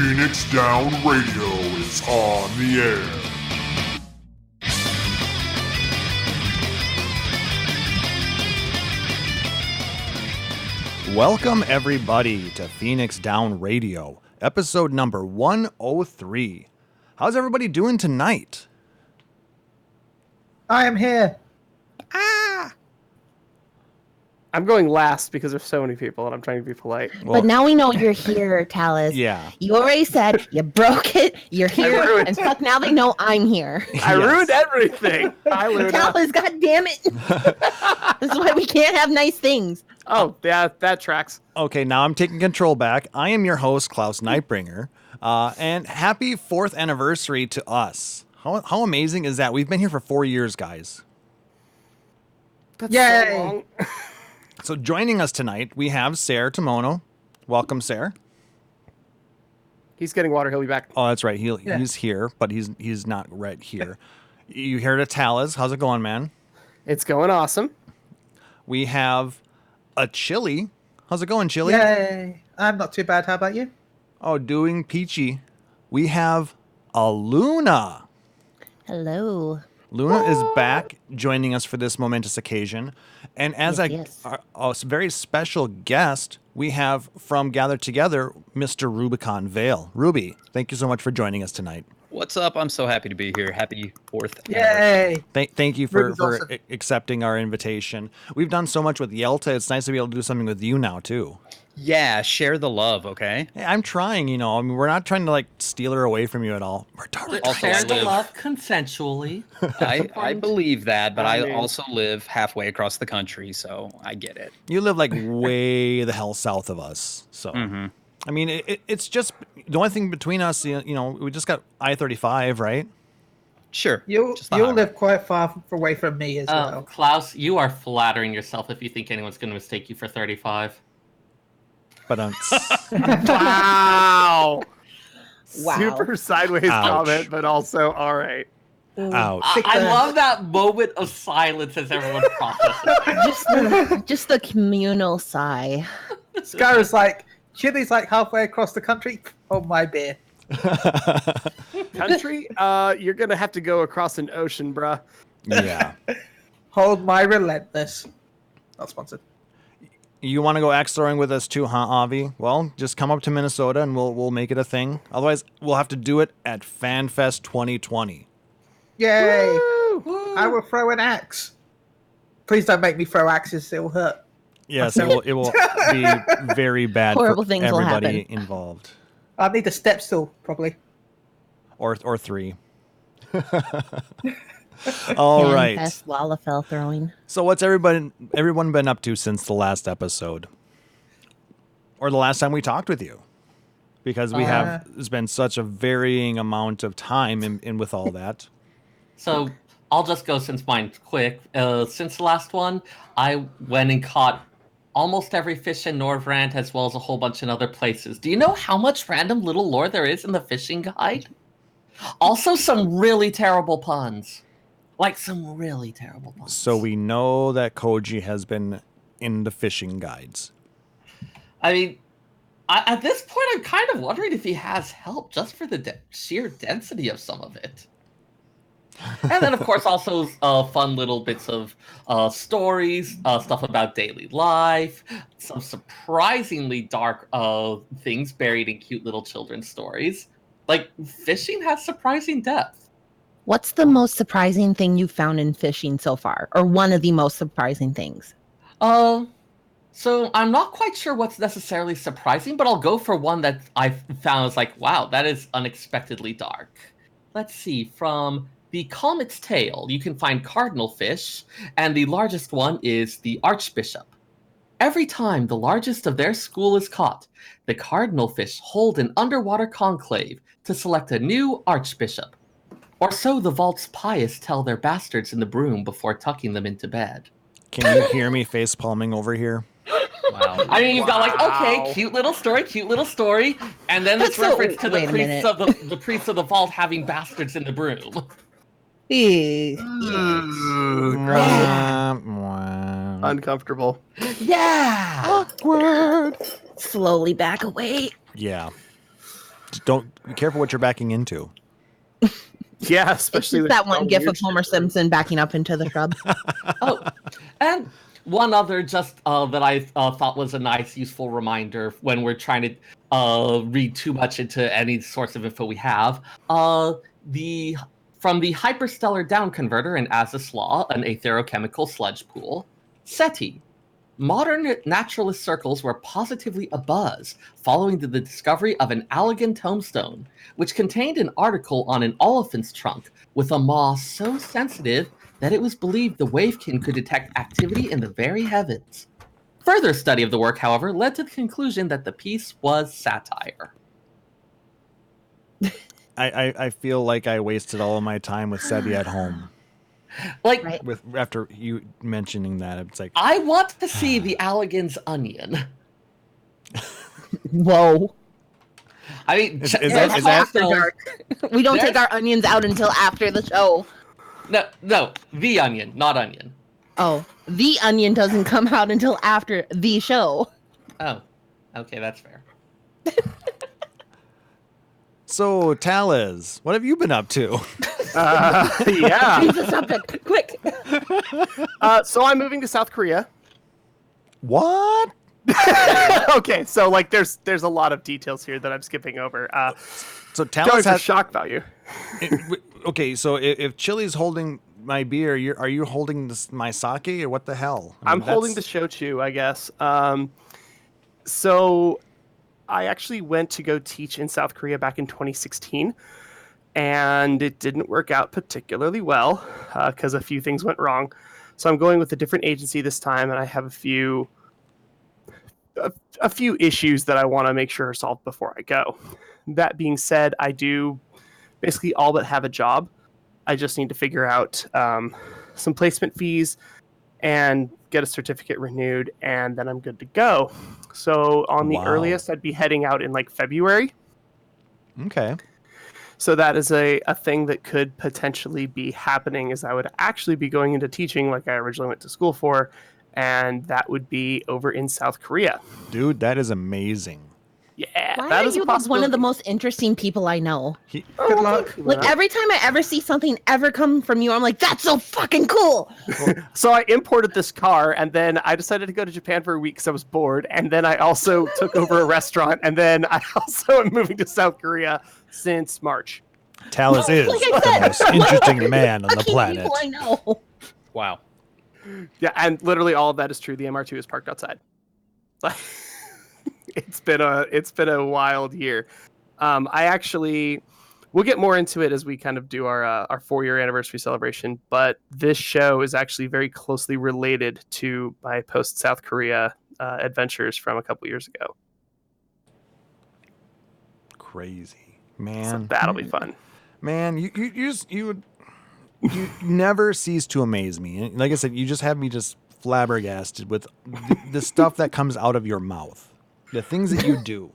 Phoenix Down Radio is on the air. Welcome, everybody, to Phoenix Down Radio, episode number 103. How's everybody doing tonight? I am here. I'm going last because there's so many people and I'm trying to be polite. Well, But now we know you're here, Taliz. Yeah. You already said you broke it, you're here, and fuck, now they know I'm here. I ruined everything. Hi, Luna. Taliz, god damn it. This is why we can't have nice things. Oh, yeah, that tracks. Okay, now I'm taking control back. I am your host, Klauss Nightbringer, and happy 4th anniversary to us. How amazing is that? We've been here for 4 years, guys. That's Yay. so long. So joining us tonight, we have Seyrr Tomono. Welcome, Seyrr. He's getting water. He'll be back. Oh, that's right. He's here, but he's not right here. You heard of Taliz. How's it going, man? It's going awesome. We have a Chille. How's it going, Chille? Yay. I'm not too bad. How about you? Oh, doing peachy. We have a Luna. Hello. Luna is back joining us for this momentous occasion. And as Yes. a very special guest, we have from Gathered Together, Mr. Rubicon Vale. Ruby, thank you so much for joining us tonight. What's up? I'm so happy to be here. Happy 4th Yay. Thank you for Ruby's awesome. accepting our invitation. We've done so much with Yelta. It's nice to be able to do something with you now, too. Yeah, share the love, okay? Hey, I'm trying, I mean, we're not trying to, steal her away from you at all. We're totally Also, Share I the live, love consensually. I believe that, but I I mean- also live halfway across the country, so I get it. You live, way the hell south of us, so... I mean, it's just the only thing between us. We just got I-35, right? Sure. You'll just the highway. live quite far away from me as well. Klaus, you are flattering yourself if you think anyone's going to mistake you for 35. But Wow. Wow. Super sideways Ouch. comment, but also all right. ouch. I love that moment of silence as everyone processes. Just the communal sigh. Skyra's like, Chille's like halfway across the country. Oh, my beer. Country, you're going to have to go across an ocean, bruh. Yeah. Hold my relentless. Not sponsored. You want to go axe throwing with us too, huh, Avi? Well, just come up to Minnesota and we'll make it a thing. Otherwise, we'll have to do it at FanFest 2020. Yay. Woo! I will throw an axe. Please don't make me throw axes. It will hurt. Yes, it will be very bad Horrible for things will everybody happen. involved. I need a step stool, probably. Or 3. All right. Best Lalafell throwing. So what's everyone been up to since the last episode? Or the last time we talked with you? Because we have spent such a varying amount of time in with all that. So I'll just go since mine's quick. Since the last one, I went and caught almost every fish in Norvrant as well as a whole bunch in other places. Do you know how much random little lore there is in the fishing guide? Also some really terrible puns. Some really terrible puns. So we know that Koji has been in the fishing guides. I mean, at this point, I'm kind of wondering if he has help just for the sheer density of some of it. And then, of course, also fun little bits of stories, stuff about daily life, some surprisingly dark things buried in cute little children's stories. Fishing has surprising depth. What's the most surprising thing you found in fishing so far? Or one of the most surprising things? So I'm not quite sure what's necessarily surprising, but I'll go for one that I found was wow, that is unexpectedly dark. Let's see, from the Comet's Tail, you can find cardinal fish, and the largest one is the Archbishop. Every time the largest of their school is caught, the cardinal fish hold an underwater conclave to select a new Archbishop. Or so the vault's pious tell their bastards in the broom before tucking them into bed. Can you hear me face palming over here? Wow. I mean, you've got Wow. okay, cute little story, and then this That's so- reference to the wait a priests of the priests of the vault having bastards in the broom. Uncomfortable. Yeah. Awkward. Slowly back away. Yeah. Just don't be careful what you're backing into. Yeah, It's especially just with that one all gif weird of Homer shit. Simpson backing up into the shrub. Oh, and one other just that I thought was a nice, useful reminder when we're trying to read too much into any source of info we have. The From the hyperstellar down converter in Azys Law, an aetherochemical sludge pool, SETI. Modern naturalist circles were positively abuzz following the discovery of an Allegan tombstone, which contained an article on an elephant's trunk with a maw so sensitive that it was believed the wavekin could detect activity in the very heavens. Further study of the work, however, led to the conclusion that the piece was satire. I feel like I wasted all of my time with SETI at home. Like, Right. With after you mentioning that, it's like I want to see the Allegan's onion. Whoa. I mean, Is It's that- after dark. We don't take There's- our onions out until after the show. No, the onion, not onion. Oh, the onion doesn't come out until after the show. Oh, okay, that's fair. So, Taliz, what have you been up to? Yeah. Change the subject, quick. So I'm moving to South Korea. What? Okay, so like there's a lot of details here that I'm skipping over. So Going Taliz for has shock value. okay. So if Chille's holding my beer, are you holding my sake or what the hell? I I'm mean, holding the that's- shochu, I guess. So I actually went to go teach in South Korea back in 2016, and it didn't work out particularly well because a few things went wrong. So I'm going with a different agency this time, and I have a few issues that I want to make sure are solved before I go. That being said, I do basically all but have a job. I just need to figure out some placement fees and get a certificate renewed, and then I'm good to go. So on the Wow. earliest, I'd be heading out in like February. Okay. So that is a thing that could potentially be happening, is I would actually be going into teaching like I originally went to school for, and that would be over in South Korea. Dude, that is amazing. Yeah, Why that are is you a like one possibility. of the most interesting people I know? Good luck. Like every time I ever see something ever come from you, I'm like, that's so fucking cool. So I imported this car, and then I decided to go to Japan for a week because I was bored, and then I also took over a restaurant, and then I also am moving to South Korea since March. Taliz is Like I the said, most interesting man on the Fucking planet. people I know. Wow. Yeah, and literally all of that is true. The MR2 is parked outside. It's been a wild year. We'll get more into it as we kind of do our 4-year anniversary celebration. But this show is actually very closely related to my post South Korea adventures from a couple years ago. Crazy, So man. that'll be fun. Man, you never cease to amaze me. And like I said, you just have me just flabbergasted with the stuff that comes out of your mouth, the things that you do.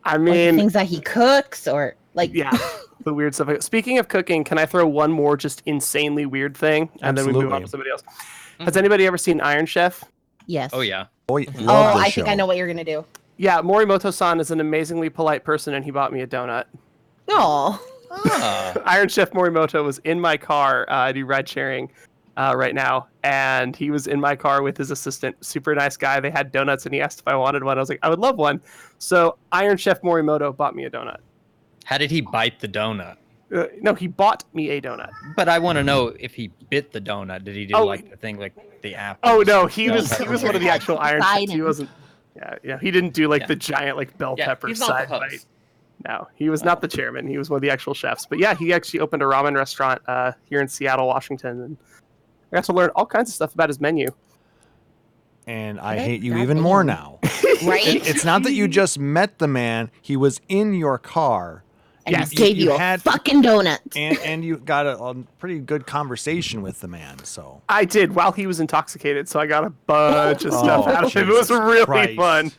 I Like mean, things that he cooks or like yeah, the weird stuff. Speaking of cooking, can I throw one more just insanely weird thing, and then we move on to somebody else? Has anybody ever seen Iron Chef? yes. Oh yeah. Boy, Oh, love the I show. think I know what you're gonna do. Yeah, Morimoto-san is an amazingly polite person, and he bought me a donut. Oh, Iron Chef Morimoto was in my car. I do ride sharing right now, and he was in my car with his assistant. Super nice guy. They had donuts, and he asked if I wanted one. I was like, I would love one. So Iron Chef Morimoto bought me a donut. How did he bite the donut? No, he bought me a donut. But I want to know if he bit the donut. Did he do Oh. like the thing like the apple? Oh no, he was pepper? one of the actual Iron Chefs. He Biden. wasn't. Yeah, he didn't do like Yeah. the giant like bell Yeah, pepper he's not the side host. bite. No, he was not the chairman. He was one of the actual chefs. But yeah, he actually opened a ramen restaurant here in Seattle, Washington, and I got to learn all kinds of stuff about his menu. And I Good hate you goddamn. even more now. right. It's not that you just met the man; he was in your car, And Yes, he gave you a had- fucking donut. and you got a pretty good conversation with the man. So I did while he was intoxicated, so I got a bunch of stuff Oh, out of him. It was Jesus really Christ. fun.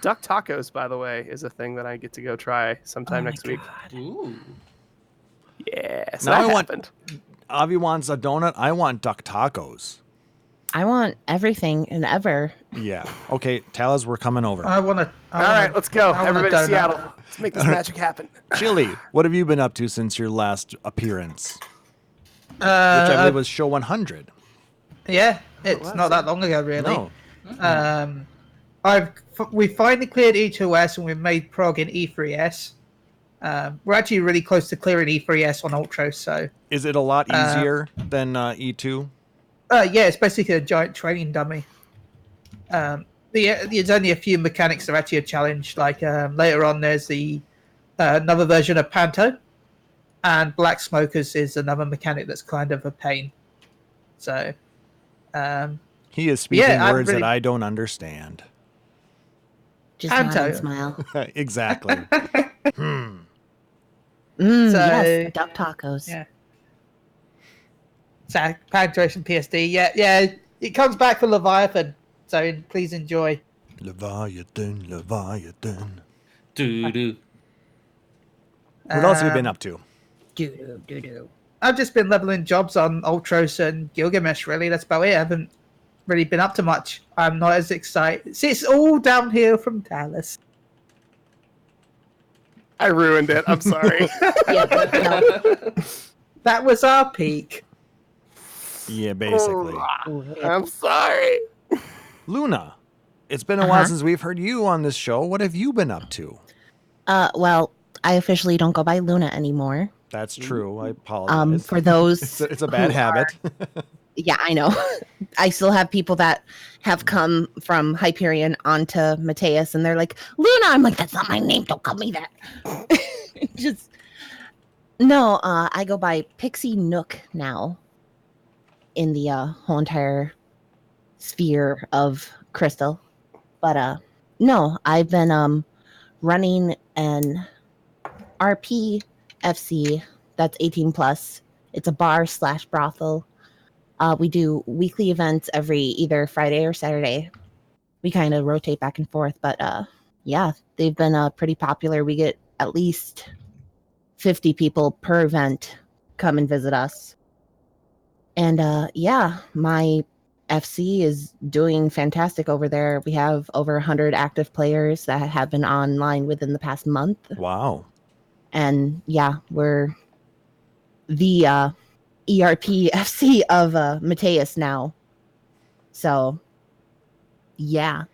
Duck tacos, by the way, is a thing that I get to go try sometime next week. Ooh. Yeah, so Now that I want- happened. Avi wants a donut. I want duck tacos. I want everything and ever. Yeah. Okay, Taliz, we're coming over. I want to. All right, let's go. I want a Everybody to donut. Seattle. Let's make this magic happen. Chille, what have you been up to since your last appearance? Which I believe was show 100. Yeah, it's was not it? that long ago, really. No. We finally cleared E2S and we've made prog in E3S. We're actually really close to clearing E3S on Ultros, so Is it a lot easier than E2? yeah, it's basically a giant training dummy. There's only a few mechanics that are actually a challenge. Like later on, there's the another version of Panto, and Black Smokers is another mechanic that's kind of a pain. So, He is speaking yeah, words that I don't understand. Just Anto. nod and smile. Exactly. Yes, duck tacos. Yeah. So, Penetration PSD. Yeah, it comes back for Leviathan. So please enjoy. Leviathan. Doo-doo. What else have you been up to? Do. I've just been leveling jobs on Ultros and Gilgamesh, really. That's about it. I haven't really been up to much. I'm not as excited. See, it's all downhill from Taliz. I ruined it. I'm sorry. Yeah, no. That was our peak. Yeah, basically. I'm sorry. Luna, it's been a while since we've heard you on this show. What have you been up to? Well, I officially don't go by Luna anymore. That's true. I apologize. For those it's a bad who habit. Yeah, I know. I still have people that have come from Hyperion onto Mateus, and they're like, Luna. I'm like, that's not my name. Don't call me that. Just no. I go by Pixie Nook now. In the whole entire sphere of Crystal, but no, I've been running an RP FC that's 18 plus. It's a bar/brothel. We do weekly events every either Friday or Saturday. We kind of rotate back and forth, but yeah, they've been pretty popular. We get at least 50 people per event come and visit us. And yeah, my FC is doing fantastic over there. We have over 100 active players that have been online within the past month. Wow. And yeah, we're the ERP FC of Mateus now. So yeah,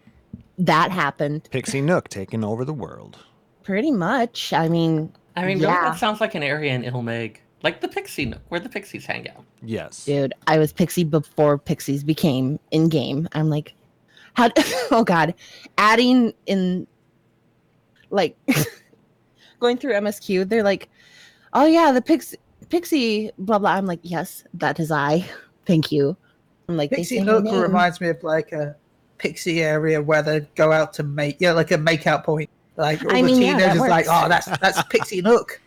that happened. Pixie Nook taking over the world. Pretty much. I mean, Really, yeah. that sounds like an area in Ilmeg. Like the Pixie Nook, where the Pixies hang out. Yes. Dude, I was Pixie before Pixies became in-game. I'm like, how? Oh God, adding in, like, going through MSQ. They're like, oh yeah, the Pixie, blah blah. I'm like, yes, that is I. Thank you. I'm like, Pixie Nook reminds me of like a Pixie area where they go out to make, like a make-out point. Like all the teenagers like, oh, that's Pixie Nook.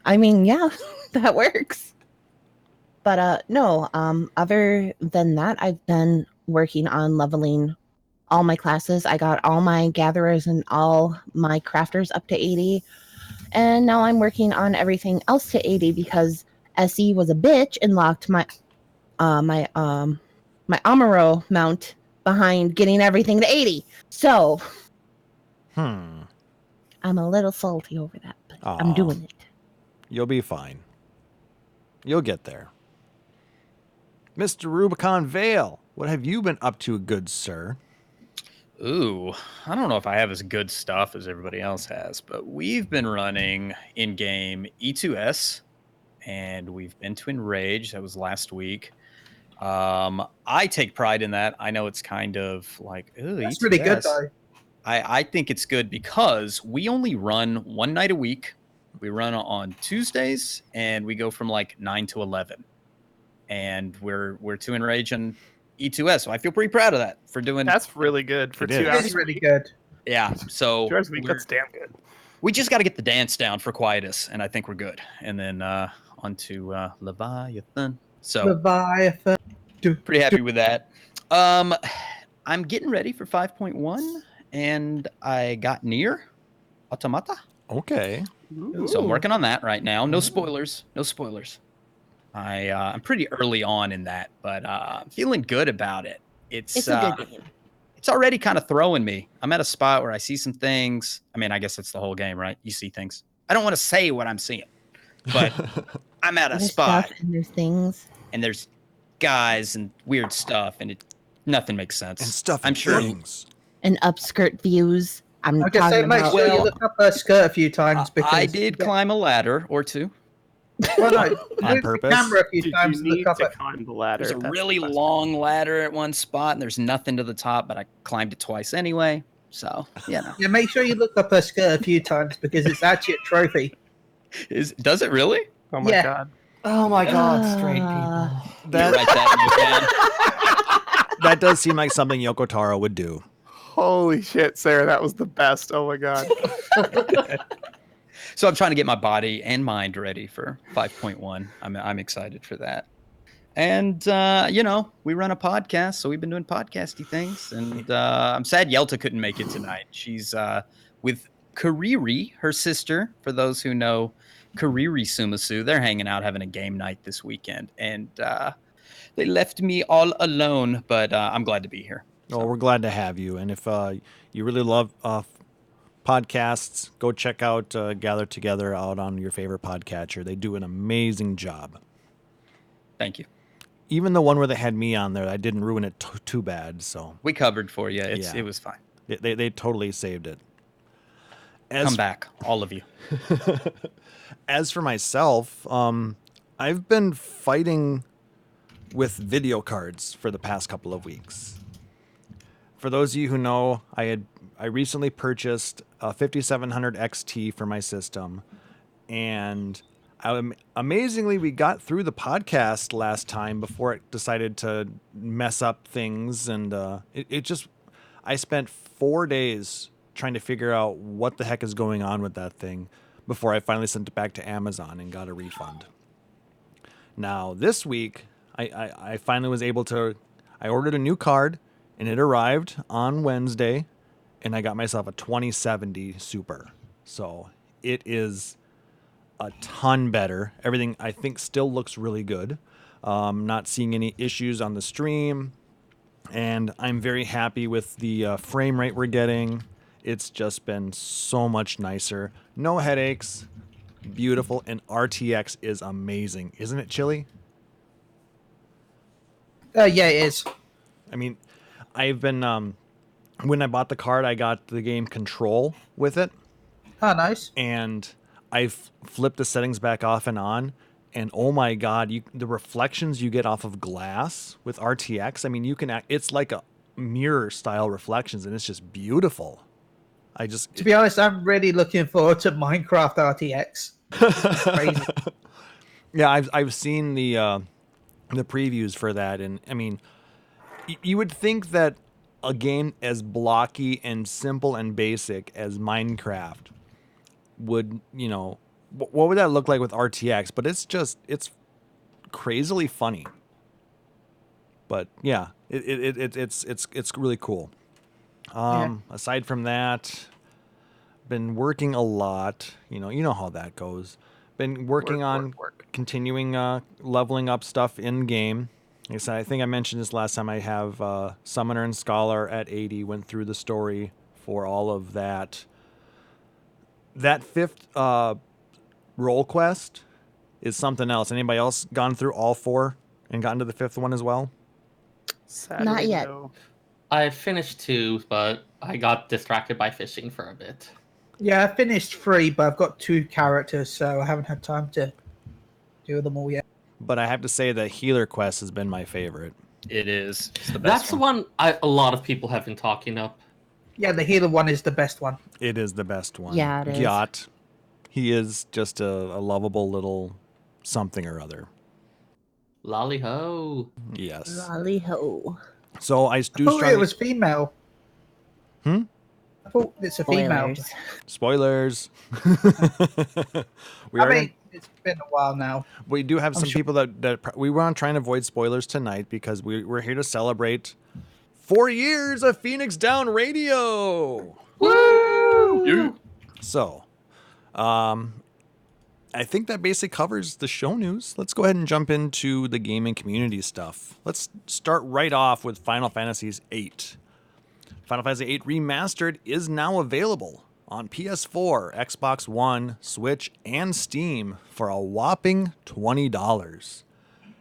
I mean, yeah, that works. But no, other than that, I've been working on leveling all my classes. I got all my gatherers and all my crafters up to 80. And now I'm working on everything else to 80 because SE was a bitch and locked my my Amaro mount behind getting everything to 80. So I'm a little salty over that, but I'm doing it. You'll be fine. You'll get there. Mr. Rubicon Vale, what have you been up to, good sir? Ooh, I don't know if I have as good stuff as everybody else has, but we've been running in-game E2S, and we've been to Enrage. That was last week. I take pride in that. I know it's kind of like, ooh, That's E2S. really good, though. I think it's good because we only run one night a week. We run on Tuesdays, and we go from like 9 to 11. And we're to Enrage and E2S, so I feel pretty proud of that for doing. That's really good for It 2 is. hours. It's really good. Yeah, so 2 hours a week, that's damn good. we just got to get the dance down for Quietus, and I think we're good. And then on to Leviathan. So Leviathan. pretty happy with that. I'm getting ready for 5.1, and I got near Automata. Okay. So I'm working on that right now. No spoilers. No spoilers. I'm pretty early on in that, but I'm feeling good about it. it's a good game. It's already kind of throwing me. I'm at a spot where I see some things. I mean, I guess it's the whole game, right? You see things. I don't want to say what I'm seeing, but I'm at a There's spot stuff and there's things. and there's guys and weird stuff, and nothing makes sense. And stuff. I'm sure. Things. And upskirt views. I'm I guess talking make about. sure you look up her skirt a few times because I did climb a ladder or two. Well, no, On move the purpose? camera a few Did times you and look need up to at. climb the ladder? There's a That's the really question. long ladder at one spot, and there's nothing to the top, but I climbed it twice anyway. So, you know. Yeah, make sure you look up her skirt a few times because it's actually a trophy. Does it really? Oh my Yeah. god. Oh my god, straight people. You write that in your pen. That does seem like something Yoko Taro would do. Holy shit, Sarah, that was the best. Oh my god. So I'm trying to get my body and mind ready for 5.1. I'm excited for that. And, you know, we run a podcast, so we've been doing podcasty things. And I'm sad Yelta couldn't make it tonight. She's with Kariri, her sister. For those who know Kariri Sumasu, they're hanging out, having a game night this weekend. And they left me all alone, but I'm glad to be here. Well, we're glad to have you. And if you really love podcasts, go check out Gather Together out on your favorite podcatcher. They do an amazing job. Thank you. Even the one where they had me on there, I didn't ruin it too bad. So We covered for you. Yeah. It was fine. they totally saved it. Come back, all of you. As for myself, I've been fighting with video cards for the past couple of weeks. For those of you who know, I recently purchased a 5700 XT for my system, and amazingly, we got through the podcast last time before it decided to mess up things, and I spent 4 days trying to figure out what the heck is going on with that thing before I finally sent it back to Amazon and got a refund. Now, this week, I finally was able to, I ordered a new card, and it arrived on Wednesday, and I got myself a 2070 Super. So it is a ton better. Everything, I think, still looks really good. Not seeing any issues on the stream, and I'm very happy with the frame rate we're getting. It's just been so much nicer. No headaches. Beautiful. And RTX is amazing. Isn't it, Chille? Yeah, it is. I mean, I've been... when I bought the card, I got the game Control with it. Oh, nice. And I've flipped the settings back off and on. And oh my God, the reflections you get off of glass with RTX, I mean, it's like a mirror style reflections, and it's just beautiful. To be honest, I'm really looking forward to Minecraft RTX. It's crazy. Yeah, I've seen the previews for that, and I mean, you would think that a game as blocky and simple and basic as Minecraft would, you know, what would that look like with RTX? But it's crazily funny. But yeah, it's really cool. Aside from that, been working a lot. You know how that goes. Been working on continuing leveling up stuff in game. Like I said, I think I mentioned this last time. I have Summoner and Scholar at 80. Went through the story for all of that. That fifth role quest is something else. Anybody else gone through all four and gotten to the fifth one as well? Not yet. No. I finished 2, but I got distracted by fishing for a bit. Yeah, I finished 3, but I've got 2 characters, so I haven't had time to do them all yet. But I have to say the healer quest has been my favorite. It is. It's the best That's the one a lot of people have been talking up. Yeah, the healer one is the best one. It is the best one. Yeah, it is. Gyat. He is just a lovable little something or other. Lolly ho. Yes. Lolly ho. So I I do thought strongly... it was female. Hmm? I thought it's a female. Spoilers. Spoilers. It's been a while now. We do have I'm some sure- people that we want to try and avoid spoilers tonight because we're here to celebrate 4 years of Phoenix Down Radio. Woo! So, I think that basically covers the show news. Let's go ahead and jump into the gaming community stuff. Let's start right off with Final Fantasy VIII. Final Fantasy VIII Remastered is now available on PS4, Xbox One, Switch, and Steam for a whopping $20.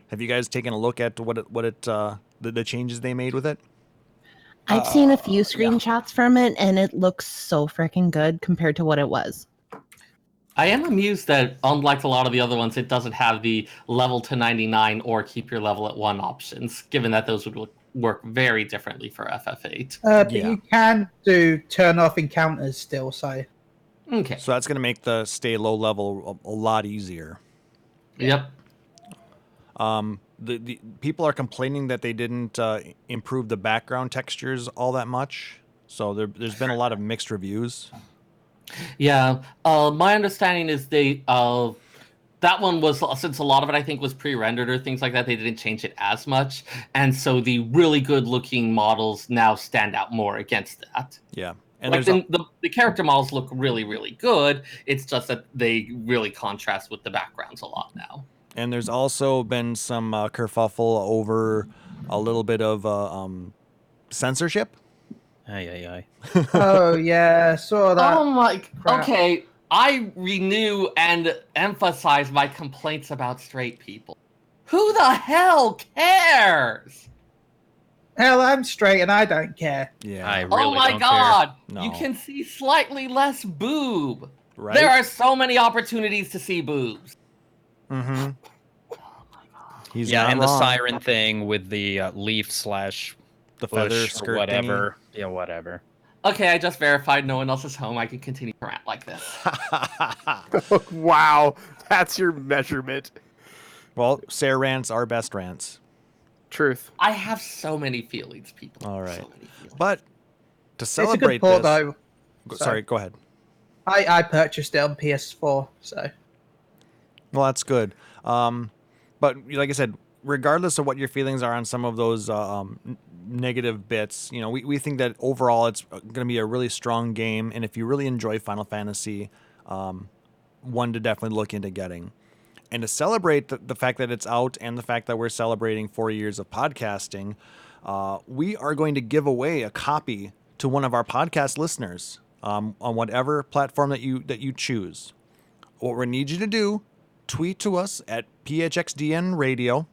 Have you guys taken a look at the changes they made with it? I've seen a few screenshots from it, and it looks so freaking good compared to what it was. I am amused that, unlike a lot of the other ones, it doesn't have the level to 99 or keep your level at 1 options, given that those would work very differently for FF8. But you can turn off encounters still, so... Okay. So that's going to make the stay low level a lot easier. Yep. The people are complaining that they didn't improve the background textures all that much. So there's been a lot of mixed reviews. Yeah. My understanding is that one was, since a lot of it I think was pre-rendered or things like that, they didn't change it as much, and so the really good-looking models now stand out more against that. Yeah. And like the character models look really, really good. It's just that they really contrast with the backgrounds a lot now. And there's also been some kerfuffle over a little bit of censorship. Aye. Oh, yeah, saw that. Oh my... crap. Okay, I renew and emphasize my complaints about straight people. Who the hell cares? Hell, I'm straight and I don't care. Yeah. I really Oh my don't god! No. You can see slightly less boob. Right? There are so many opportunities to see boobs. Mm-hmm. He's Yeah, not and wrong. the siren thing with the leaf / the bush feather or skirt whatever. Yeah, whatever. Okay, I just verified no one else is home. I can continue to rant like this. thingy. Wow, that's your measurement. Well, Seyrr rants are best rants. Truth. I have so many feelings, people. All right. So many feelings. But to It's a good celebrate port, this, though. sorry, go ahead. I purchased it on PS4, so... Well, that's good. But like I said, regardless of what your feelings are on some of those negative bits, you know, we think that overall it's going to be a really strong game. And if you really enjoy Final Fantasy, one to definitely look into getting. And to celebrate the fact that it's out and the fact that we're celebrating 4 years of podcasting, we are going to give away a copy to one of our podcast listeners on whatever platform that you choose. What we need you to do, tweet to us at PHXDN Radio,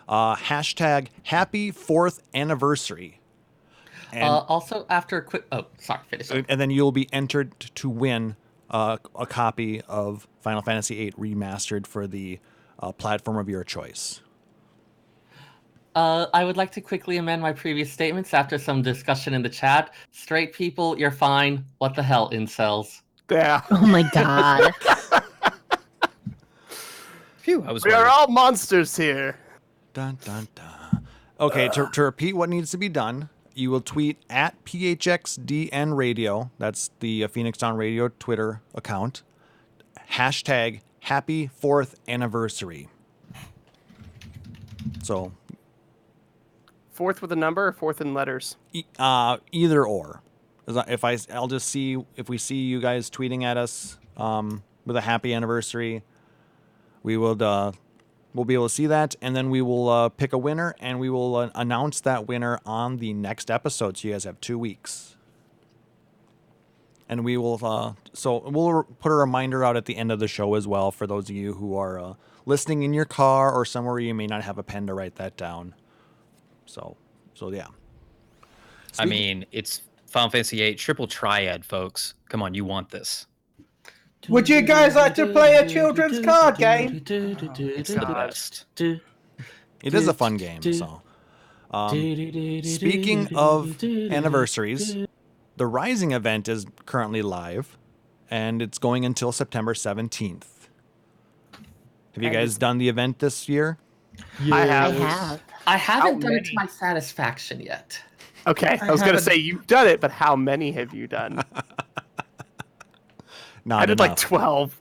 hashtag Happy 4th Anniversary. And, Also, after a quick... Oh, sorry, finish up. and then you'll be entered to win a copy of Final Fantasy VIII Remastered for the platform of your choice. I would like to quickly amend my previous statements after some discussion in the chat. Straight people, you're fine. What the hell, incels? Yeah. Oh my god. Phew, I was We are worried. all monsters here. Dun, dun, dun. Okay, to repeat what needs to be done, you will tweet at PHXDN Radio. That's the Phoenix Down Radio Twitter account. Hashtag Happy 4th Anniversary. So, Fourth with a number or fourth in letters? either or. I'll just see if we see you guys tweeting at us with a happy anniversary. We'll be able to see that, and then we will pick a winner, and we will announce that winner on the next episode. So you guys have 2 weeks, and we will. So we'll put a reminder out at the end of the show as well for those of you who are listening in your car or somewhere you may not have a pen to write that down. So yeah. I mean, it's Final Fantasy VIII triple triad, folks. Come on, you want this. Would you guys like to play a children's card game? It's the best. It is a fun game. So, speaking of anniversaries, the Rising event is currently live, and it's going until September 17th. Have you guys done the event this year? I I have. have. I haven't done it to many? my satisfaction yet. Okay, I was going to say you've done it, but how many have you done? Not I did enough. like 12.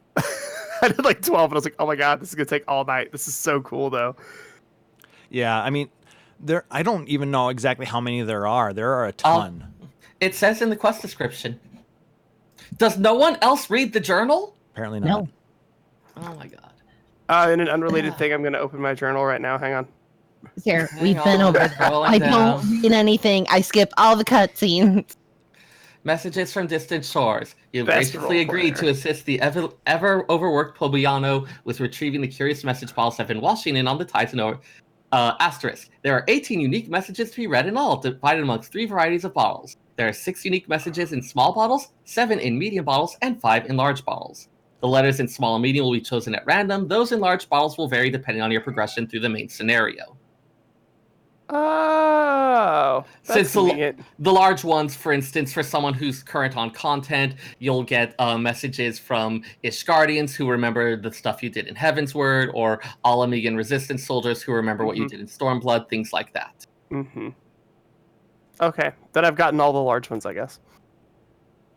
I did like 12, and I was like, oh my god, this is going to take all night. This is so cool, though. Yeah, I mean, I don't even know exactly how many there are. There are a ton. It says in the quest description. Does no one else read the journal? Apparently not. No. Oh my god. In an unrelated thing, I'm going to open my journal right now. Hang on. Here, Hang we've been on, over it's that. scrolling I down. don't read anything. I skip all the cutscenes. Messages from distant shores. You have Best graciously role agreed player. to assist the ever overworked Pobiano with retrieving the curious message bottles I've been washing in on the tides and over. Asterisk. There are 18 unique messages to be read in all, divided amongst 3 varieties of bottles. There are 6 unique messages in small bottles, 7 in medium bottles, and 5 in large bottles. The letters in small and medium will be chosen at random. Those in large bottles will vary depending on your progression through the main scenario. Oh, that's Since convenient. the large ones, for instance, for someone who's current on content, you'll get messages from Ishgardians who remember the stuff you did in Heaven's Word, or Alamigan Resistance soldiers who remember what you did in Stormblood, things like that. Mm-hmm. Okay, then I've gotten all the large ones, I guess.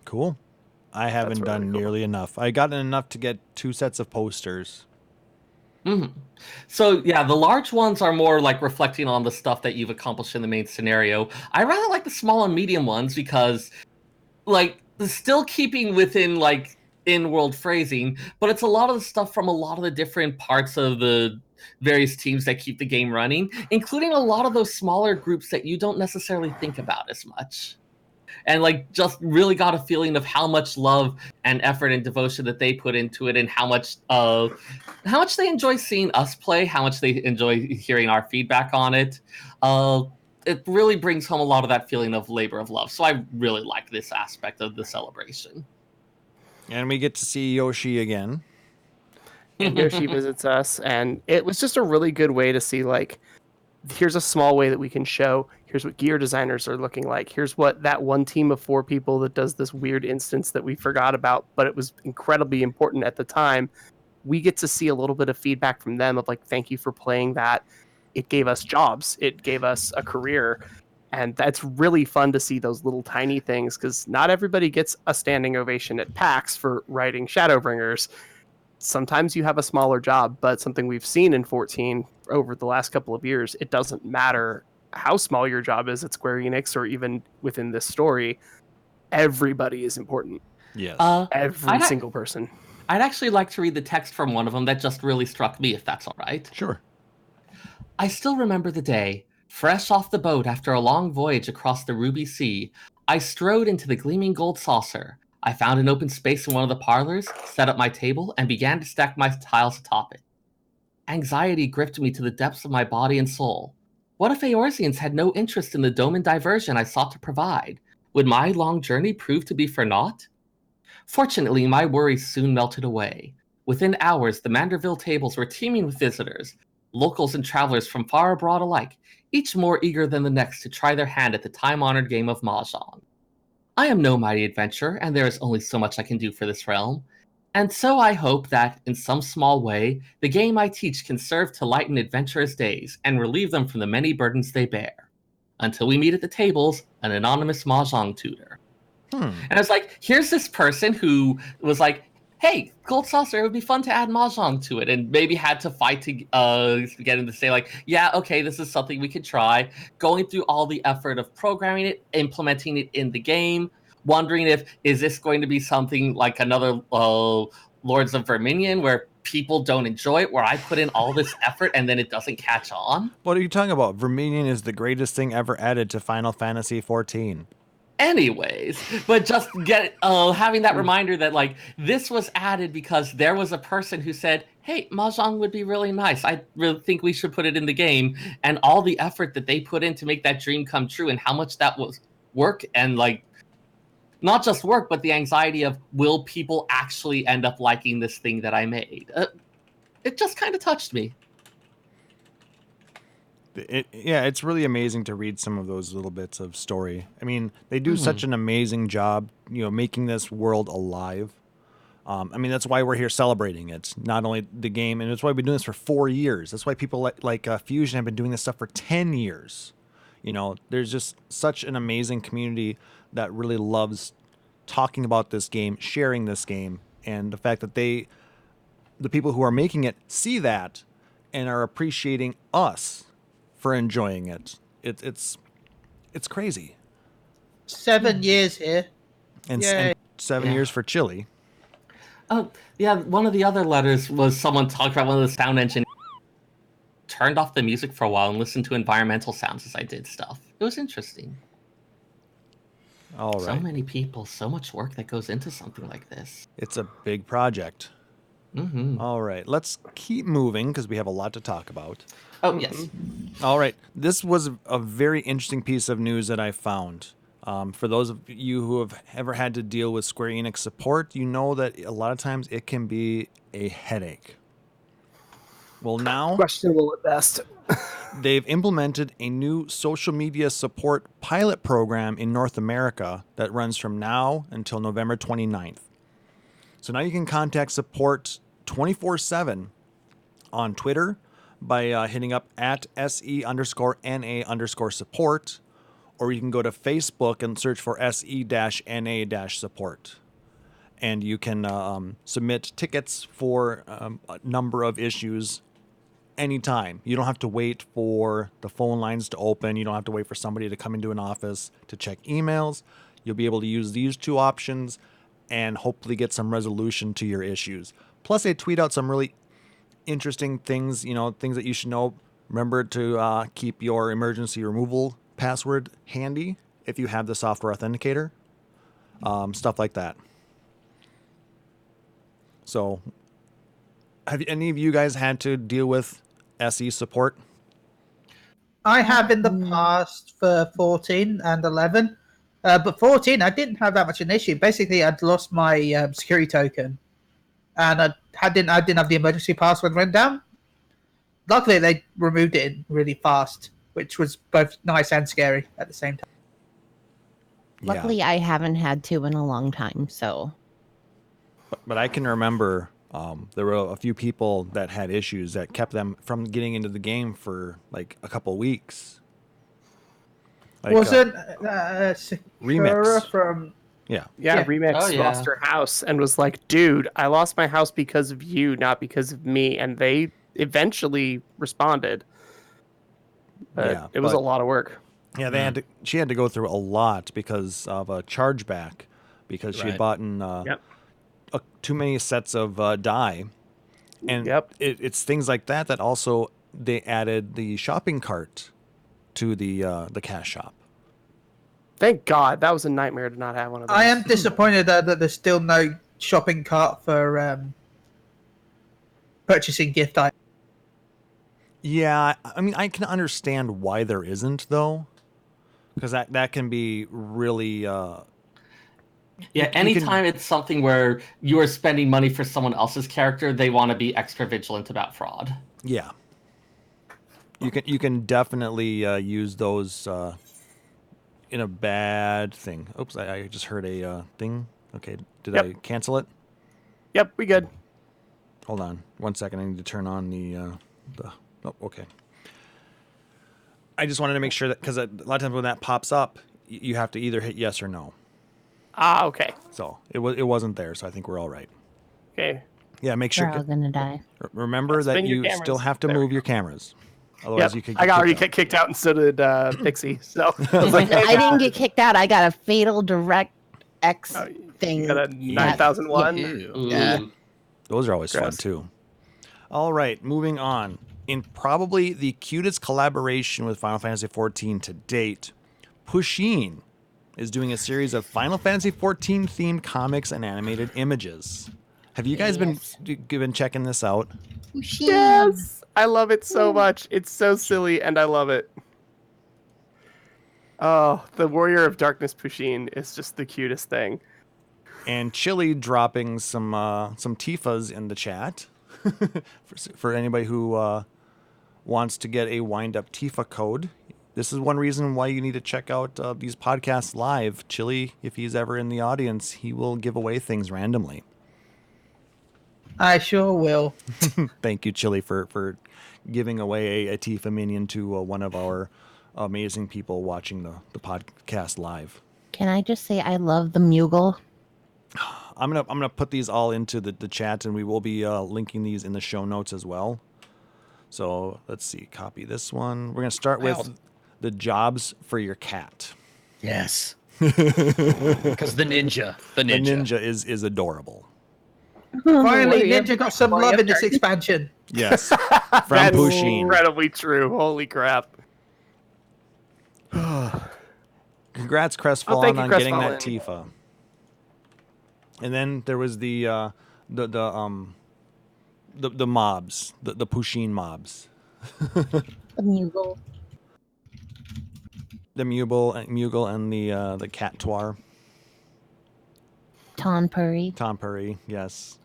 Cool. I haven't really done cool. nearly enough. I gotten enough to get 2 sets of posters. Mm-hmm. So yeah, the large ones are more like reflecting on the stuff that you've accomplished in the main scenario. I rather like the small and medium ones because, like, still keeping within like in-world phrasing, but it's a lot of the stuff from a lot of the different parts of the various teams that keep the game running, including a lot of those smaller groups that you don't necessarily think about as much. And like just really got a feeling of how much love and effort and devotion that they put into it, and how much they enjoy seeing us play, how much they enjoy hearing our feedback on it. It really brings home a lot of that feeling of labor of love. So I really like this aspect of the celebration. And we get to see Yoshi again. And Yoshi visits us, and it was just a really good way to see, like, here's a small way that we can show, here's what gear designers are looking like, here's what that one team of 4 people that does this weird instance that we forgot about, but it was incredibly important at the time. We get to see a little bit of feedback from them of like, thank you for playing that. It gave us jobs. It gave us a career. And that's really fun to see those little tiny things, because not everybody gets a standing ovation at PAX for writing Shadowbringers. Sometimes you have a smaller job, but something we've seen in 14 over the last couple of years, it doesn't matter how small your job is at Square Enix or even within this story. Everybody is important. Yes. Every single person. I'd actually like to read the text from one of them that just really struck me, if that's all right. Sure. I still remember the day. Fresh off the boat after a long voyage across the Ruby Sea, I strode into the gleaming gold saucer. I found an open space in one of the parlors, set up my table, and began to stack my tiles atop it. Anxiety gripped me to the depths of my body and soul. What if Eorzeans had no interest in the dome and diversion I sought to provide? Would my long journey prove to be for naught? Fortunately, my worries soon melted away. Within hours, the Manderville tables were teeming with visitors, locals and travelers from far abroad alike, each more eager than the next to try their hand at the time-honored game of Mahjong. I am no mighty adventurer, and there is only so much I can do for this realm. And so I hope that, in some small way, the game I teach can serve to lighten adventurers' days and relieve them from the many burdens they bear. Until we meet at the tables, an anonymous Mahjong tutor. And I was like, here's this person who was like, hey, Gold Saucer, it would be fun to add Mahjong to it, and maybe had to fight to get him to say, like, yeah, okay, this is something we could try. Going through all the effort of programming it, implementing it in the game, wondering is this going to be something like another Lords of Verminion, where people don't enjoy it, where I put in all this effort and then it doesn't catch on? What are you talking about? Verminion is the greatest thing ever added to Final Fantasy XIV. Anyways, but just having that reminder that like this was added because there was a person who said, hey, Mahjong would be really nice. I really think we should put it in the game. And all the effort that they put in to make that dream come true, and how much that was work, and like not just work, but the anxiety of, will people actually end up liking this thing that I made? It just kind of touched me. It's really amazing to read some of those little bits of story. I mean, they do such an amazing job, making this world alive. I mean, that's why we're here celebrating it. Not only the game, and that's why we've been doing this for 4 years. That's why people like Fusion have been doing this stuff for 10 years. There's just such an amazing community that really loves talking about this game, sharing this game, and the fact that the people who are making it see that and are appreciating us for enjoying it. It's crazy. 7 years here. And Yay. 7 years for Chille. Oh, yeah, one of the other letters was someone talked about one of the sound engine turned off the music for a while and listened to environmental sounds as I did stuff. It was interesting. All So right. many people, so much work that goes into something like this. It's a big project. Mm-hmm. All right. Let's keep moving because we have a lot to talk about. Oh, yes. All right. This was a very interesting piece of news that I found. For those of you who have ever had to deal with Square Enix support, you know that a lot of times it can be a headache. Well, now Questionable at best. they've implemented a new social media support pilot program in North America that runs from now until November 29th. So now you can contact support 24/7 on Twitter by hitting up at SE_NA_support, or you can go to Facebook and search for SE-NA-support. And you can submit tickets for a number of issues anytime. You don't have to wait for the phone lines to open. You don't have to wait for somebody to come into an office to check emails. You'll be able to use these two options and hopefully get some resolution to your issues. Plus, they tweet out some really interesting things, things that you should know. Remember to keep your emergency removal password handy if you have the software authenticator. Stuff like that. So, have any of you guys had to deal with SE support? I have in the past for 14 and 11. But 14, I didn't have that much an issue. Basically, I'd lost my security token. And I didn't have the emergency password went down. Luckily, they removed it really fast, which was both nice and scary at the same time. Luckily, I haven't had to in a long time, so. But I can remember there were a few people that had issues that kept them from getting into the game for like a couple weeks. Like, Wasn't Remix from... Yeah. Remix Oh, yeah. lost her house and was like, dude, I lost my house because of you, not because of me. And they eventually responded. But it was a lot of work. Yeah, she had to go through a lot because of a chargeback because she had bought too many sets of dye. And it's things like that also they added the shopping cart to the cash shop. Thank God. That was a nightmare to not have one of those. I am disappointed that there's still no shopping cart for purchasing gift items. Yeah, I mean, I can understand why there isn't, though, because that can be really... anytime it's something where you are spending money for someone else's character, they want to be extra vigilant about fraud. Yeah. You can definitely use those in a bad thing. Oops, I just heard a thing. Okay, did I cancel it? Yep, we good. Hold on 1 second. I need to turn on the oh, okay. I just wanted to make sure that, because a lot of times when that pops up, you have to either hit yes or no. Ah, okay. So it wasn't there, so I think we're all right. Okay. Yeah, make sure. We're all gonna die. Remember that you still have to move your cameras. Otherwise, you could. I got already get kicked out, and so did Pixie. So I was like, hey, I didn't get kicked out. I got a fatal direct X thing. You got a 9001. Yeah. Those are always fun too. All right, moving on. In probably the cutest collaboration with Final Fantasy XIV to date, Pusheen is doing a series of Final Fantasy XIV themed comics and animated images. Have you guys been checking this out? Yes, I love it so much. It's so silly, and I love it. Oh, the Warrior of Darkness Pusheen is just the cutest thing. And Chille dropping some Tifas in the chat for anybody who wants to get a wind-up Tifa code. This is one reason why you need to check out these podcasts live. Chille, if he's ever in the audience, he will give away things randomly. I sure will. Thank you, Chille, for giving away a Tifa minion to one of our amazing people watching the podcast live. Can I just say I love the Mughal? I'm gonna put these all into the chat, and we will be linking these in the show notes as well. So let's see, copy this one. We're gonna start with the jobs for your cat. Yes, because the ninja is adorable. Finally, Warrior- Ninja got some Warrior love in this Dark- expansion. Yes, from That's Pusheen. incredibly true. Holy crap. Congrats, Crestfallen, Oh, thank you, on getting Crestfallen. that Tifa. And then there was the mobs, the Pusheen mobs, Bugle. the Mughal and the Cat Twar, Tonpuri. Tom Purry. Yes.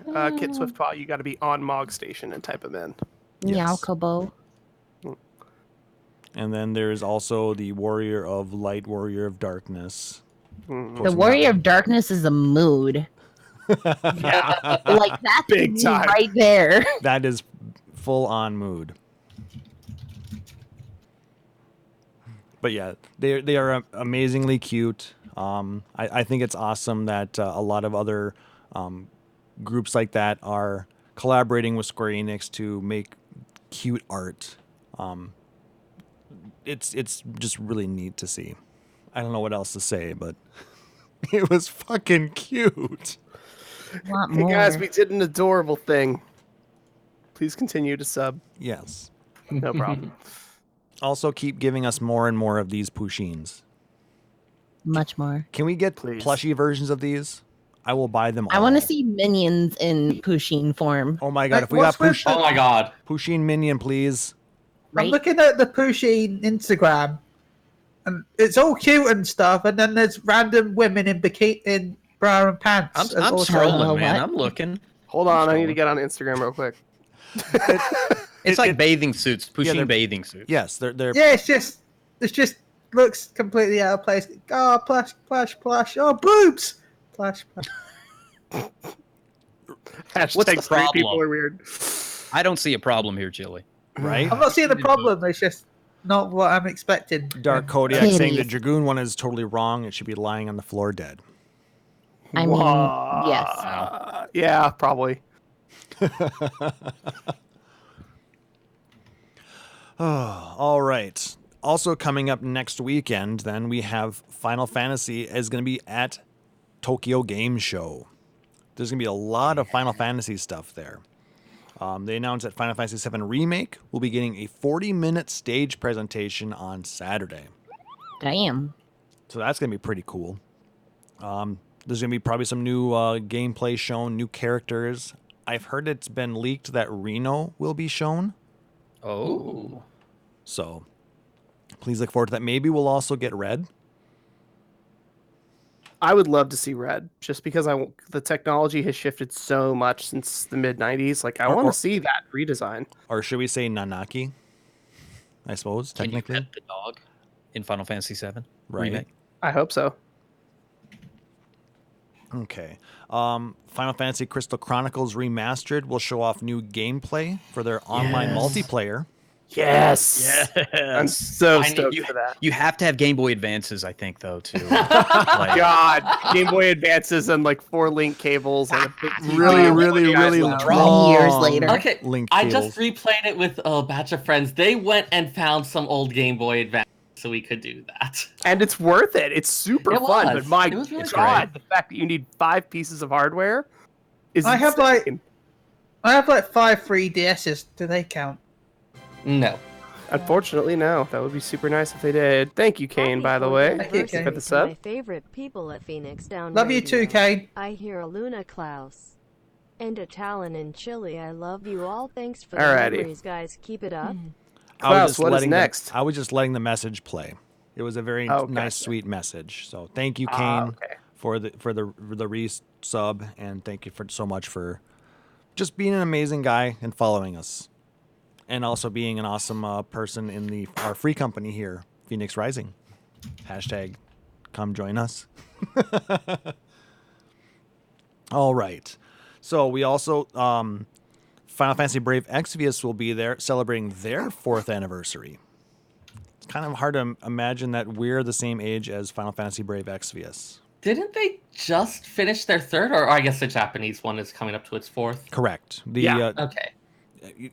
Kit Swiftpaw, you got to be on Mog Station and type them in. Yes. Meowkobo. And then there's also the Warrior of Light, Warrior of Darkness. The Warrior of Darkness is a mood. Yeah. Like that's Big me time. right there. That is full on mood. But yeah, they are amazingly cute. I think it's awesome that a lot of other groups like that are collaborating with Square Enix to make cute art. It's just really neat to see. I don't know what else to say, but it was fucking cute. Want Hey more. guys, we did an adorable thing. Please continue to sub. Yes. No problem. Also, keep giving us more and more of these Pusheens. Much more. Can we get Please. plushie versions of these? I will buy them all. I want to see minions in Pusheen form. Oh my god, Like, if we got what's with Oh my god. Pusheen minion, please. I'm Right? looking at the Pusheen Instagram, and it's all cute and stuff, and then there's random women in bikini, in bra and pants. I'm and also- scrolling, man. what? I'm looking. Hold on, I need to get on Instagram real quick. It's like bathing suits, Pusheen they're- bathing suits. Yes, they're Yeah, it's just looks completely out of place. Oh, plush, plush, plush. Oh, boobs. Plush, plush. Hashtag What's the straight people problem? are weird. I don't see a problem here, Chille. right. I'm not seeing the problem. It's just not what I'm expecting. Dark Kodiak saying the Titties. Dragoon one is totally wrong. It should be lying on the floor dead. I mean, yes. Yeah, probably. All right. Also coming up next weekend, then we have Final Fantasy is going to be at Tokyo Game Show. There's going to be a lot of Final Fantasy stuff there. They announced that Final Fantasy VII Remake will be getting a 40-minute stage presentation on Saturday. Damn. So that's going to be pretty cool. There's going to be probably some new gameplay shown, new characters. I've heard it's been leaked that Reno will be shown. Oh. So please look forward to that. Maybe we'll also get Red. I would love to see Red, just because the technology has shifted so much since the mid '90s. Like, I Or- want or- to see that redesign. Or should we say Nanaki? I suppose, Can you technically. pet the dog in Final Fantasy VII Right. Remake? I hope so. Okay. Final Fantasy Crystal Chronicles Remastered will show off new gameplay for their online Yes. multiplayer. Yes. I'm so I need stoked you, for that. you have to have Game Boy Advances, I think, though, too. God, Game Boy Advances and like 4-link cables and a big TV. Really, Oh, really, guys really love it. long Years later. Okay, link I cables. just replayed it with a batch of friends. They went and found some old Game Boy Advance so we could do that. And it's worth it. It's super It fun. was. But my It was really God, the fact that you need 5 pieces of hardware is I have insane. I have like 5 3DSs. Do they count? No. Unfortunately, no. That would be super nice if they did. Thank you, Kane, by the way. Thank you, Kane. For the sub. My favorite people at Phoenix Down Love you Radio. too, Kane. I hear a Luna Klauss. And a Talon in Chile. I love you all. Thanks for Alrighty. the memories, guys. Keep it up. Klauss, what is next? I was just letting the message play. It was a very Oh, nice, gotcha. sweet message. So thank you, Kane, Okay. for the re-sub, and thank you so much for just being an amazing guy and following us, and also being an awesome person in our free company here, Phoenix Rising. Hashtag come join us. All right. So we also Final Fantasy Brave Exvius will be there celebrating their 4th anniversary. It's kind of hard to imagine that we're the same age as Final Fantasy Brave Exvius. Didn't they just finish their 3rd? Or I guess the Japanese one is coming up to its 4th. Correct. The Yeah. Okay.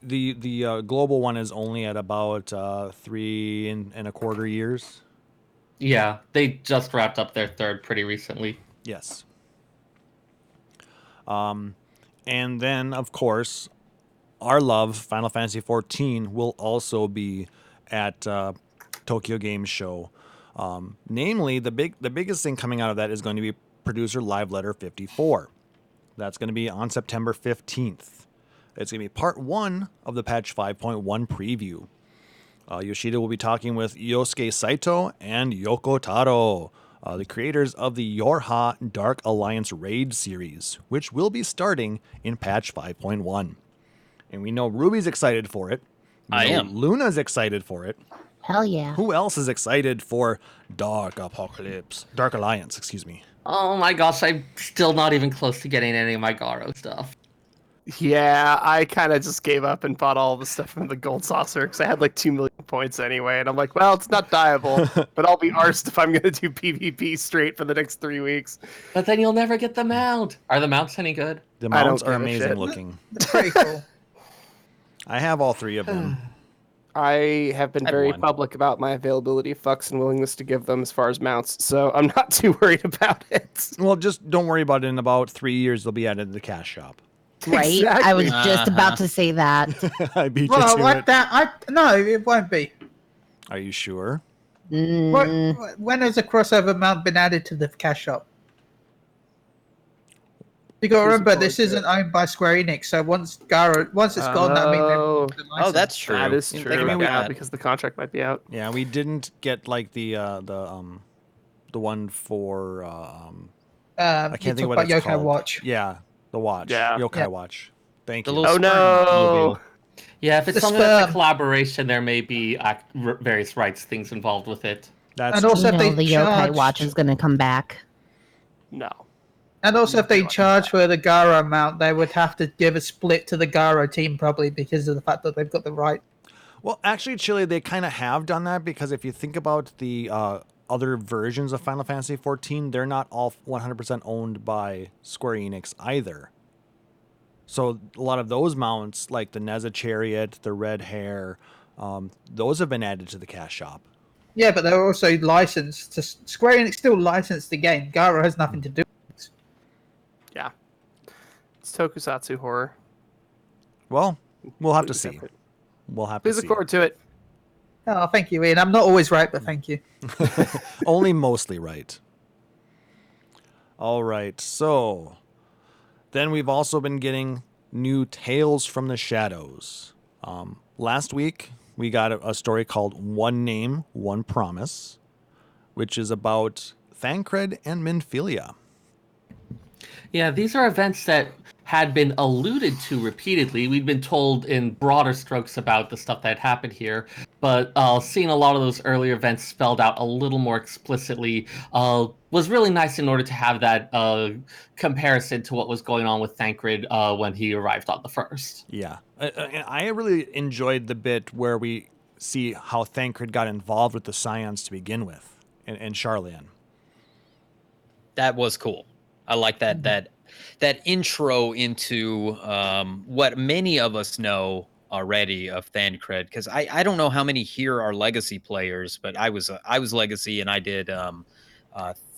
the global one is only at about 3.25 years. Yeah, they just wrapped up their 3rd pretty recently. Yes. And then, of course, our love, Final Fantasy XIV, will also be at Tokyo Game Show. Namely, the biggest thing coming out of that is going to be Producer Live Letter 54. That's going to be on September 15th. It's going to be part 1 of the patch 5.1 preview. Yoshida will be talking with Yosuke Saito and Yoko Taro, the creators of the Yorha Dark Alliance Raid series, which will be starting in patch 5.1. And we know Ruby's excited for it. I am. Luna's excited for it. Hell yeah. Who else is excited for Dark Alliance, excuse me. Oh my gosh, I'm still not even close to getting any of my Garo stuff. Yeah, I kind of just gave up and bought all the stuff from the gold saucer because I had like 2 million points anyway, and I'm like, well, it's not dieable, but I'll be arsed if I'm gonna do PvP straight for the next 3 weeks. But then you'll never get the mount. Are the mounts any good? The I don't mounts are give a amazing shit. looking. Pretty cool. I have all 3 of them. I have been I had very one. public about my availability of fucks and willingness to give them as far as mounts, so I'm not too worried about it. Well, just don't worry about it. In about 3 years, they'll be added to the cash shop. Right? I was Exactly. just about to say that. I beat you Well, to like it. that, no, it won't be. Are you sure? When has a crossover mount been added to the cash shop? You got to remember, Looking this forward to isn't owned by Square Enix, so once it's gone, that means they Oh. won the license. that's true. That is Didn't true. think about Yeah, that. because the contract might be out. Yeah, we didn't get like the one for I You can't think talk what about it's Yokai called. Watch. Yeah, the watch. Yeah. Yokai Yeah. Watch. Thank The you. little Oh no! Yeah, if it's The something that's a sperm. collaboration, there may be various rights things involved with it. That's And true. also, You if know, they the Yokai charged- Watch is going to come back. No. And also, if they charge for the Garo mount, they would have to give a split to the Garo team, probably because of the fact that they've got the right. Well, actually, Chile, they kind of have done that because if you think about the other versions of Final Fantasy XIV, they're not all 100% owned by Square Enix either. So a lot of those mounts, like the Neza Chariot, the Red Hair, those have been added to the cash shop. Yeah, but they're also licensed. To Square Enix still licensed the game. Garo has nothing to do with it. Yeah. It's tokusatsu horror. Well, we'll have to Please see. look We'll have to see. forward to it. Oh, thank you, Ian. I'm not always right, but thank you. Only mostly right. All right, so then we've also been getting new Tales from the Shadows. Last week, we got a story called One Name, One Promise, which is about Thancred and Minfilia. Yeah, these are events that had been alluded to repeatedly. We'd been told in broader strokes about the stuff that had happened here, but seeing a lot of those earlier events spelled out a little more explicitly was really nice in order to have that comparison to what was going on with Thancred when he arrived on the first. Yeah. I really enjoyed the bit where we see how Thancred got involved with the Scions to begin with, and Charlian. That was cool. I like that intro into what many of us know already of Thancred, because I don't know how many here are Legacy players, but I was Legacy and I did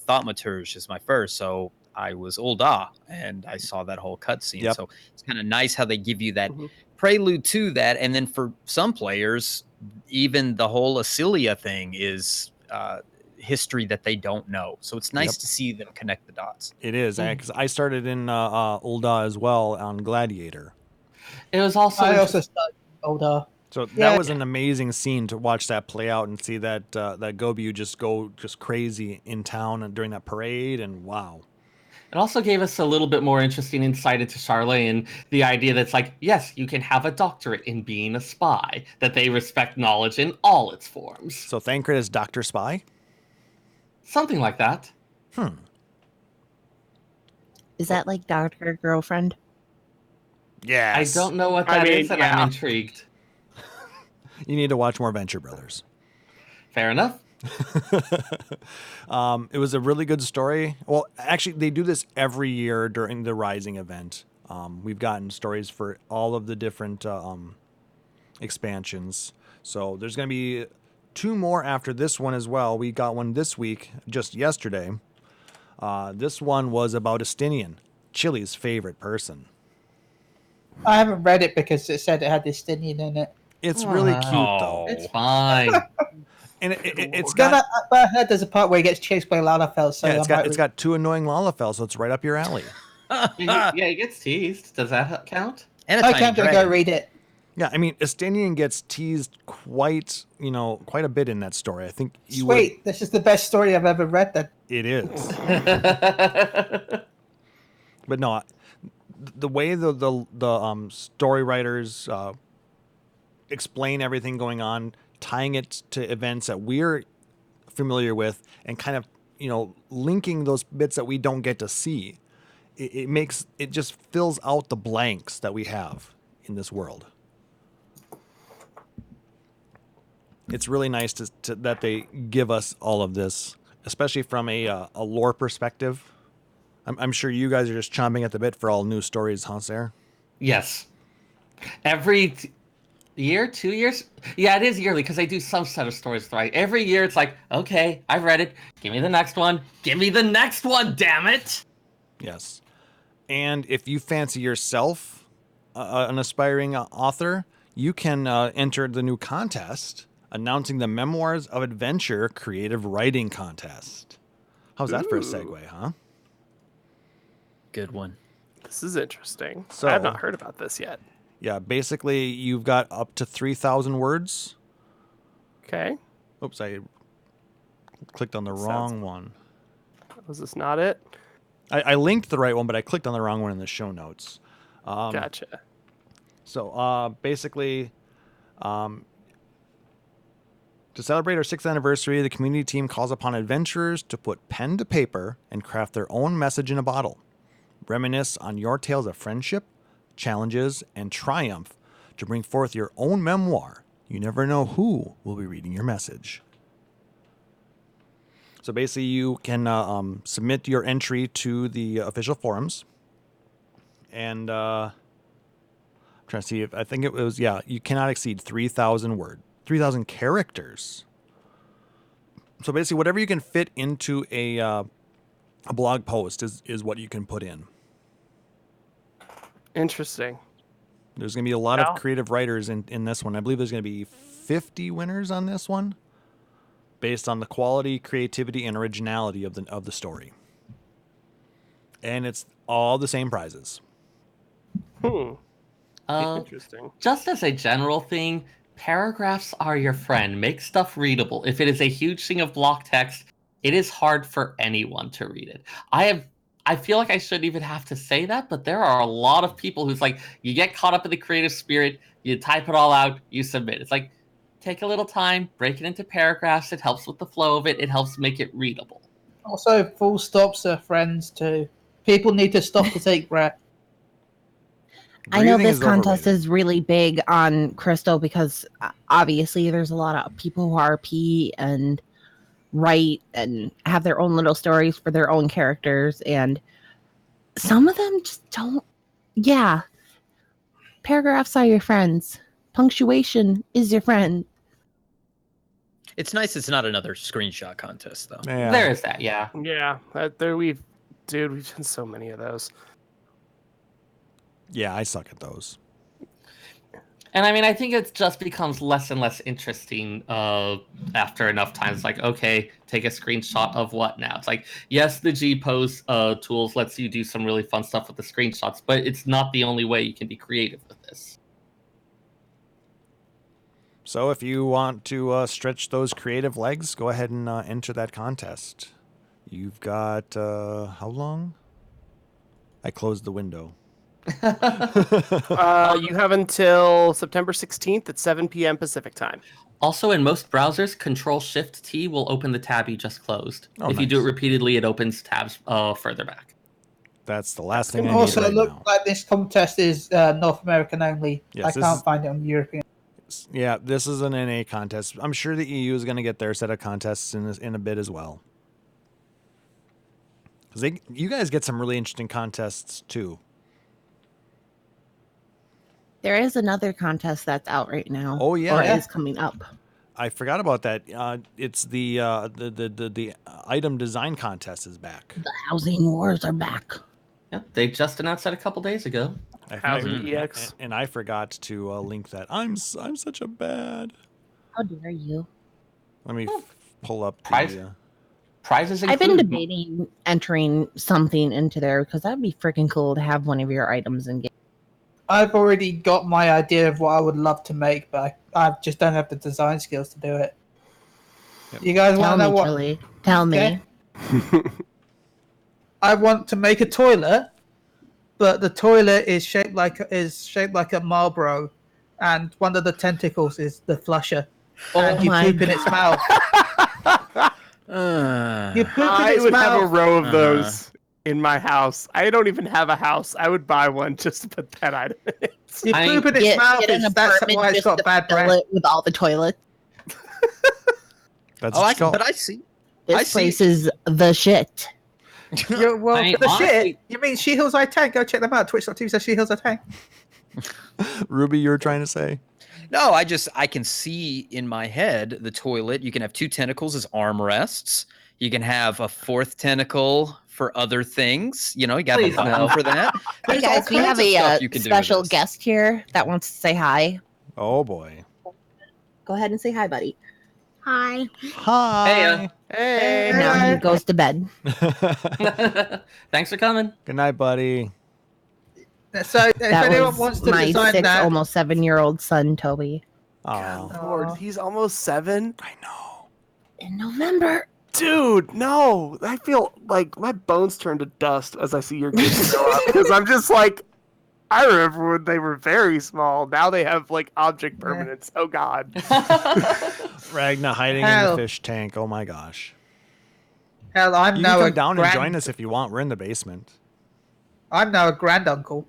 Thaumaturge as my first, so I was Ul'dah and I saw that whole cutscene. Yep. So it's kind of nice how they give you that Mhm. prelude to that, and then for some players, even the whole Asilia thing is history that they don't know. So it's nice Yep. to see them connect the dots. It is, because I started in Ul'dah as well on Gladiator. It was also I also started older. So Yeah. that was an amazing scene to watch that play out and see that Gobiu just go crazy in town and during that parade, and wow. It also gave us a little bit more interesting insight into Charlotte and the idea that's like, yes, you can have a doctorate in being a spy, that they respect knowledge in all its forms. So Thancred is Dr. Spy? Something like that. Is that like Doctor Girlfriend? Yes. I don't know what I that mean, is, and yeah. I'm intrigued. You need to watch more Venture Brothers. Fair enough. It was a really good story. Well, actually, they do this every year during the Rising event. We've gotten stories for all of the different expansions. So there's going to be 2 more after this one as well. We got one this week, just yesterday. This one was about Estinian, Chille's favorite person. I haven't read it because it said it had Estinian in it. It's really cute though. It's fine. And it's But got I heard there's a part where he gets chased by Lalafell. So yeah, it's got 2 annoying Lalafell, so it's right up your alley. Yeah, he gets teased. Does that count? And a I tiny can't go dragon. read it. Yeah, I mean, Estinian gets teased quite a bit in that story. I think you Sweet, this is the best story I've ever read. Then It is. But no, the way the story writers explain everything going on, tying it to events that we're familiar with, and kind of linking those bits that we don't get to see, it just fills out the blanks that we have in this world. It's really nice to that they give us all of this, especially from a lore perspective. I'm sure you guys are just chomping at the bit for all new stories, huh, Seyrr? Yes. Every year, 2 years? Yeah, it is yearly because I do some set of stories, right? Every year it's like, okay, I've read it. Give me the next one. Give me the next one, damn it! Yes. And if you fancy yourself an aspiring author, you can enter the new contest announcing the Memoirs of Adventure Creative Writing Contest. How's that for a segue, huh? Good one. This is interesting. So- I have not heard about this yet. Yeah, basically you've got up to 3,000 words. Okay. Oops, I clicked on the wrong one. Was this not it? I linked the right one, but I clicked on the wrong one in the show notes. Gotcha. So basically, to celebrate our 6th anniversary, the community team calls upon adventurers to put pen to paper and craft their own message in a bottle. Reminisce on your tales of friendship, challenges, and triumph to bring forth your own memoir. You never know who will be reading your message. So basically, you can submit your entry to the official forums. And I'm trying to see if I think it was, you cannot exceed 3,000 words. 3,000 characters. So basically, whatever you can fit into a blog post is what you can put in. Interesting. There's going to be a lot of creative writers in this one. I believe there's going to be 50 winners on this one, based on the quality, creativity, and originality of the story. And it's all the same prizes. Interesting. Just as a general thing, paragraphs are your friend. Make stuff readable. If it is a huge thing of block text, it is hard for anyone to read it. I feel like I shouldn't even have to say that, but there are a lot of people who's like, you get caught up in the creative spirit, you type it all out, you submit. It's like, take a little time, break it into paragraphs. It helps with the flow of it. It helps make it readable. also full stops are friends too. People need to stop to take breath. I know Breathing this is contest overrated. is really big on Crystal because obviously there's a lot of people who RP and write and have their own little stories for their own characters, and some of them just don't. Yeah, paragraphs are your friends. Punctuation is your friend. It's nice it's not another screenshot contest, though. Yeah. There is that, yeah. Yeah. We've done so many of those. Yeah, I suck at those. And I mean, I think it just becomes less and less interesting after enough times. Like, okay, take a screenshot of what now? It's like, yes, the G-Pose tools lets you do some really fun stuff with the screenshots, but it's not the only way you can be creative with this. So if you want to stretch those creative legs, go ahead and enter that contest. You've got, how long? I closed the window. You have until September 16th at 7 p.m. Pacific time. Also, in most browsers, Control-Shift-T will open the tab you just closed. Oh, if you do it nice. repeatedly, it opens tabs further back. That's the last thing I need Also, right it looks now. like this contest is North American only. Yes, I this can't is- find it on European. Yeah, this is an NA contest. I'm sure the EU is going to get their set of contests in a bit as well. Because you guys get some really interesting contests too. There is another contest that's out right now. Oh, yeah. or Yeah. is coming up. I forgot about that. It's the item design contest is back. The housing wars are back. Yep, they just announced that a couple days ago. How's it, EX? And I forgot to link that. I'm such a bad. How dare you? Let me pull up Prize- the. Prizes I've been include debating entering something into there because that'd be freaking cool to have one of your items in game. I've already got my idea of what I would love to make, but I just don't have the design skills to do it. Yep. You guys want Tell to know me, what? Chille. Tell me. Okay. I want to make a toilet, but the toilet is shaped like a Marlboro, and one of the tentacles is the flusher, and you my poop in its mouth. You poop in I its would have a mouth. row of those in my house. I don't even have a house. I would buy one just to put that item in it. You I poop in its mouth. Get an That's apartment why it's just got to bad fill breath. it with all the toilets. That's what you call- but I see. This place is the shit. Well, I mean, the honestly- shit. You mean She Heals I Tank? Go check them out. Twitch.tv says She Heals I Tank. Ruby, you were trying to say? No, I can see in my head the toilet. You can have 2 tentacles as armrests. You can have a 4th tentacle for other things. You know, you got a Please, button no. for that. Hey There's all guys, we have kinds of stuff a you can do with special this. guest here that wants to say hi. Oh boy. Go ahead and say hi, buddy. Hi. Hi. Hey. Now he Hello. goes to bed. Thanks for coming. Good night, buddy. So if That anyone was wants to my design 6, that, almost 7-year-old son, Toby. Oh, Good Lord, he's almost 7. I know. In November. Dude, no. I feel like my bones turn to dust as I see your kids grow up. Because I'm just like, I remember when they were very small. Now they have like object permanence. Oh God. Ragna hiding in Hell. the fish tank. Oh my gosh. hell, I'm You now can a come down and grand, join us if you want. We're in the basement. I'm now a granduncle.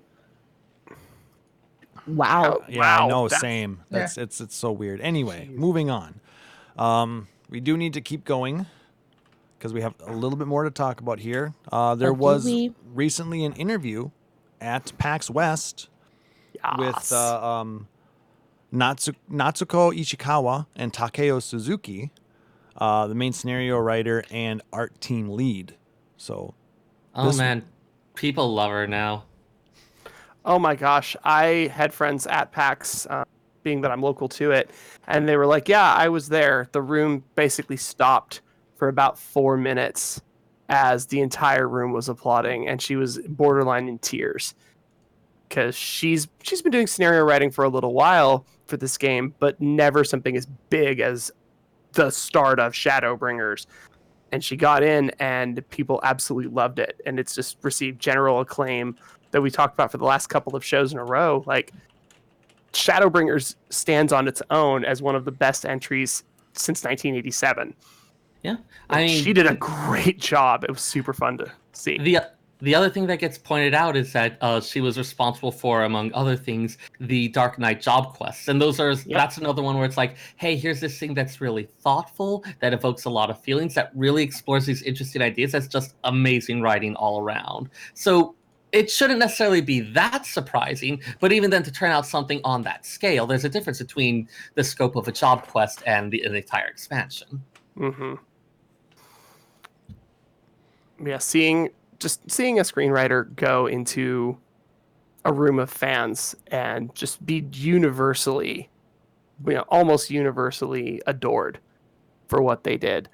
Wow. Yeah, Wow, I know. that's- Same. That's it's so weird. Anyway, moving on. We do need to keep going because we have a little bit more to talk about here. There do was we? recently an interview at PAX West with Yes. Natsuko Ichikawa and Takeo Suzuki, the main scenario writer and art team lead. So, Oh This- man, people love her now. Oh my gosh, I had friends at PAX, being that I'm local to it, and they were like, yeah, I was there. The room basically stopped for about 4 minutes as the entire room was applauding, and she was borderline in tears. Because she's been doing scenario writing for a little while for this game, but never something as big as the start of Shadowbringers. And she got in, and people absolutely loved it, and it's just received general acclaim that we talked about for the last couple of shows in a row. Like, Shadowbringers stands on its own as one of the best entries since 1987. Yeah, And I mean, she did a great job. It was super fun to see. the other thing that gets pointed out is that she was responsible for, among other things, the Dark Knight job quests, and that's another one where it's like, hey, here's this thing that's really thoughtful, that evokes a lot of feelings, that really explores these interesting ideas. That's just amazing writing all around. So it shouldn't necessarily be that surprising, but even then, to turn out something on that scale, there's a difference between the scope of a job quest and the entire expansion. Mm-hmm. Yeah, seeing a screenwriter go into a room of fans and just be universally, almost universally adored for what they did.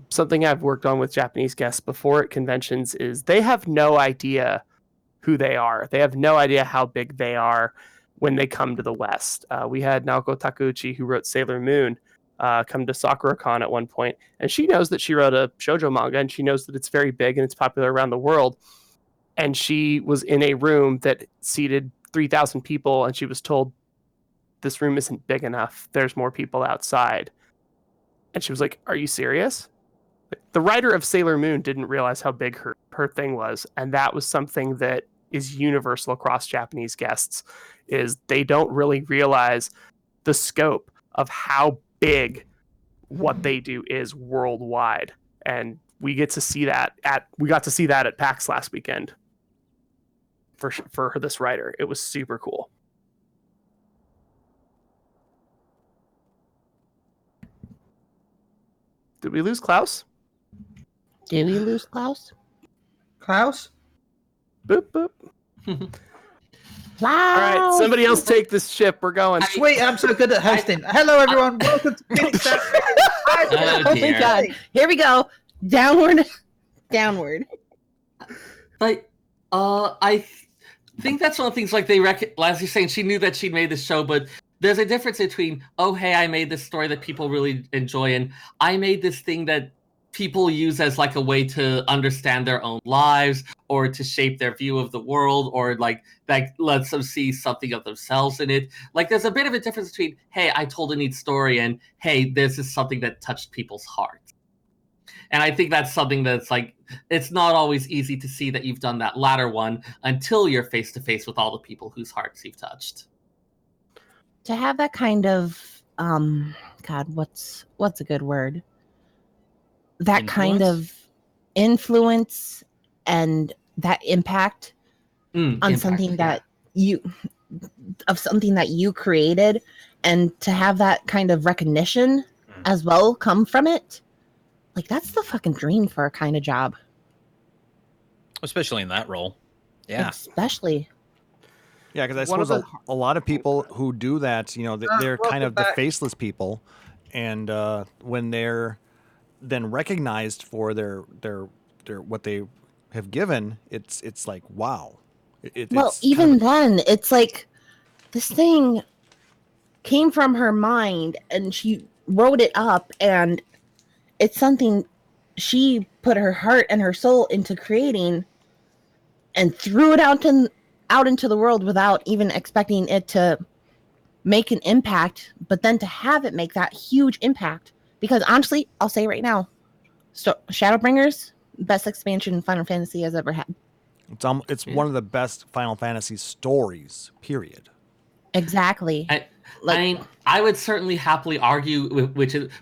Something I've worked on with Japanese guests before at conventions is they have no idea who they are. They have no idea how big they are when they come to the West. We had Naoko Takeuchi, who wrote Sailor Moon, come to SakuraCon at one point, and she knows that she wrote a shoujo manga, and she knows that it's very big and it's popular around the world. And she was in a room that seated 3,000 people, and she was told, this room isn't big enough. There's more people outside. And she was like, are you serious? The writer of Sailor Moon didn't realize how big her thing was, and that was something that is universal across Japanese guests, is they don't really realize the scope of how big what they do is worldwide. And we got to see that at PAX last weekend for this writer. It was super cool. Did we lose Klauss? Did we lose Klauss? Klaus? Boop boop. Wow. All right, somebody else take this ship. We're going. Sweet, I'm so good at hosting. Hello, everyone. Welcome to Phoenix. Oh, Oh my dear. god. Here we go. Downward. Downward. But I think that's one of the things like as you're saying, she knew that she'd made this show, but there's a difference between, oh hey, I made this story that people really enjoy, and I made this thing that people use as like a way to understand their own lives or to shape their view of the world, or like that lets them see something of themselves in it. Like there's a bit of a difference between, hey, I told a neat story, and hey, this is something that touched people's hearts. And I think that's something that's like, it's not always easy to see that you've done that latter one until you're face to face with all the people whose hearts you've touched. To have that kind of God, what's a good word? That kind of influence and that impact on something that something that you created, and to have that kind of recognition as well come from it, like that's the fucking dream for a kind of job. Especially in that role. Yeah. Especially. Yeah, because I suppose a lot of people who do that, you know, they're kind of the faceless people, and when they're then recognized for their what they have given, it's like wow. Well, even then, it's like this thing came from her mind, and she wrote it up, and it's something she put her heart and her soul into creating, and threw it out into the world without even expecting it to make an impact, but then to have it make that huge impact. Because honestly, I'll say right now, Shadowbringers, best expansion Final Fantasy has ever had. It's one of the best Final Fantasy stories, period. Exactly. I mean, I would certainly happily argue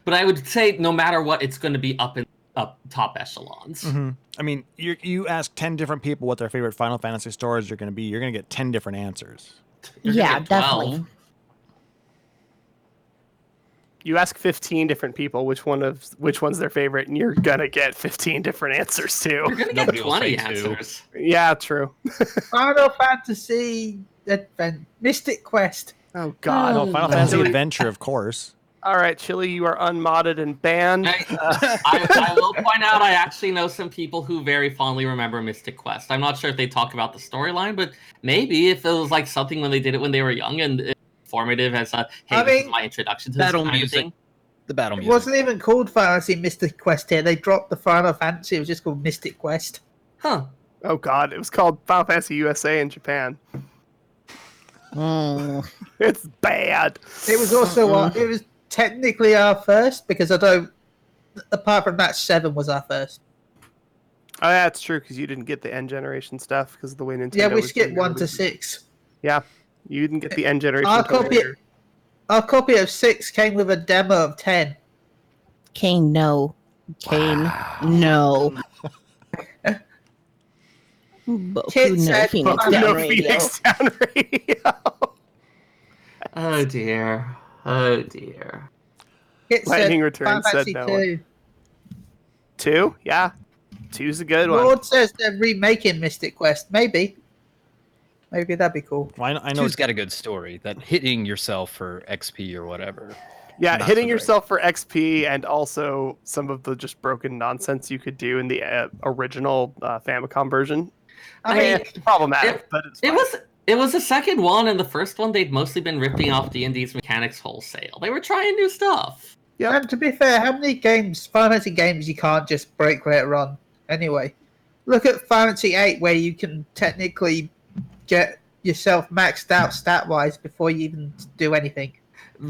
but I would say no matter what, it's going to be up top echelons. Mm-hmm. I mean, you ask 10 different people what their favorite Final Fantasy stories are going to be, you're going to get 10 different answers. Yeah, definitely. You ask 15 different people which one's their favorite, and you're gonna get 15 different answers too. You're gonna get 20 answers. Yeah, true. Final Fantasy Mystic Quest. Oh God. Oh, Final Fantasy Adventure, of course. All right, Chille, you are unmodded and banned. I will point out I actually know some people who very fondly remember Mystic Quest. I'm not sure if they talk about the storyline, but maybe if it was like something when they did it when they were young and formative as this is my introduction to battle this kind of thing. The battle It music wasn't even called Final Fantasy Mystic Quest here. They dropped the Final Fantasy. It was just called Mystic Quest. Huh. Oh God, it was called Final Fantasy USA in Japan. It's bad. It was also it was technically our first, because apart from that, 7 was our first. Oh, yeah, it's true, because you didn't get the N generation stuff because of the way Nintendo. Yeah, we was skipped doing 1 to it. 6. Yeah, you didn't get the N generation. Our copy of 6 came with a demo of 10. Kane, no. Kane, no. Kit said, Phoenix "I'm Down no Radio. Phoenix Down Radio. Oh dear. Oh dear. Kit Lightning said, Returns Final said Fantasy no 2. 2? Yeah. 2's a good one. Lord says they're remaking Mystic Quest. Maybe that'd be cool. Well, I know Two's got a good story. That hitting yourself for XP or whatever. Yeah, Not hitting so yourself for XP, and also some of the just broken nonsense you could do in the original Famicom version. I mean, It's problematic, but it's fine. It was the second one, and the first one they'd mostly been ripping off D&D's mechanics wholesale. They were trying new stuff. Yep. And to be fair, how many Final Fantasy games you can't just break later on? Anyway, look at Final Fantasy VIII, where you can technically get yourself maxed out stat-wise before you even do anything.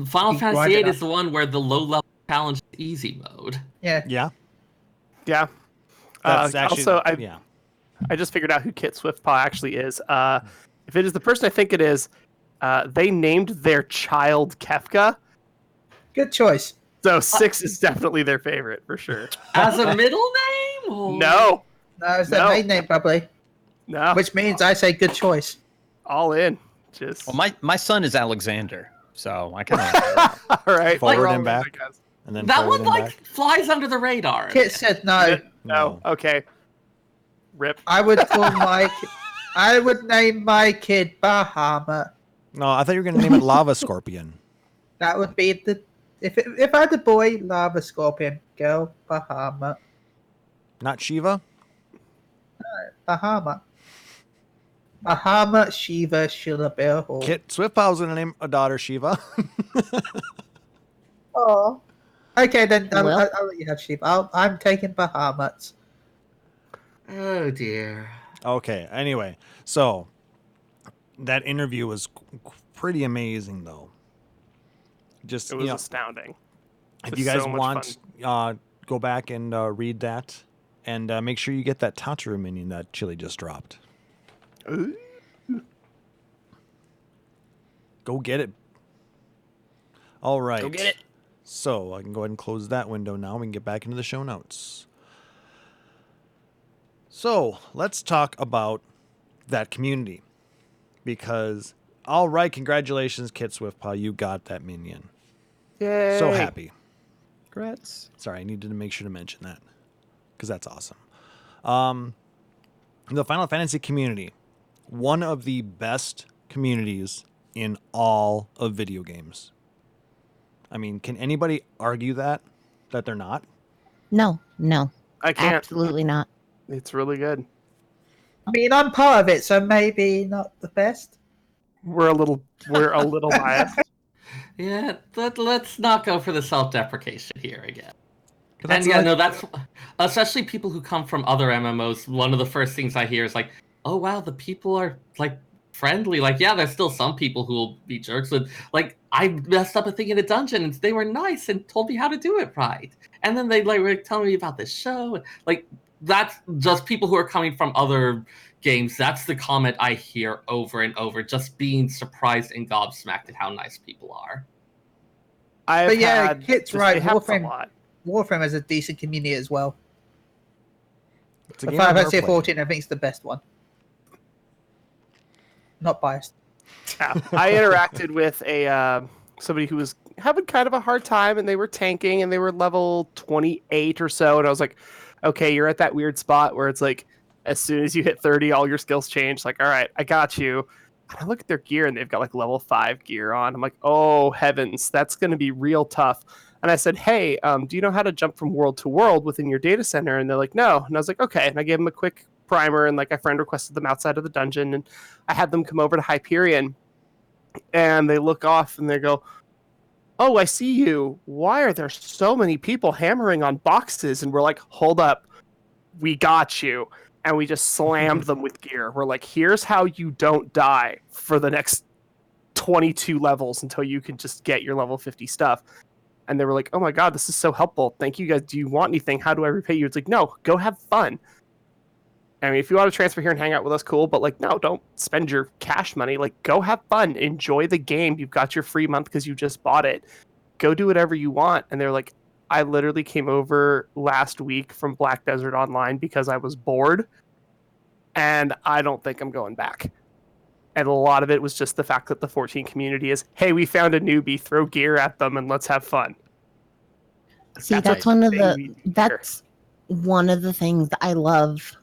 Final Keep Fantasy grinding VIII up. is the one where the low-level challenge is easy mode. Yeah. Yeah. Yeah. That's actually, also, yeah. I just figured out who Kit Swiftpaw actually is. If it is the person I think it is, they named their child Kefka. Good choice. So 6 is definitely their favorite, for sure. As a middle name? Or... No. No, it's their main name, probably. No. Which means I say good choice. All in. Just Well, my son is Alexander, so I kind of. all right. Forward We're and all in, back. I guess. And then That forward one, and like, back. flies under the radar. Kit said no. No. Okay. Rip. I would call I would name my kid Bahamut. No, I thought you were going to name it Lava Scorpion. That would be the if I had a boy, Lava Scorpion. Girl, Bahamut. Not Shiva? Bahamut. Bahamut, Shiva, Chille, Bearhawk. Kit Swiftpow's going to name a daughter Shiva. Oh. Okay, then I'll Well. let you have Shiva. I'm taking Bahamut. Oh dear. Okay, anyway. So, that interview was pretty amazing, though. Just, It was astounding. if was you guys so much want, go back and read that. And make sure you get that Tataru minion that Chille just dropped. Ooh. Go get it. All right. Go get it. So I can go ahead and close that window now. We can get back into the show notes. So let's talk about that community. Because, all right, congratulations, Kit Swiftpaw. You got that minion. Yay. So happy. Congrats. Sorry, I needed to make sure to mention that. Because that's awesome. The Final Fantasy community. One of the best communities in all of video games. I mean, can anybody argue that they're not? No, I can't. absolutely not. It's really good. I mean, I'm part of it, so maybe not the best. We're a little biased. Yeah, let's not go for the self-deprecation here again. But And that's yeah, like- no, that's especially people who come from other MMOs. One of the first things I hear is like, "Oh wow, the people are like friendly." Like, yeah, there's still some people who will be jerks. But like, I messed up a thing in a dungeon, and they were nice and told me how to do it right. And then they like were telling me about this show. Like, that's just people who are coming from other games. That's the comment I hear over and over. Just being surprised and gobsmacked at how nice people are. I've But yeah, had, Kit's just- right, it happens a Warframe- lot. Warframe has a decent community as well. It's a But game Final I've never Fantasy played. 14, I think, is the best one. Not biased. Yeah. I interacted with a somebody who was having kind of a hard time, and they were tanking, and they were level 28 or so, and I was like, okay, you're at that weird spot where it's like, as soon as you hit 30, all your skills change. Like, all right, I got you. And I look at their gear, and they've got like level 5 gear on. I'm like, oh heavens, that's going to be real tough. And I said, hey, do you know how to jump from world to world within your data center? And they're like, no. And I was like, okay. And I gave them a quick primer, and like I friend requested them outside of the dungeon, and I had them come over to Hyperion, and they look off and they go, oh, I see you. Why are there so many people hammering on boxes? And we're like, hold up, we got you. And we just slammed them with gear. We're like, here's how you don't die for the next 22 levels until you can just get your level 50 stuff. And they were like, oh my god, this is so helpful. Thank you guys. Do you want anything? How do I repay you? It's like, no, go have fun. I mean, if you want to transfer here and hang out with us, cool. But like, no, don't spend your cash money. Like, go have fun. Enjoy the game. You've got your free month because you just bought it. Go do whatever you want. And they're like, I literally came over last week from Black Desert Online because I was bored. And I don't think I'm going back. And a lot of it was just the fact that the 14 community is, hey, we found a newbie, throw gear at them and let's have fun. See, That's that's one of thing the we do here. that's one of the things that I love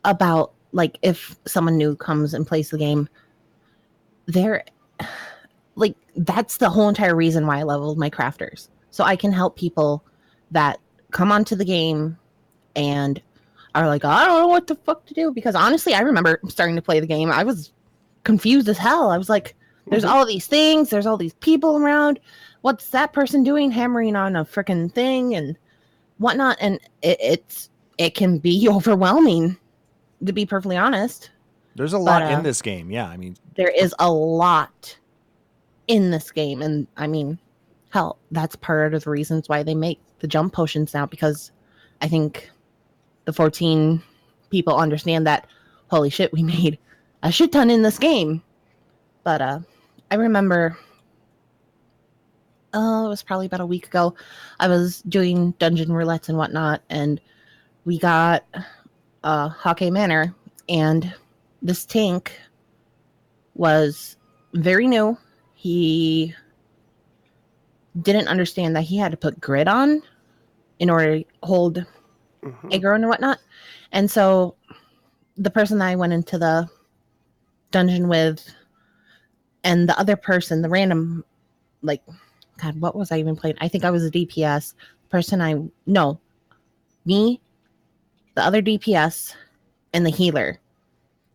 about, like, if someone new comes and plays the game, they're like, that's the whole entire reason why I leveled my crafters. So I can help people that come onto the game and are like, I don't know what the fuck to do. Because honestly, I remember starting to play the game, I was confused as hell. I was like, there's all these things, there's all these people around. What's that person doing hammering on a freaking thing and whatnot? And it can be overwhelming, to be perfectly honest. There's a lot But, in this game. Yeah, I mean, There is a lot in this game. And I mean, hell, that's part of the reasons why they make the jump potions now, because I think the 14 people understand that, holy shit, we made a shit ton in this game. But I remember, it was probably about a week ago, I was doing dungeon roulettes and whatnot, and we got Hake Manor, and this tank was very new. He didn't understand that he had to put grid on in order to hold aggro and whatnot. And so the person that I went into the dungeon with, and the other person, the random, like, God, what was I even playing? I think I was a DPS me, the other DPS, and the healer.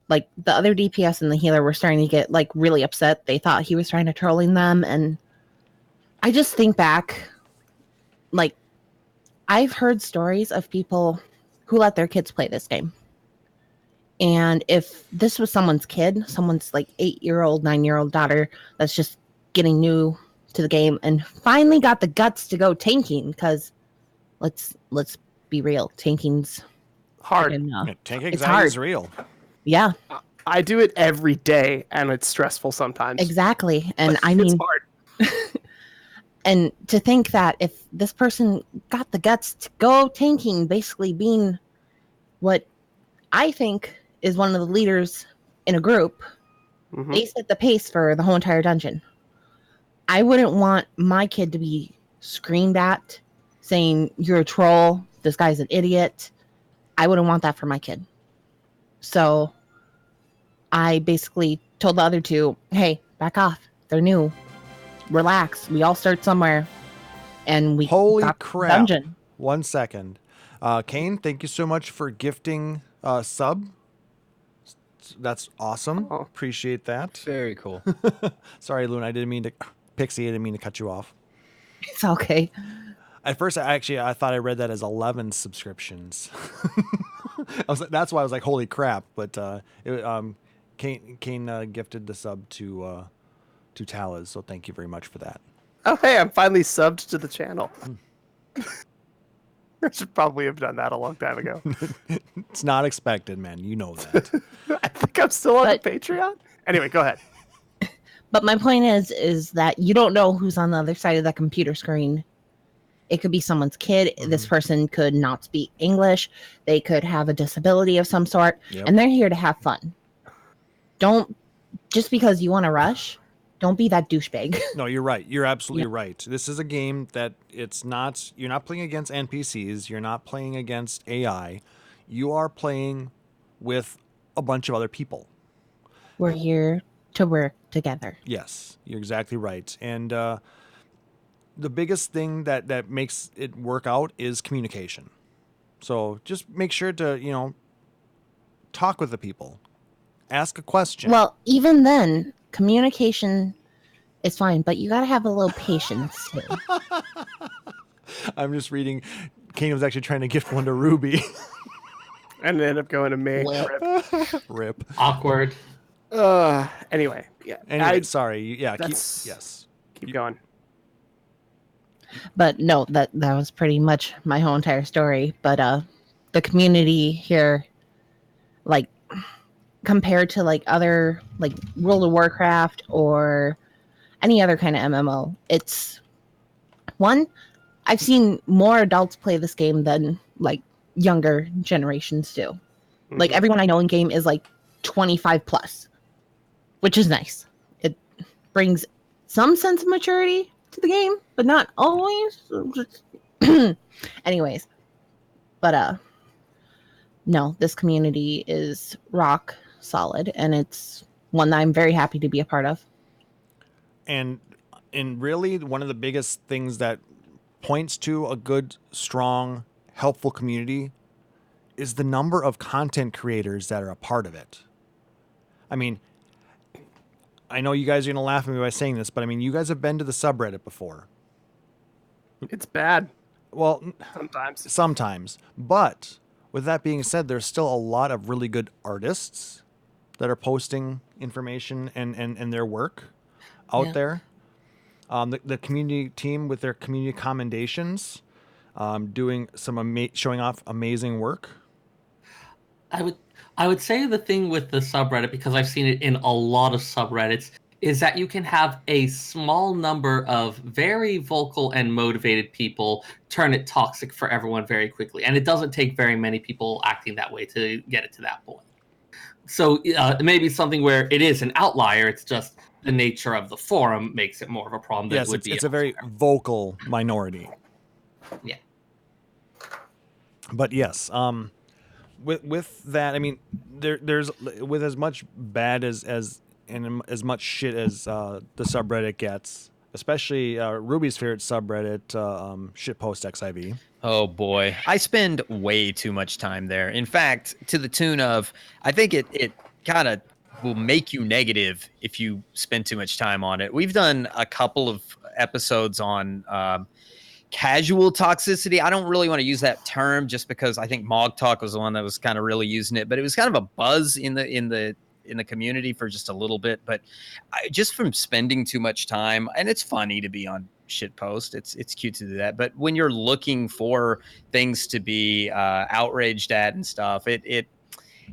Like, the other DPS and the healer were starting to get, like, really upset. They thought he was trying to trolling them, and I just think back, like, I've heard stories of people who let their kids play this game. And if this was someone's kid, someone's like 8-year-old, 9-year-old daughter that's just getting new to the game and finally got the guts to go tanking, because let's be real, tanking's Hard. Tank it's anxiety hard. is real. Yeah, I do it every day, and it's stressful sometimes. exactly. And But I mean, it's hard. and to think that if this person got the guts to go tanking, basically being what I think is one of the leaders in a group, Mhm. they set the pace for the whole entire dungeon. I wouldn't want my kid to be screamed at saying, "You're a troll, this guy's an idiot." I wouldn't want that for my kid. So I basically told the other two, hey, back off. They're new. Relax. We all start somewhere. And we Holy got the crap. dungeon. 1 second. Kane, thank you so much for gifting sub. That's awesome. Oh. Appreciate that. Very cool. Sorry, Luna. Pixie, I didn't mean to cut you off. It's okay. At first, I thought I read that as 11 subscriptions. That's why I was like, holy crap. But Kane gifted the sub to Taliz, so thank you very much for that. Oh, hey, I'm finally subbed to the channel. I should probably have done that a long time ago. It's not expected, man. You know that. I think I'm still on the Patreon. Anyway, go ahead. But my point is that you don't know who's on the other side of that computer screen. It could be someone's kid. Mm-hmm. This person could not speak English. They could have a disability of some sort. Yep. And they're here to have fun. Don't, just because you want to rush, don't be that douchebag. No, you're right. You're absolutely right. This is a game that you're not playing against NPCs. You're not playing against AI. You are playing with a bunch of other people. We're here to work together. Yes, you're exactly right. And the biggest thing that makes it work out is communication. So just make sure to, talk with the people. Ask a question. Well, even then, communication is fine, but you got to have a little patience too. I'm just reading. Kane was actually trying to gift one to Ruby. And ended up going to Mage. Rip. Awkward. Anyway, yeah. Anyway, sorry. Yeah, keep going. But no, that was pretty much my whole entire story. But the community here, like, compared to like other like World of Warcraft or any other kind of MMO, it's one, I've seen more adults play this game than like younger generations do. Mm-hmm. Like everyone I know in game is like 25 plus, which is nice. It brings some sense of maturity to the game, but not always. Anyways, but no, this community is rock solid, and it's one that I'm very happy to be a part of. And really, one of the biggest things that points to a good, strong, helpful community is the number of content creators that are a part of it. I mean, I know you guys are going to laugh at me by saying this, but I mean, you guys have been to the subreddit before. It's bad. Well, sometimes. But with that being said, there's still a lot of really good artists that are posting information and their work out there. The community team with their community commendations, doing some showing off amazing work. I would say the thing with the subreddit, because I've seen it in a lot of subreddits, is that you can have a small number of very vocal and motivated people turn it toxic for everyone very quickly. And it doesn't take very many people acting that way to get it to that point. So maybe something where it is an outlier, it's just the nature of the forum makes it more of a problem than it would be. It's a very vocal minority. Yeah. But yes, with that, I mean, there's with as much bad as and as much shit as the subreddit gets, especially Ruby's favorite subreddit, shitpost XIV. Oh boy, I spend way too much time there. In fact, to the tune of, I think it kind of will make you negative if you spend too much time on it. We've done a couple of episodes on casual toxicity. I don't really want to use that term just because I think Mog Talk was the one that was kind of really using it, but it was kind of a buzz in the community for just a little bit. But just from spending too much time, and it's funny to be on shitpost. It's cute to do that. But when you're looking for things to be outraged at and stuff,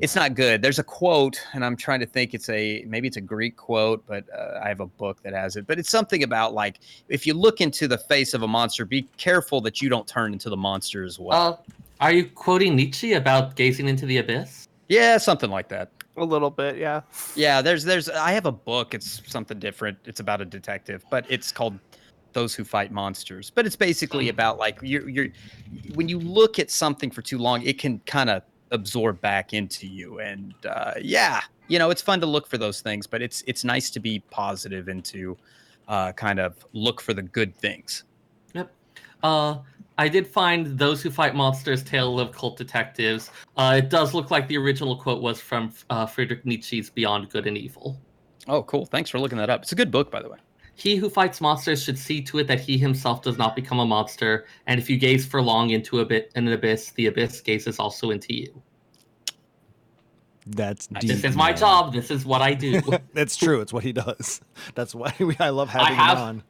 it's not good. There's a quote, and I'm trying to think. Maybe it's a Greek quote, but I have a book that has it. But it's something about like, if you look into the face of a monster, be careful that you don't turn into the monster as well. Are you quoting Nietzsche about gazing into the abyss? Yeah, something like that. A little bit, yeah. Yeah, there's. I have a book. It's something different. It's about a detective, but it's called Those Who Fight Monsters. But it's basically about like you're when you look at something for too long, it can kind of absorb back into you. And yeah, it's fun to look for those things, but it's nice to be positive and to kind of look for the good things. Yep. I did find Those Who Fight Monsters, Tale of Cult Detectives. It does look like the original quote was from Friedrich Nietzsche's Beyond Good and Evil. Oh, cool. Thanks for looking that up. It's a good book, by the way. He who fights monsters should see to it that he himself does not become a monster, and if you gaze for long into an abyss, the abyss gazes also into you. That's deep. This is my job. This is what I do. That's true. It's what he does. That's why I love having him on.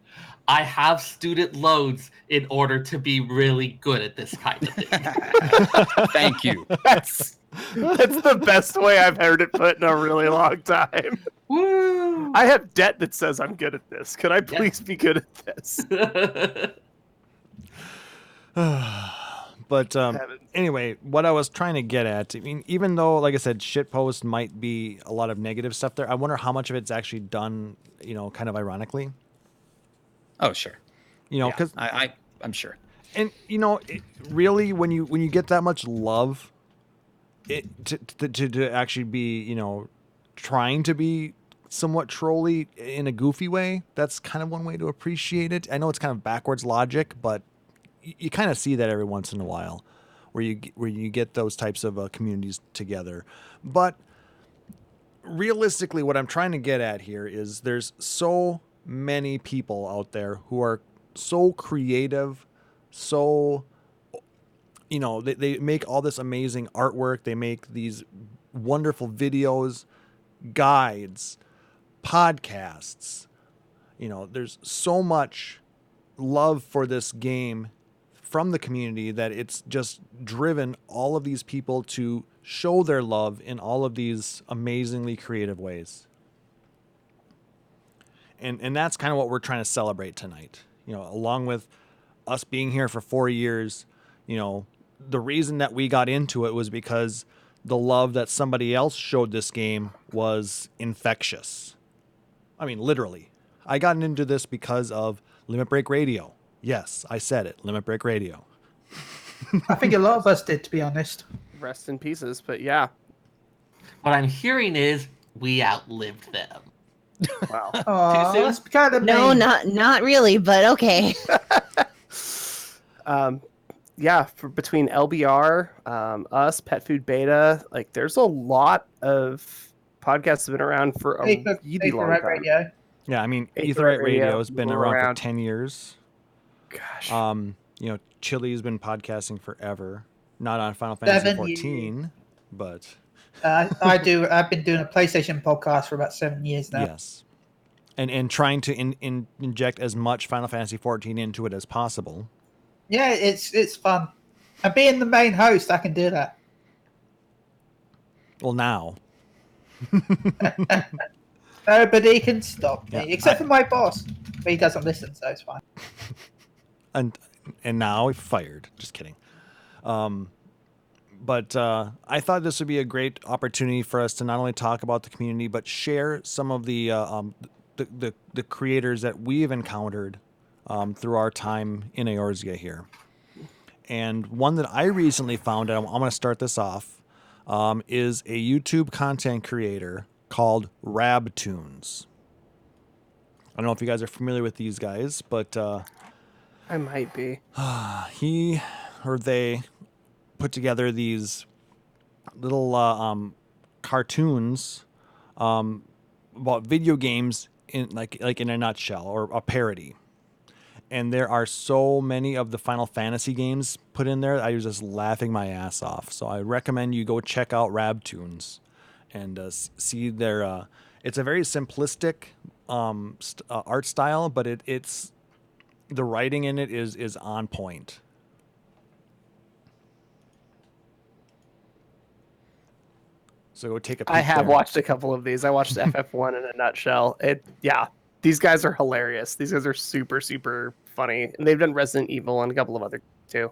I have student loans in order to be really good at this kind of thing. Thank you. That's the best way I've heard it put in a really long time. Woo! I have debt that says I'm good at this. Could I please be good at this? But anyway, what I was trying to get at, I mean, even though, like I said, shitpost might be a lot of negative stuff there, I wonder how much of it's actually done, kind of ironically. Oh, sure. Because I'm sure. And really, when you get that much love, to actually be trying to be somewhat trolly in a goofy way, that's kind of one way to appreciate it. I know it's kind of backwards logic, but you kind of see that every once in a while, where you get those types of communities together. But realistically, what I'm trying to get at here is there's so many people out there who are so creative, so they make all this amazing artwork, they make these wonderful videos, guides, podcasts. There's so much love for this game from the community that it's just driven all of these people to show their love in all of these amazingly creative ways. And that's kind of what we're trying to celebrate tonight. Along with us being here for 4 years, the reason that we got into it was because the love that somebody else showed this game was infectious. I mean, literally. I got into this because of Limit Break Radio. Yes, I said it. Limit Break Radio. I think a lot of us did, to be honest. Rest in pieces, but yeah. What I'm hearing is we outlived them. Wow. Oh, that's kind of No, not really, but okay. Yeah, between LBR, us, Pet Food Beta, like there's a lot of podcasts that have been around for a really long time. Radio. Yeah, I mean, Aetherite Aetherite Radio has been around for 10 years. Gosh. Chille has been podcasting forever. Not on Final Fantasy 7 XIV, but I've been doing a PlayStation podcast for about 7 years now. yes, and trying to inject as much Final Fantasy XIV into it as possible. Yeah, it's fun. And being the main host, I can do that. Well, now. Nobody can stop me, Yeah, except for my boss. But he doesn't listen, so it's fine. And now fired. Just kidding. But I thought this would be a great opportunity for us to not only talk about the community, but share some of the creators that we've encountered through our time in Eorzea here. And one that I recently found, and I'm going to start this off, is a YouTube content creator called Rabtunes. I don't know if you guys are familiar with these guys, but I might be. he or they put together these little cartoons about video games in like in a nutshell, or a parody. And there are so many of the Final Fantasy games put in there. I was just laughing my ass off. So I recommend you go check out Rabtunes and see their. It's a very simplistic art style, but it's the writing in it is on point. So go take a peek. I have there. watched a couple of these. I watched FF1 in a nutshell. These guys are hilarious. These guys are super, super funny. And they've done Resident Evil and a couple of other too.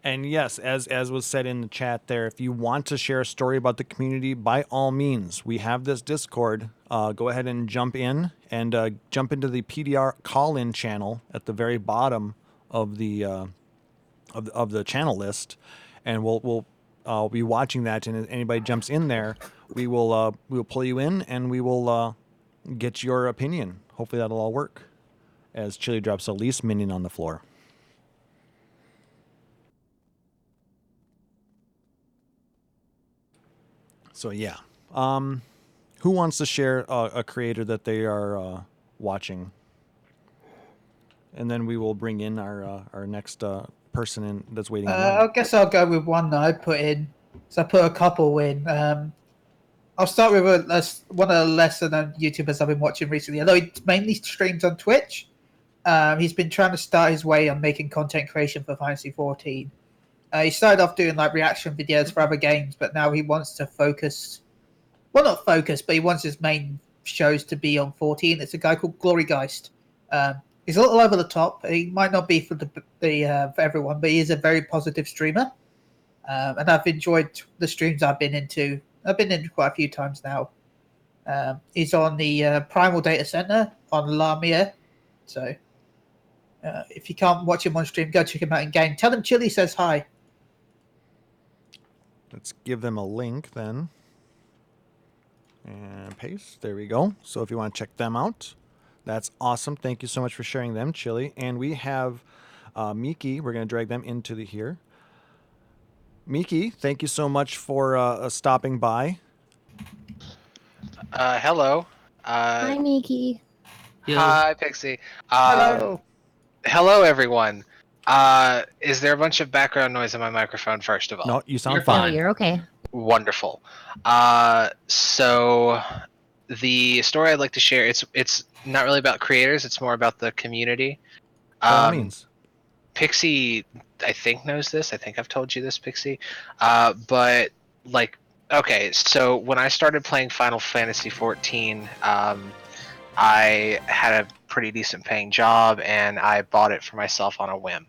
And yes, as was said in the chat there, if you want to share a story about the community, by all means, we have this Discord. Go ahead and jump in and jump into the PDR call-in channel at the very bottom of the of the channel list, and we'll be watching that. And if anybody jumps in there, we will pull you in and we will get your opinion. Hopefully that'll all work. As Chille drops a least minion on the floor. So yeah, who wants to share a creator that they are watching, and then we will bring in our next person in that's waiting. I guess I'll go with one that I put in. So I put a couple in. I'll start with one of the lesser known YouTubers I've been watching recently. Although he mainly streams on Twitch, he's been trying to start his way on making content creation for Final Fantasy XIV. He started off doing like reaction videos for other games, but now he wants to focus. Well, not focus, but he wants his main shows to be on 14. It's a guy called Glorygeist. He's a little over the top. He might not be for for everyone, but he is a very positive streamer. And I've enjoyed the streams I've been into. I've been in quite a few times now. He's on the Primal Data Center on Lamia. So if you can't watch him on stream, go check him out in game. Tell him Chille says hi. Let's give them a link then. And paste. There we go. So if you want to check them out, that's awesome. Thank you so much for sharing them, Chille. And we have Miki. We're going to drag them into here. Miki, thank you so much for stopping by. Hello. Hi, Miki. Hi, Pixie. Hello. Hello, everyone. Is there a bunch of background noise on my microphone, first of all? No, you sound You're fine. Oh, you're okay. Wonderful. So the story I'd like to share, it's not really about creators, it's more about the community. By all means. Pixie, I think, knows this. I think I've told you this, Pixie. But, like, okay, so when I started playing Final Fantasy XIV, I had a pretty decent paying job, and I bought it for myself on a whim.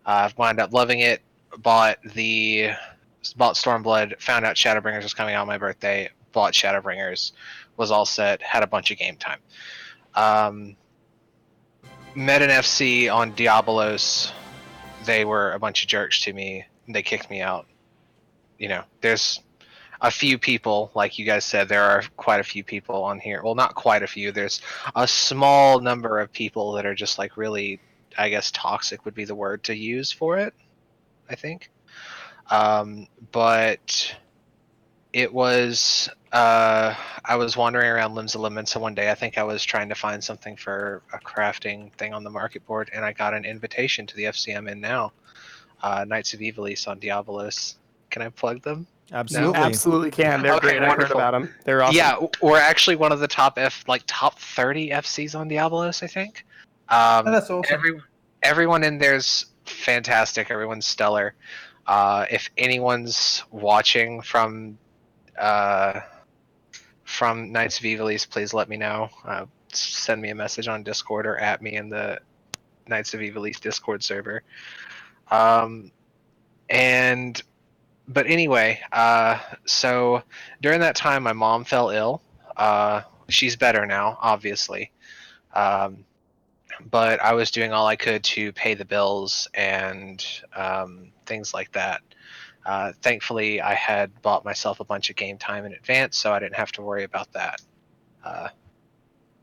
I've wound up loving it, bought Stormblood, found out Shadowbringers was coming out on my birthday, bought Shadowbringers, was all set, had a bunch of game time. Met an FC on Diabolos. They were a bunch of jerks to me. They kicked me out. You know, there's a few people, like you guys said, there are quite a few people on here. Well, not quite a few. There's a small number of people that are just like really, I guess, toxic would be the word to use for it, I think. But it was, I was wandering around Limbs of Lamenta one day. I think I was trying to find something for a crafting thing on the market board, and I got an invitation to the FC I'm in now. Knights of Ivalice on Diabolos. Can I plug them? Absolutely. No? Absolutely can. They're Okay, great. I heard wonderful. about them. They're awesome. Yeah, we're actually one of the top 30 FCs on Diabolos, I think. That's awesome. Everyone in there's fantastic. Everyone's stellar. If anyone's watching from Knights of Ivalice, please let me know. Send me a message on Discord or at me in the Knights of Ivalice Discord server. But anyway, so during that time, my mom fell ill. She's better now, obviously. But I was doing all I could to pay the bills and things like that. Thankfully, I had bought myself a bunch of game time in advance, so I didn't have to worry about that.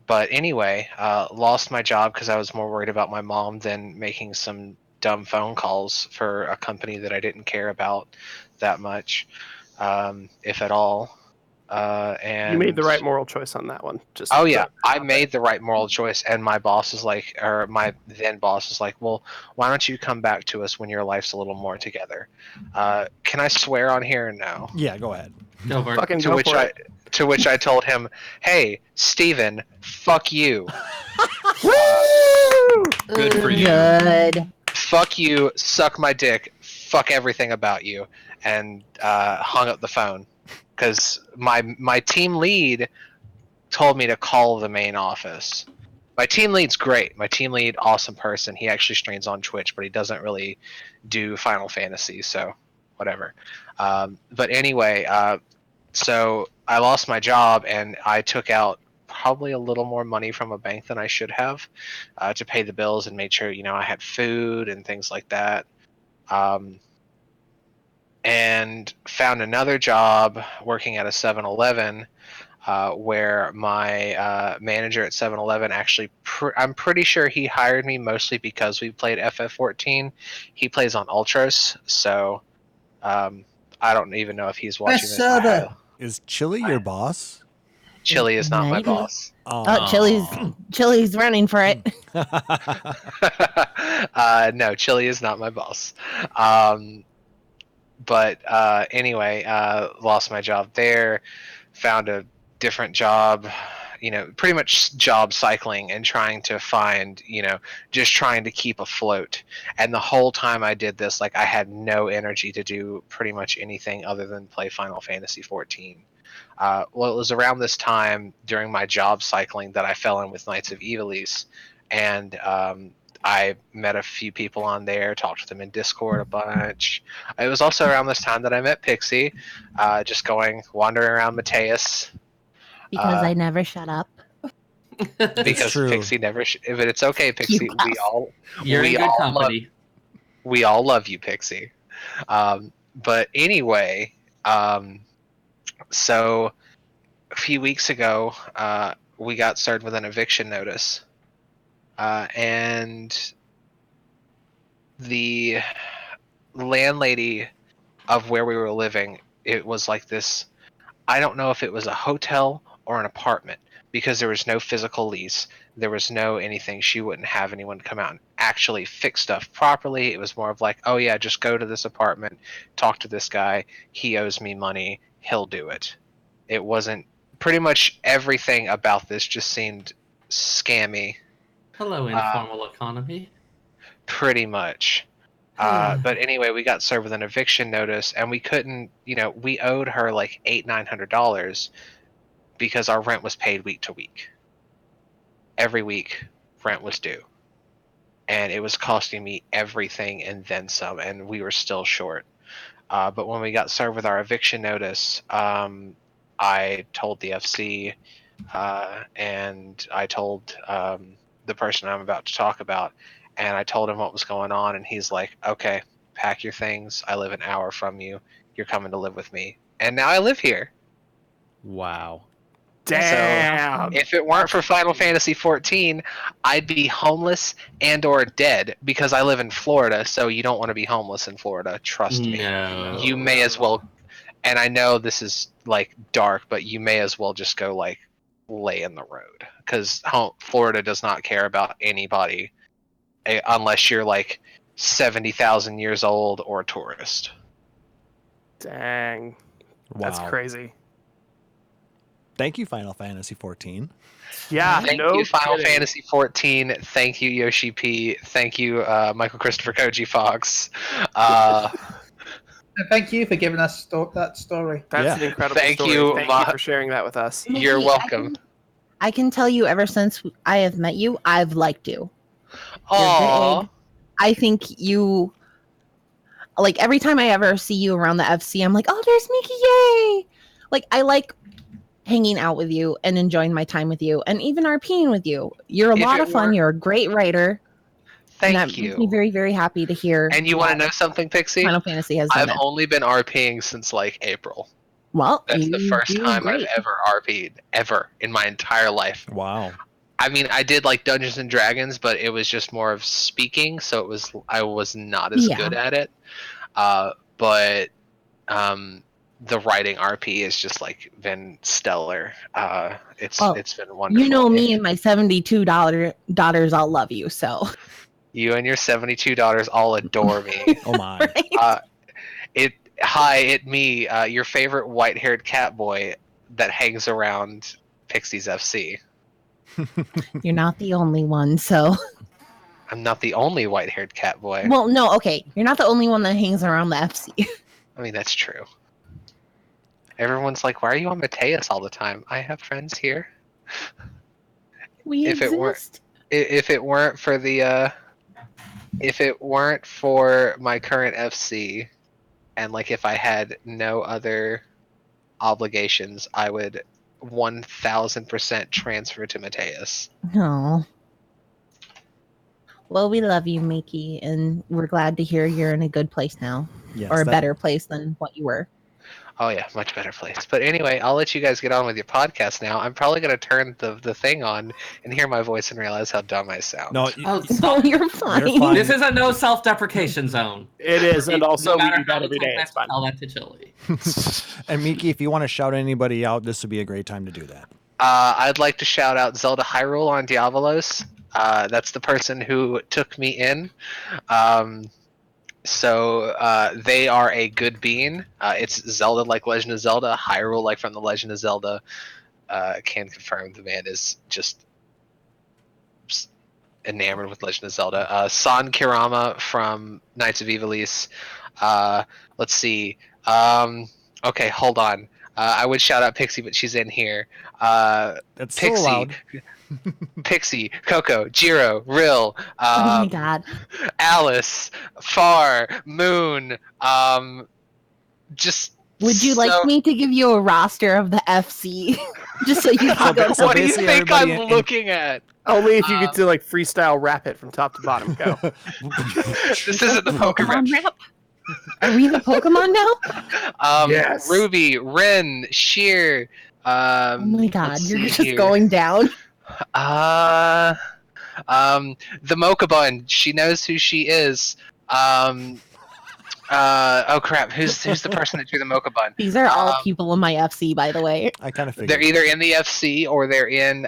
But anyway, lost my job because I was more worried about my mom than making some dumb phone calls for a company that I didn't care about that much, if at all. And You made the right moral choice on that one. Oh yeah, I made the right moral choice, and my boss is like, or my then boss is like, well, why don't you come back to us when your life's a little more together? Can I swear on here or no? Yeah, go ahead. Go for it. Fucking go for it. To which I told him, hey, Steven, fuck you. Good for you. Good. Fuck you, suck my dick, fuck everything about you, and hung up the phone. Because my team lead told me to call the main office. My team lead's great. My team lead, awesome person. He actually streams on Twitch, but he doesn't really do Final Fantasy, so whatever. But anyway, so I lost my job, and I took out probably a little more money from a bank than I should have to pay the bills and made sure, I had food and things like that. And found another job working at a 7-Eleven where my manager at 7-Eleven actually, I'm pretty sure he hired me mostly because we played FF14. He plays on Ultras, so I don't even know if he's watching this. Is Chille your boss? Chille is not my boss. Oh, Chille's running for it. No, Chille is not my boss. But anyway, lost my job there, found a different job, pretty much job cycling and trying to find, just trying to keep afloat. And the whole time I did this, I had no energy to do pretty much anything other than play Final Fantasy XIV. Well, it was around this time during my job cycling that I fell in with Knights of Ivalice, and I met a few people on there, talked to them in Discord a bunch. It was also around this time that I met Pixie, just wandering around Mateus. Because I never shut up. Because Pixie never, but it's okay, Pixie. You're in good company. We all love you, Pixie. But anyway, so a few weeks ago, we got served with an eviction notice. And the landlady of where we were living, it was like this, I don't know if it was a hotel or an apartment, because there was no physical lease, there was no anything. She wouldn't have anyone come out and actually fix stuff properly. It was more of like, oh yeah, just go to this apartment, talk to this guy, he owes me money, he'll do it. It wasn't, pretty much everything about this just seemed scammy. Hello, informal economy. Pretty much. But anyway, we got served with an eviction notice, and we couldn't, we owed her like $800-900 because our rent was paid week to week. Every week, rent was due. And it was costing me everything and then some, and we were still short. But when we got served with our eviction notice, I told the FC, and I told the person I'm about to talk about, and I told him what was going on, and he's like, okay, pack your things. I live an hour from you. You're coming to live with me. And now I live here. Wow. Damn. So, if it weren't for Final Fantasy XIV, I'd be homeless and or dead, because I live in Florida, so you don't want to be homeless in Florida. Trust me. No. You may as well, and I know this is dark, but you may as well just go lay in the road, because Florida does not care about anybody unless you're 70,000 years old or a tourist. Dang. Wow. That's crazy. Thank you, Final Fantasy XIV. Yeah, Thank you, Final Fantasy XIV. Thank you, Yoshi P. Thank you, Michael Christopher Koji Fox. And thank you for giving us that story. That's an incredible story. Thank you for sharing that with us. You're welcome. I can tell you, ever since I have met you, I've liked you. Aww. I think you, every time I ever see you around the FC, I'm like, oh, there's Mickey, yay! I like hanging out with you and enjoying my time with you, and even RPing with you. You're a lot of fun. You're a great writer. Thank and that you. makes me very, very happy to hear. And you want to know something, Pixie? Final Fantasy has done I've that. only been RPing since like April. Well, That's the you first do time great. I've ever RP'd ever in my entire life. Wow. I mean, I did like Dungeons and Dragons, but it was just more of speaking, so I was not as good at it. But the writing RP has just like been stellar. It's been wonderful. You know me and my 72 daughters all love you, so. You and your 72 daughters all adore me. Oh my. Right? It's me, your favorite white-haired cat boy that hangs around Pixie's FC. You're not the only one, so. I'm not the only white-haired cat boy. Well, no, okay. You're not the only one that hangs around the FC. I mean, that's true. Everyone's like, why are you on Mateus all the time? I have friends here. We If exist. If it weren't for my current FC, and like if I had no other obligations, I would 1000% transfer to Mateus. Oh. Well, we love you, Mickey, and we're glad to hear you're in a good place now. Yes, or a better place than what you were. Oh yeah, much better place. But anyway, I'll let you guys get on with your podcast now. I'm probably going to turn the thing on and hear my voice and realize how dumb I sound. No, No, you're fine. You're fine. This is a no self-deprecation zone. It is, and also no we matter do that how every many day. times It's fine. I tell that to Chille. And Miki, if you want to shout anybody out, this would be a great time to do that. I'd like to shout out Zelda Hyrule on Diabolos. That's the person who took me in. So they are a good being. It's Zelda like Legend of Zelda, Hyrule like from the Legend of Zelda. Can confirm the man is just enamored with Legend of Zelda. San Kirama from Knights of Ivalice. Let's see. Okay, hold on. I would shout out Pixie, but she's in here. That's Pixie, so loud. Pixie, Coco, Jiro, Rill, Oh my god. Alice, Far, Moon, just. Would you like me to give you a roster of the FC? Just so you can go. So What do you basically think I'm everybody in- looking at? Only if you get to like freestyle rap it from top to bottom. Go. This isn't the poker rap. Pokemon rap? Are we the Pokemon now? Yes. Ruby, Ren, Sheer. Oh my god, let's you're see just here. going down. The Mocha Bun. She knows who she is. Oh crap! Who's the person that drew the Mocha Bun? These are all people in my FC, by the way. I kind of They're figured. either in the FC or they're in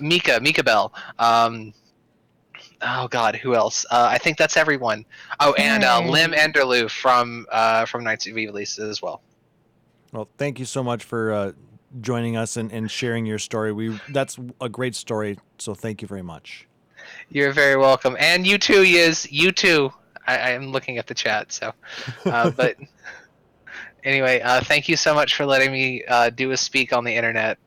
Mika Bell. Oh god, who else? I think that's everyone. Oh, and Lim Enderloo from Knights of Ivalice as well. Well, thank you so much for joining us and sharing your story. That's a great story, so thank you very much. You're very welcome, and you too, Yiz. You too. I am looking at the chat, so. But anyway, thank you so much for letting me do a speak on the internet.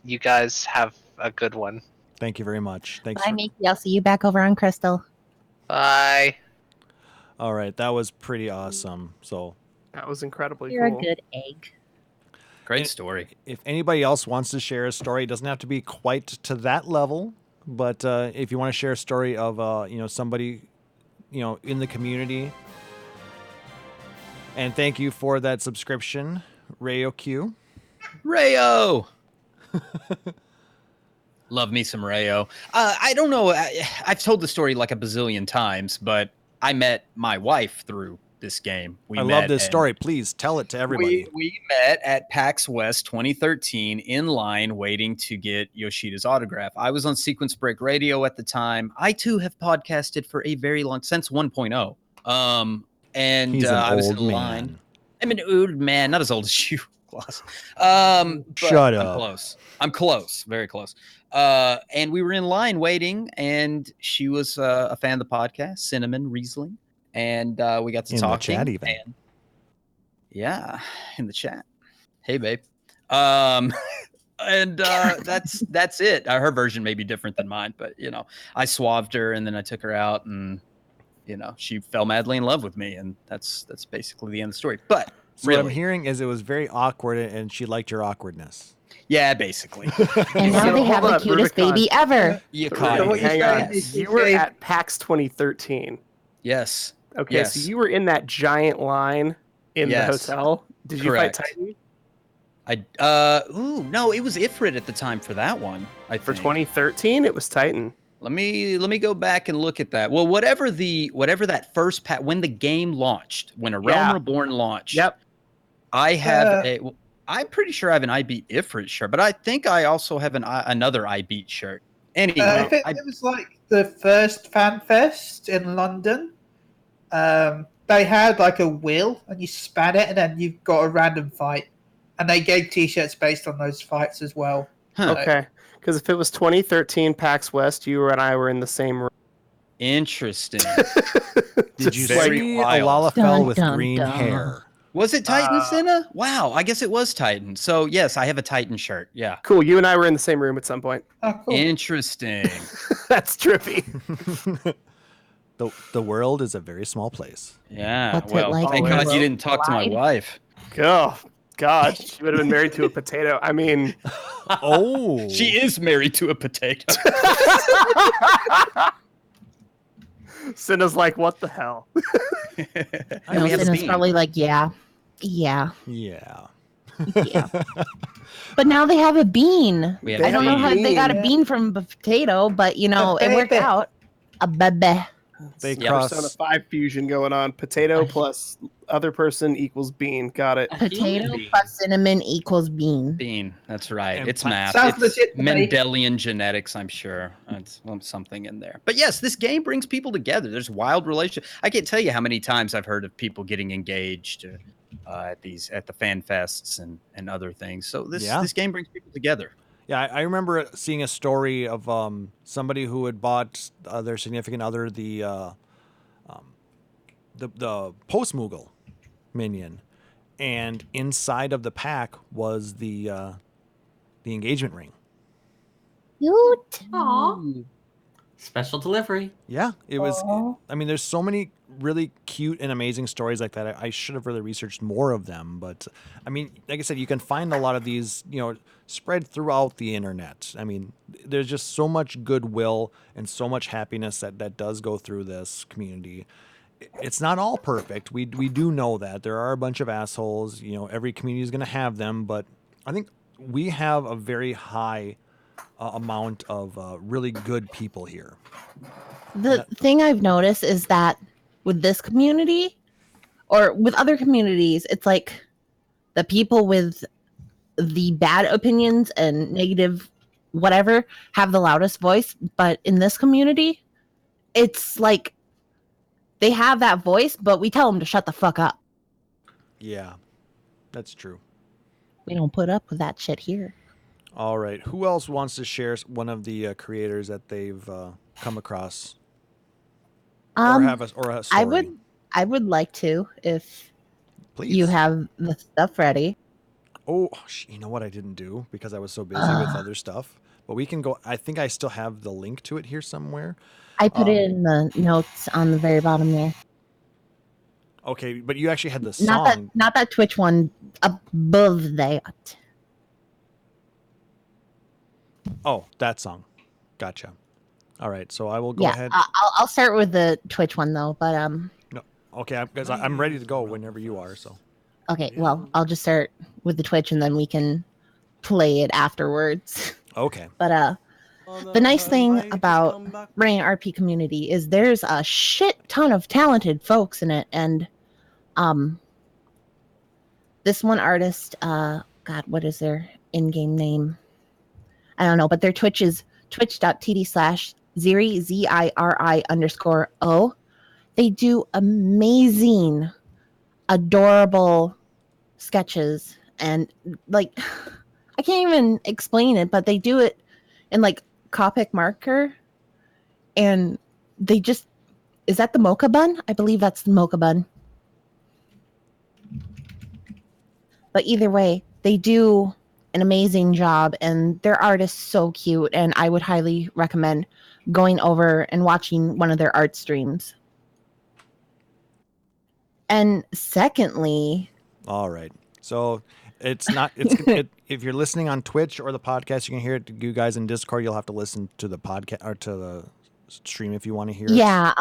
You guys have a good one. Thank you very much. Thanks. Bye, Mickey. I'll see you back over on Crystal. Bye. All right, that was pretty awesome. So That was incredibly You're cool. a good egg. Great story. if anybody else wants to share a story, it doesn't have to be quite to that level, but if you want to share a story of somebody in the community. And thank you for that subscription, Rayo Q. Rayo. Love me some Rayo. I don't know. I've told the story like a bazillion times, but I met my wife through this game. I love this story. Please tell it to everybody. We met at PAX West 2013 in line waiting to get Yoshida's autograph. I was on Sequence Break Radio at the time. I too have podcasted for a very long since 1.0. And He's an I was in old line. man. I'm an old man, not as old as you, Klauss. But Shut up. I'm close. I'm close, very close. And we were in line waiting, and she was a fan of the podcast, Cinnamon Riesling, and we got to In the talking. chat even. And yeah, in the chat. Hey, babe. And that's it. Her version may be different than mine, but I suaved her, and then I took her out, and she fell madly in love with me, and that's basically the end of the story. But So what I'm hearing is it was very awkward, and she liked your awkwardness. Yeah, basically. And now So, they have hold the up, cutest Rubicon. baby ever. You So caught what it. you're Hang saying on. is You were they- at PAX 2013. Yes. Okay, Yes. so you were in that giant line in the Yes. hotel. Did you Correct. fight Titan No, it was Ifrit at the time for that one. for think. 2013? It was Titan. Let me go back and look at that. Well, whatever that first when the game launched, when A Realm Yeah. Reborn launched. Yep. I have I'm pretty sure I have an I Beat Ifrit shirt, but I think I also have another I Beat shirt. Anyway, I think it was like the first fan fest in London. They had like a wheel, and you span it, and then you've got a random fight. And they gave T-shirts based on those fights as well. Huh. Okay. Because if it was 2013 PAX West, you and I were in the same room. Interesting. Did you Very see wild. Lalafell Dun, with dun, green dun. hair? Was it Titan Cinna? Wow, I guess it was Titan. So yes, I have a Titan shirt. Yeah. Cool. You and I were in the same room at some point. Oh, cool. Interesting. That's trippy. The world is a very small place. Yeah. What's it well, like thank when God the you world didn't talk to my collide? wife. Oh, God. She would have been married to a potato. I mean, Oh, She is married to a potato. Cinna's like, what the hell? And we have a It's bean. probably like, yeah. yeah. Yeah. But now they have a bean. We have I don't know how they got a bean. bean from a potato, but you know, A it worked baby. out. A bebe. They Yeah, cross. Persona 5 fusion going on. Potato plus other person equals bean. Got it. Potato plus cinnamon equals bean. Bean. That's right. And It's pla- math. Sounds It's legit to me. Mendelian genetics, I'm sure. It's something in there. But yes, this game brings people together. There's wild relationships. I can't tell you how many times I've heard of people getting engaged at the fan fests and other things. So this game brings people together. Yeah, I remember seeing a story of somebody who had bought their significant other the post Moogle minion, and inside of the pack was the engagement ring. Cute. Aww. Special delivery. Yeah, it was. Aw. I mean, there's so many really cute and amazing stories like that. I should have really researched more of them, but I mean, like I said, you can find a lot of these, spread throughout the internet. I mean, there's just so much goodwill and so much happiness that does go through this community. It's not all perfect. We do know that there are a bunch of assholes. Every community is going to have them, but I think we have a very high amount of really good people here. The thing I've noticed is that with this community or with other communities, it's like the people with the bad opinions and negative whatever have the loudest voice. But in this community, it's like they have that voice, but we tell them to shut the fuck up. Yeah, that's true. We don't put up with that shit here. All right. Who else wants to share one of the creators that they've come across, or have a story? I would like to, if Please. you have the stuff ready. Oh, you know what I didn't do because I was so busy with other stuff. But we can go. I think I still have the link to it here somewhere. I put it in the notes on the very bottom there. Okay, but you actually had the song. Not that Twitch one above that. Oh, that song. Gotcha. All right, so I will go ahead. I'll start with the Twitch one though, but No, okay, because I'm ready to go whenever you are. So. okay, well, I'll just start with the Twitch and then we can play it afterwards. Okay. But the nice thing about running an RP community is there's a shit ton of talented folks in it, and this one artist, God, what is their in-game name? I don't know, but their Twitch is twitch.tv/Ziri, ZIRI_O. They do amazing, adorable sketches, and like I can't even explain it, but they do it in like Copic marker, and they just is that the mocha bun? I believe that's the mocha bun. But either way, they do an amazing job, and their art is so cute, and I would highly recommend going over and watching one of their art streams. And secondly, All right. So It's not. If you're listening on Twitch or the podcast, you can hear it. You guys in Discord, you'll have to listen to the podcast or to the stream if you want to hear it. Yeah.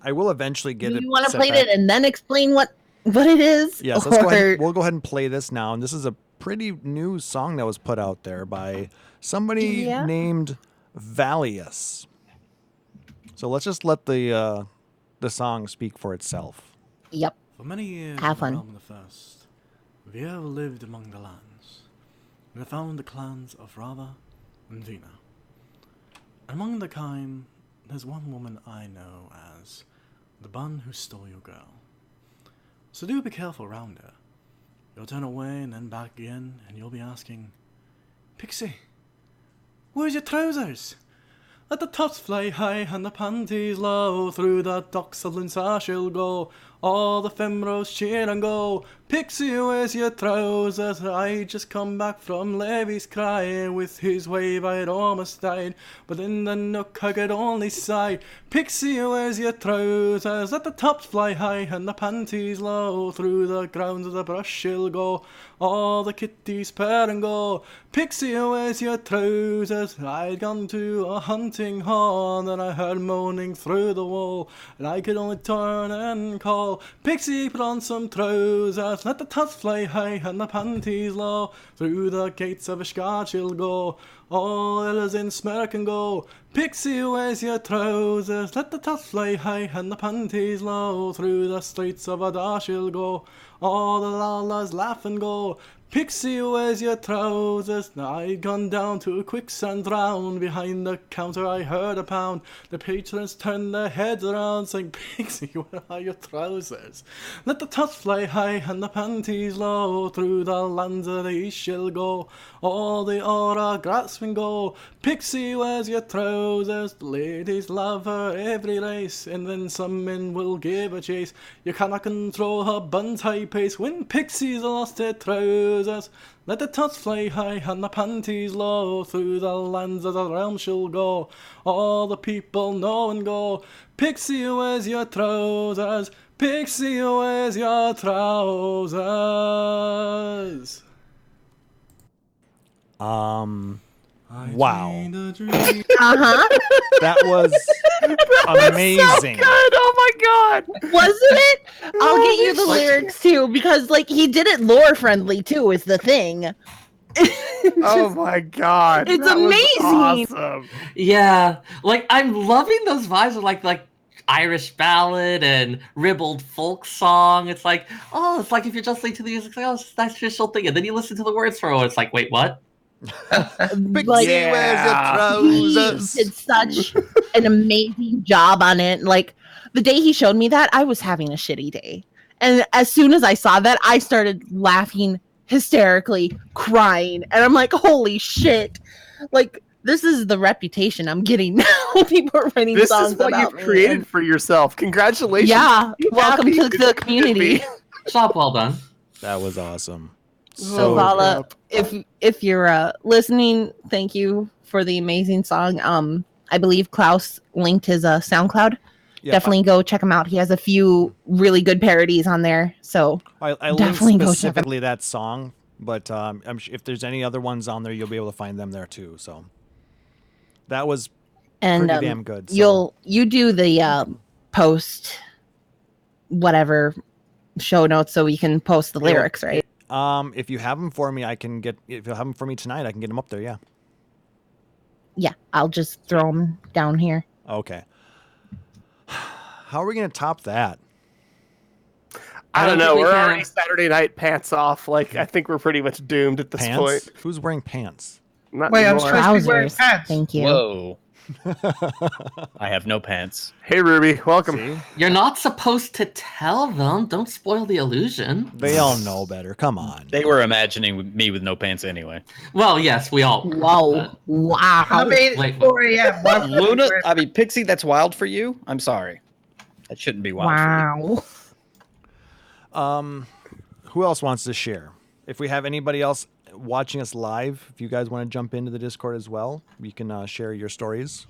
I will eventually get Do it. you want to set play back. it and then explain what it is? Yes, let's go ahead. We'll go ahead and play this now. And this is a pretty new song that was put out there by somebody named Valius. So let's just let the song speak for itself. Yep. For many years, Have fun. Rava the First, Viera lived among the lands, and found the clans of Rava and Veena. Among the kind, there's one woman I know as the bun who stole your girl. So do be careful round her. You'll turn away and then back again, and you'll be asking, Pixie, where's your trousers? Let the tops fly high and the panties low. Through the docks of Linsa she'll go. All the femros cheer and go. Pixie, where's your trousers? I just come back from Levy's cry. With his wave I'd almost died, but in the nook I could only sigh. Pixie, where's your trousers? Let the tops fly high and the panties low. Through the grounds of the brush she'll go. All the kitties purr and go. Pixie, where's your trousers? I'd gone to a hunting hall, and I heard moaning through the wall, and I could only turn and call. Pixie, put on some trousers. Let the tops fly high and the panties low. Through the gates of Ishgard she'll go. All Ella's in smirk and go. Pixie, where's your trousers? Let the tops fly high and the panties low. Through the streets of Adar she'll go. All the lalas laugh and go. Pixie, where's your trousers? Now I'd gone down to a quicksand drown. Behind the counter I heard a pound. The patrons turned their heads around, saying, Pixie, where are your trousers? Let the tops fly high and the panties low. Through the lands of the east she'll go. All the aura grasping go. Pixie, where's your trousers? The ladies love her every race, and then some men will give a chase. You cannot control her bun's high pace when Pixie's lost her trousers. Let the tops fly high and the panties low. Through the lands of the realm she'll go. All the people know and go. Pixie, where's your trousers? Pixie, where's your trousers? Wow. Uh-huh. That was amazing. Good. Oh my god. Wasn't it? I'll get you the lyrics too, because like he did it lore friendly too, is the thing. Oh my god. It's that was amazing. awesome. Yeah, like I'm loving those vibes of like Irish ballad and ribald folk song. It's like, oh, it's like if you're just listening to the music, it's like, oh, it's that traditional thing, and then you listen to the words for it, it's like, wait, what? Like, where's your trousers? he did such an amazing job on it. Like the day he showed me that, I was having a shitty day, and as soon as I saw that, I started laughing hysterically, crying, and I'm like, holy shit! Like this is the reputation I'm getting now. People are writing This songs is what about you've me, created and- for yourself. Congratulations. Yeah, Be welcome happy to as the you community. should Job well done. That was awesome. So Vala, if you're listening, thank you for the amazing song. I believe Klauss linked his SoundCloud. Yeah, Definitely go check him out. He has a few really good parodies on there. So I definitely linked go check him. specifically that song, but if there's any other ones on there, you'll be able to find them there too. So that was And pretty damn good. So. you do the post whatever show notes so we can post the lyrics, right? If you have them for me, I can get. If you have them for me tonight, I can get them up there. Yeah. Yeah, I'll just throw them down here. Okay. How are we gonna top that? I don't think know. we We're can. already Saturday night pants off. Like I think we're pretty much doomed at this Pants? point. Who's wearing pants? Not Wait, I'm anymore. supposed to be wearing Trousers. pants. Thank you. Whoa. I have no pants. Hey Ruby, welcome. See? You're not supposed to tell them. Don't spoil the illusion. They all know better. Come on. They were imagining me with no pants anyway. Well, yes, we all. Whoa! Wow! I mean, Wait, 4 a.m. why would you Luna, wear- I mean, Pixie, that's wild for you? I'm sorry. That shouldn't be wild Wow! Who else wants to share? If we have anybody else watching us live, if you guys want to jump into the Discord as well, you can share your stories.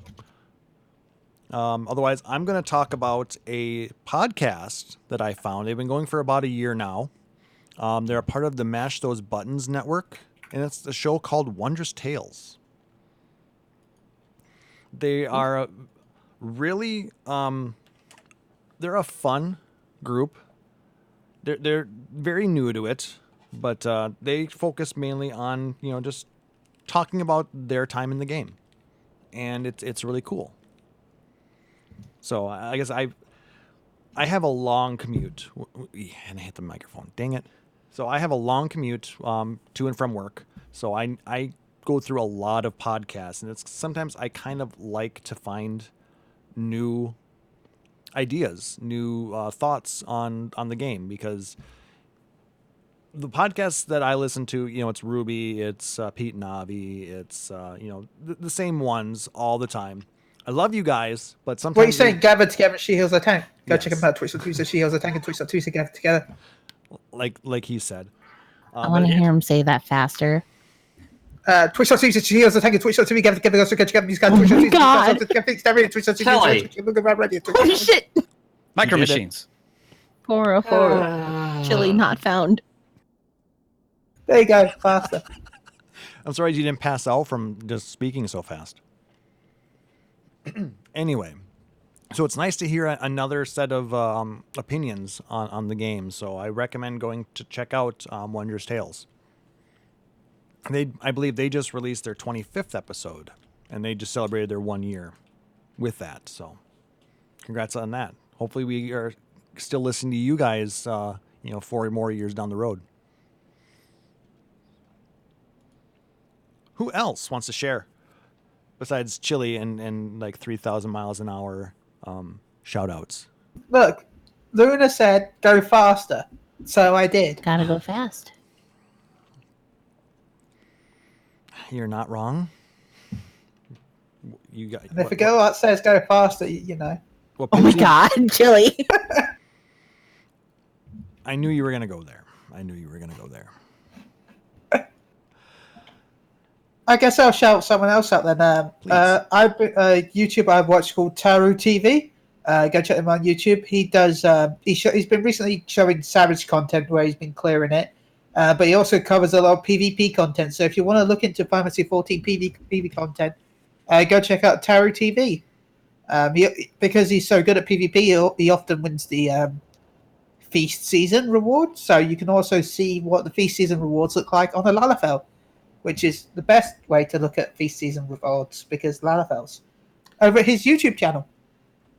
Otherwise, I'm going to talk about a podcast that I found. They've been going for about a year now. They're a part of the Mash Those Buttons network, and it's a show called Wondrous Tales. They are really, they're a fun group. They're very new to it, but they focus mainly on, just talking about their time in the game, and it's really cool. So I guess I have a long commute, and I hit the microphone. Dang it! So I have a long commute to and from work. So I go through a lot of podcasts, and it's sometimes I kind of like to find new ideas, new thoughts on the game, because the podcasts that I listen to, it's Ruby, it's Pete Navi, it's the same ones all the time. I love you guys, but sometimes What are you saying? Gather together, she heals a tank. Go Yes. check them out. Twitch.tv, she heals a tank, and Twitch.tv, gather together. like he said. I want to hear him say that faster. Twitch.tv, she heals a tank, and Twitch.tv, gather together. Go check out these guys. Oh my God. Twitch.tv, Oh shit! Micro You did it. machines. Horror. Chille not found. There you go, faster. I'm sorry you didn't pass out from just speaking so fast. Anyway, so it's nice to hear another set of opinions on the game. So I recommend going to check out Wondrous Tales. I believe they just released their 25th episode, and they just celebrated their 1 year with that. So congrats on that. Hopefully we are still listening to you guys, 4 more years down the road. Who else wants to share besides Chille and like 3,000 miles an hour shoutouts? Look, Luna said go faster, so I did. Gotta go fast. You're not wrong. You got. And if a girl that says go faster, you know. What Oh my Pixie- God, Chille. I knew you were gonna go there. I guess I'll shout someone else out then. YouTube I've watched called Taru TV. Go check him on YouTube. He does. He's been recently showing Savage content where he's been clearing it, but he also covers a lot of PvP content. So if you want to look into Final Fantasy XIV PvP content, go check out Taru TV. Because he's so good at PvP, he often wins the feast season reward. So you can also see what the feast season rewards look like on a Lalafell, which is the best way to look at feast season rewards, because Lalafell's over at his YouTube channel,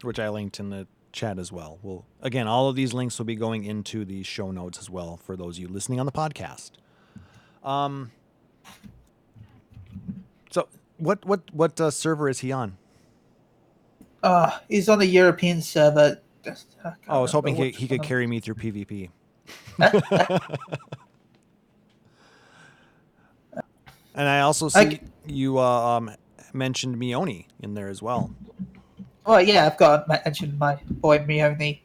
which I linked in the chat as well. Well, again, all of these links will be going into the show notes as well for those of you listening on the podcast. So what server is he on? He's on the European server. I was hoping he could carry me through PvP. And I also see you mentioned Mione in there as well. Oh yeah, I've got to mention my boy Mione.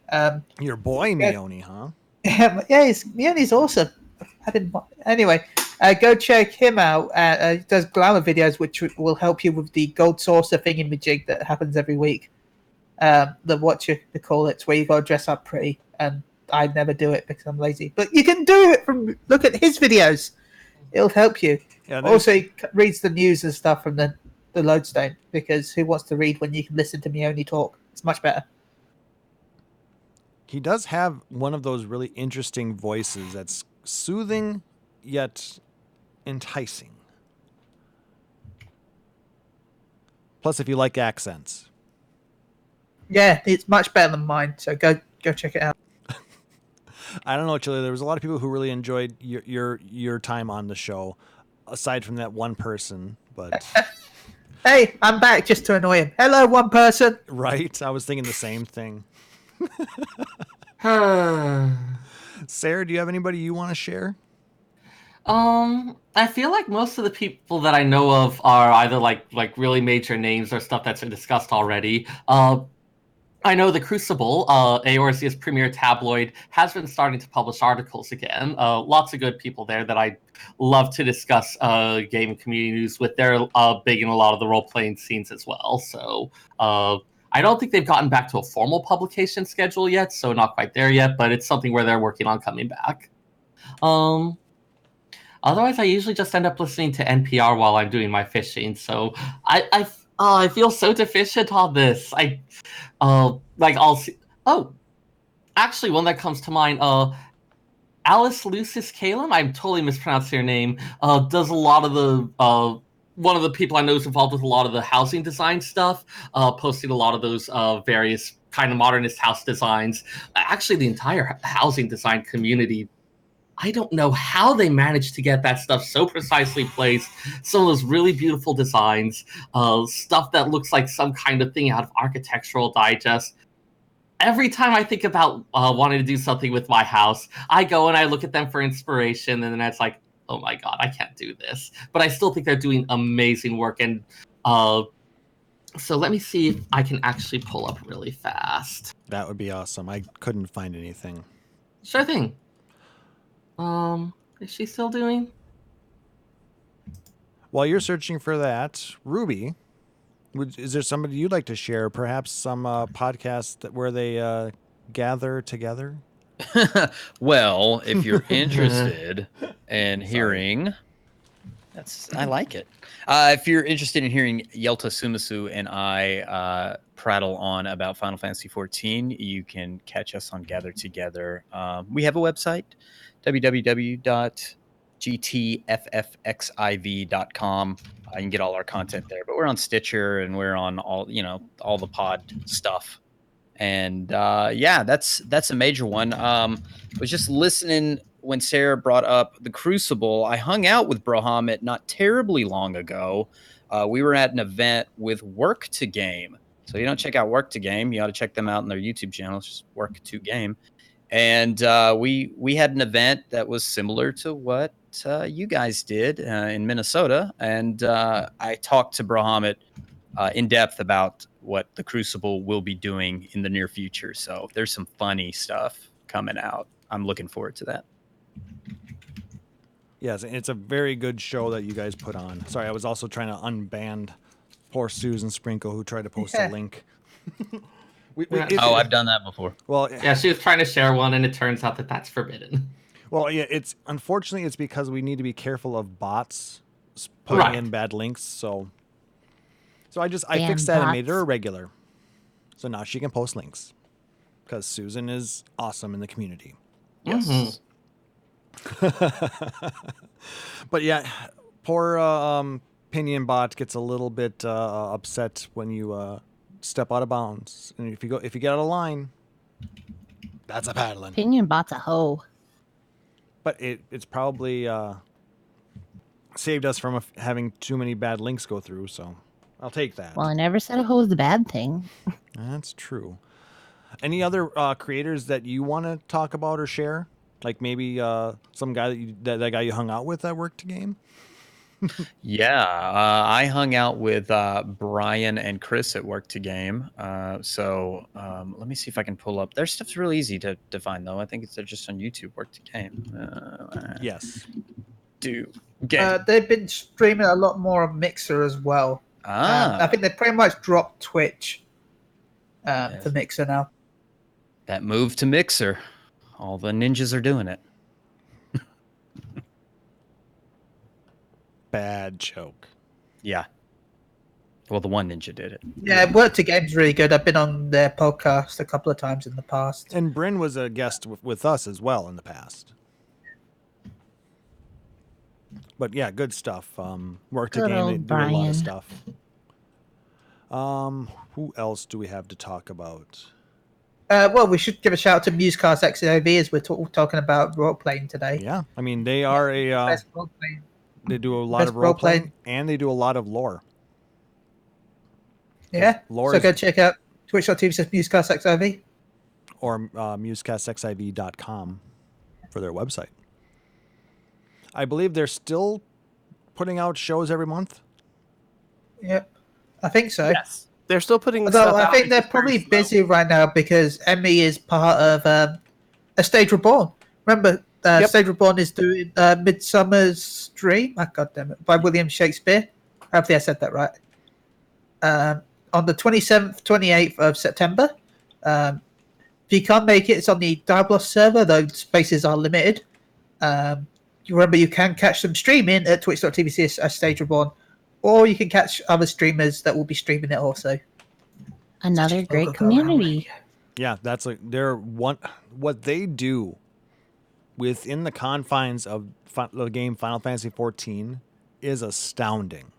Your boy Mione, huh? Yeah, Mione's awesome. Anyway, go check him out. He does glamour videos, which will help you with the gold saucer thingamajig that happens every week. They call it, where you got to dress up pretty, and I never do it because I'm lazy. But you can do it look at his videos. It'll help you. Yeah, also, he reads the news and stuff from the Lodestone, because who wants to read when you can listen to me only talk? It's much better. He does have one of those really interesting voices that's soothing yet enticing. Plus, if you like accents. Yeah, it's much better than mine, so go check it out. I don't know, Chille. There was a lot of people who really enjoyed your time on the show, aside from that one person. But hey, I'm back just to annoy him. Hello, one person. Right, I was thinking the same thing. Seyrr, do you have anybody you want to share? I feel like most of the people that I know of are either like really major names or stuff that's been discussed already. I know the Crucible, Eorzea's premier tabloid, has been starting to publish articles again. Lots of good people there that I love to discuss game community news with. They're big in a lot of the role-playing scenes as well. So I don't think they've gotten back to a formal publication schedule yet, so not quite there yet, but it's something where they're working on coming back. Otherwise, I usually just end up listening to NPR while I'm doing my fishing. So I feel so deficient on this. Like I'll see. Oh, actually, one that comes to mind. Alice Lucis Calum, I'm totally mispronouncing your name. Does a lot of the one of the people I know is involved with a lot of the housing design stuff. Posting a lot of those various kind of modernist house designs. Actually, the entire housing design community. I don't know how they managed to get that stuff so precisely placed. Some of those really beautiful designs, stuff that looks like some kind of thing out of Architectural Digest. Every time I think about wanting to do something with my house, I go and I look at them for inspiration, and then it's like, oh my god, I can't do this. But I still think they're doing amazing work. And so let me see if I can actually pull up really fast. That would be awesome. I couldn't find anything. Sure thing. Is she still doing? While you're searching for that, Ruby, is there somebody you'd like to share? Perhaps some podcast where they gather together? Well, if you're interested in hearing, I like it. If you're interested in hearing Yelta Sumasu and I prattle on about Final Fantasy XIV, you can catch us on Gather Together. We have a website, www.gtffxiv.com. You can get all our content there, but we're on Stitcher and we're on all the pod stuff. And yeah, that's a major one. I was just listening when Seyrr brought up the Crucible. I hung out with Brohamit not terribly long ago. We were at an event with Work to Game. So you don't check out Work to Game, you ought to check them out on their YouTube channel. It's just Work to Game. And we had an event that was similar to what you guys did in Minnesota. And I talked to Brohamit in depth about what the Crucible will be doing in the near future. So there's some funny stuff coming out. I'm looking forward to that. Yes, it's a very good show that you guys put on. Sorry, I was also trying to unban poor Susan Sprinkle, who tried to post a link. I've done that before. Well, yeah, she was trying to share one, and it turns out that that's forbidden. Well, yeah, unfortunately it's because we need to be careful of bots putting in bad links. So I fixed that and made her a regular. So now she can post links because Susan is awesome in the community. Yes. Mm-hmm. But yeah, poor Pinion Bot gets a little bit upset when you step out of bounds, and if you get out of line, that's a paddling. Pinion Bot's a hoe. But it's probably saved us from having too many bad links go through, so I'll take that. Well, I never said a hoe is a bad thing. That's true. Any other creators that you want to talk about or share? Like maybe some guy that guy you hung out with at Work to Game? Yeah, I hung out with Brian and Chris at Work to Game. So let me see if I can pull up. Their stuff's really easy to find, though. I think they're just on YouTube, Work to Game. Yes. They've been streaming a lot more on Mixer as well. I think they pretty much dropped Twitch for Mixer now. That move to Mixer. All the ninjas are doing it. Bad joke. Yeah. Well, the one ninja did it. Yeah, Work to Game's really good. I've been on their podcast a couple of times in the past. And Bryn was a guest with us as well in the past. But yeah, good stuff. Work to Game, they do a lot of stuff. Who else do we have to talk about? Well, we should give a shout out to Musecast XIV as we're talking about role playing today. Yeah, I mean they are they do a lot of role playing and they do a lot of lore. Yeah, so go check out twitch.tv/MusecastXIV or musecastxiv.com for their website. I believe they're still putting out shows every month. Yep, I think so. Yes. They're still putting stuff out. I think they're probably busy right now because Emmy is part of A Stage Reborn. Remember, Stage Reborn is doing Midsummer's Dream. Oh, God damn it, by William Shakespeare. Hopefully I said that right. On the 27th, 28th of September. If you can't make it, it's on the Diablos server, though spaces are limited. You remember you can catch them streaming at twitch.tv/Stage Reborn, or you can catch other streamers that will be streaming it also. Another great community. Yeah, that's like what they do within the confines of the game Final Fantasy XIV is astounding.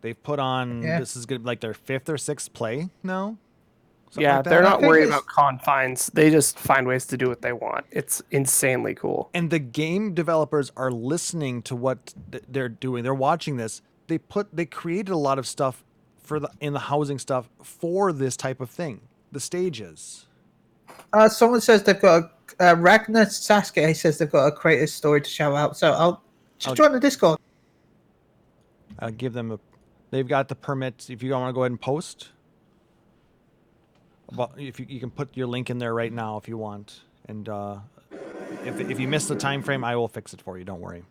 They've put on this is good like their 5th or 6th play now. Yeah, like that. they're I not think worried it's- about confines. They just find ways to do what they want. It's insanely cool. And the game developers are listening to what they're doing. They're watching this. They created a lot of stuff in the housing stuff for this type of thing. The stages. Someone says they've got Ragnar Sasuke says they've got a creative story to shout out. So I'll join the Discord. I'll give them they've got the permit. If you want to go ahead and post, if you can put your link in there right now if you want. And if you miss the time frame, I will fix it for you. Don't worry.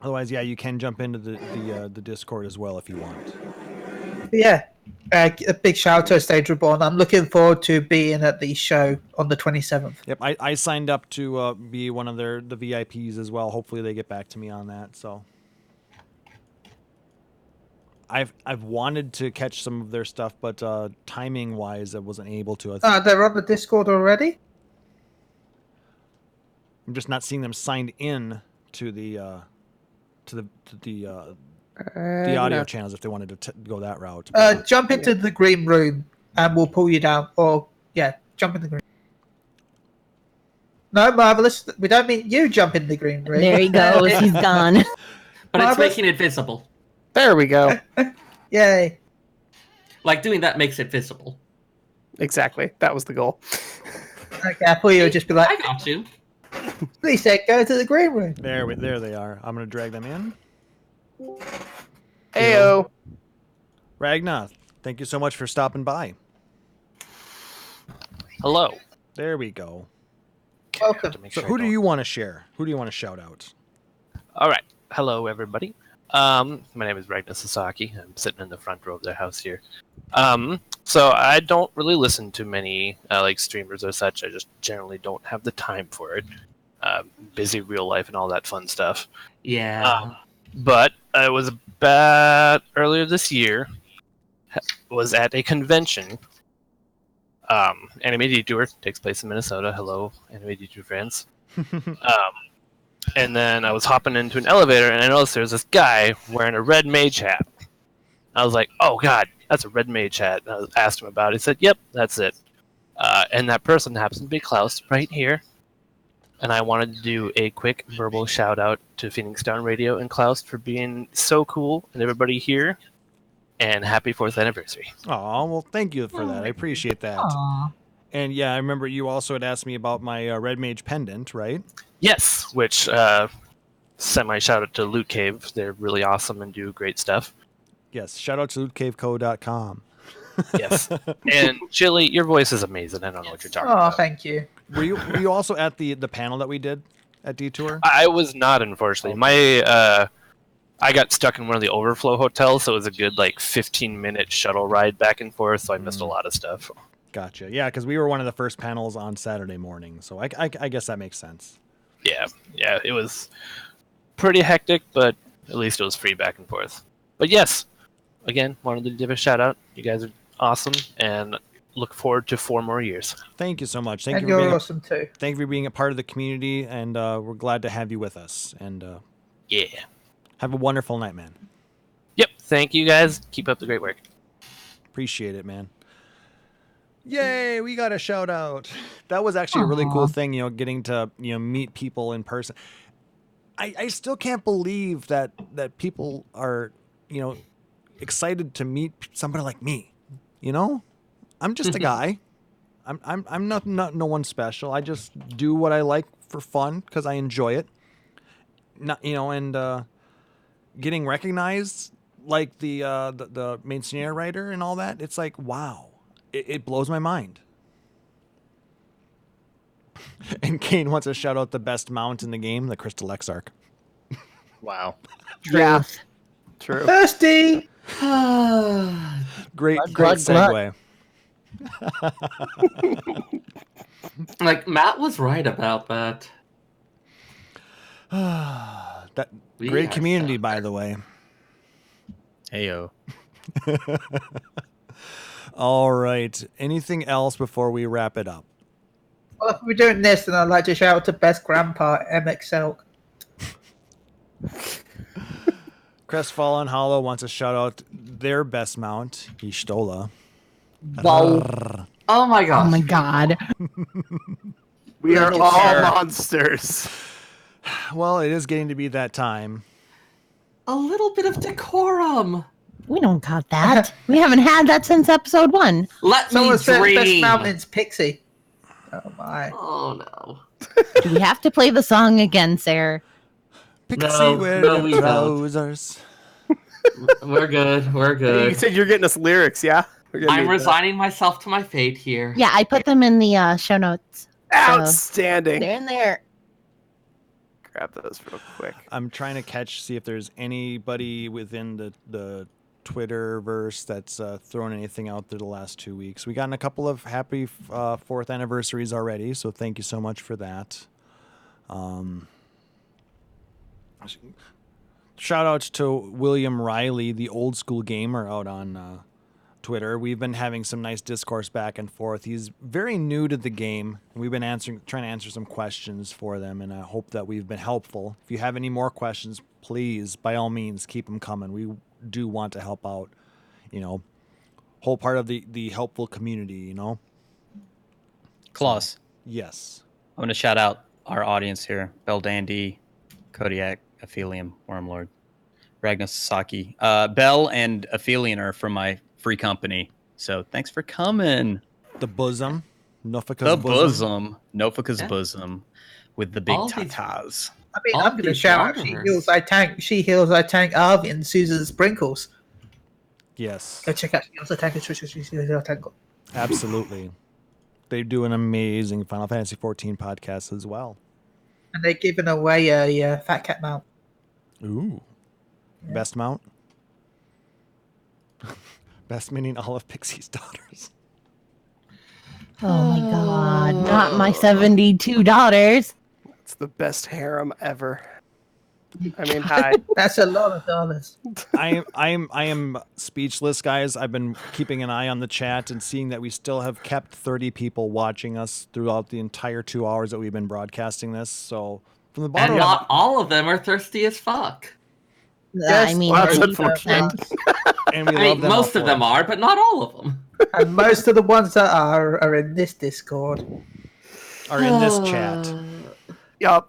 Otherwise, yeah, you can jump into the Discord as well if you want. Yeah, a big shout out to Stage Reborn. I'm looking forward to being at the show on the 27th. Yep, I signed up to be one of the VIPs as well. Hopefully, they get back to me on that. So, I've wanted to catch some of their stuff, but timing wise, I wasn't able to. They're on the Discord already. I'm just not seeing them signed in to the audio channels if they wanted to go that route. Jump into the green room and we'll pull you down. Or jump in the green. No, Marvelous. We don't mean you jump in the green room. There he goes. He's gone. But it's making it visible. There we go. Yay. Like doing that makes it visible. Exactly. That was the goal. Okay, I thought you would just be like, I got you. please said go to the green room. There they are. I'm gonna drag them in. Heyo. Ragnar, thank you so much for stopping by. Hello. There we go. Welcome. So who do you want to share? Who do you want to shout out? All right. Hello, everybody. My name is Ragnar Sasaki. I'm sitting in the front row of their house here. So I don't really listen to many like streamers or such. I just generally don't have the time for it. Busy real life and all that fun stuff. Yeah. But I was about earlier this year. Was at a convention. Anime Detour takes place in Minnesota. Hello, Anime Detour friends. And then I was hopping into an elevator, and I noticed there was this guy wearing a red mage hat. I was like, "Oh God, that's a red mage hat." And I asked him about it. He said, "Yep, that's it." And that person happens to be Klauss right here. And I wanted to do a quick verbal shout out to Phoenix Down Radio and Klauss for being so cool, and everybody here. And happy 4th anniversary. Oh, well, thank you for that. I appreciate that. Aww. And yeah, I remember you also had asked me about my Red Mage Pendant, right? Yes, which semi shout out to Loot Cave. They're really awesome and do great stuff. Yes, shout out to lootcaveco.com. Yes. And Chille, your voice is amazing. I don't know what you're talking Oh, about. thank you. Were you also at the panel that we did at Detour? I was not, unfortunately. My I got stuck in one of the overflow hotels, so it was a good 15-minute shuttle ride back and forth, so I missed a lot of stuff. Gotcha. Yeah, because we were one of the first panels on Saturday morning, so I guess that makes sense. Yeah, it was pretty hectic, but at least it was free back and forth. But yes, again, wanted to give a shout out. You guys are awesome, and look forward to 4 more years. Thank you so much. Thank And you for you're being awesome too. thank you for being a part of the community, and we're glad to have you with us. And Yeah. have a wonderful night, man. Yep. Thank you guys. Keep up the great work. Appreciate it, man. Yay, we got a shout out. That was actually a really cool thing, getting to, meet people in person. I still can't believe that people are, excited to meet somebody like me. I'm just a guy. I'm not no one special. I just do what I like for fun because I enjoy it. And getting recognized like the main scenario writer and all that, it's like, wow. It blows my mind. And Kane wants to shout out the best mount in the game, the Crystal Exarch. Wow. Yeah. True. Thirsty. Great glug, segue. Like Matt was right about that. That We great are community, so by the way. Heyo. All right. Anything else before we wrap it up? Well, if we're doing this, then I'd like to shout out to Best Grandpa, MX Silk. Crestfallen Hollow wants to shout out their best mount, Ishtola. Whoa. Oh my gosh. Oh my god. We are Look at all Seyrr. monsters. Well, it is getting to be that time. A little bit of decorum. We don't got that. We haven't had that since episode 1. Let Someone me said Best dream. Mountain's Pixie. Oh my. Oh no. Do we have to play the song again, Seyrr? Pixie No, wearing we don't. trousers. We're good. We're You good. said you're getting us lyrics, yeah? We're gonna I'm need that. resigning myself to my fate here. Yeah, I put them in the show notes. Outstanding. They're in there. Grab those real quick. I'm trying to see if there's anybody within the Twitterverse that's thrown anything out there the last 2 weeks. We gotten a couple of happy 4th anniversaries already, so thank you so much for that. Shout outs to William Riley, the old school gamer out on Twitter. We've been having some nice discourse back and forth. He's very new to the game. We've been trying to answer some questions for them, and I hope that we've been helpful. If you have any more questions, please, by all means, keep them coming. We do want to help out, whole part of the helpful community, Klauss, Yes. I'm going to shout out our audience here. Bell Dandy, Kodiak, Aphelium, Wormlord, Ragnar Sasaki. Bell and Aphelion are from my free company. So thanks for coming. The bosom. Nofika's The bosom. Nofika's Yeah. bosom with the big All these- tatas. I mean, All I'm going to these shout out. wanderers. She heals, I tank Arvi and Susan Sprinkles. Yes. Go check out She Heals, I Tank. She Heals, I Tank. Absolutely. They do an amazing Final Fantasy XIV podcast as well. And they're giving away a Fat Cat mount. Ooh. Yeah. Best mount? Best meaning all of Pixie's daughters. Oh my god. Not my 72 daughters. It's the best harem ever. I mean, hi. That's a lot of dollars. I am speechless, guys. I've been keeping an eye on the chat and seeing that we still have kept 30 people watching us throughout the entire 2 hours that we've been broadcasting this. So from the bottom And not all of them are thirsty as fuck. I mean, Well, that's 80%. unfortunate. and we I love mean, them most all of them for it. are, but not all of them. And most of the ones that are in this Discord. Are in this chat. Yup.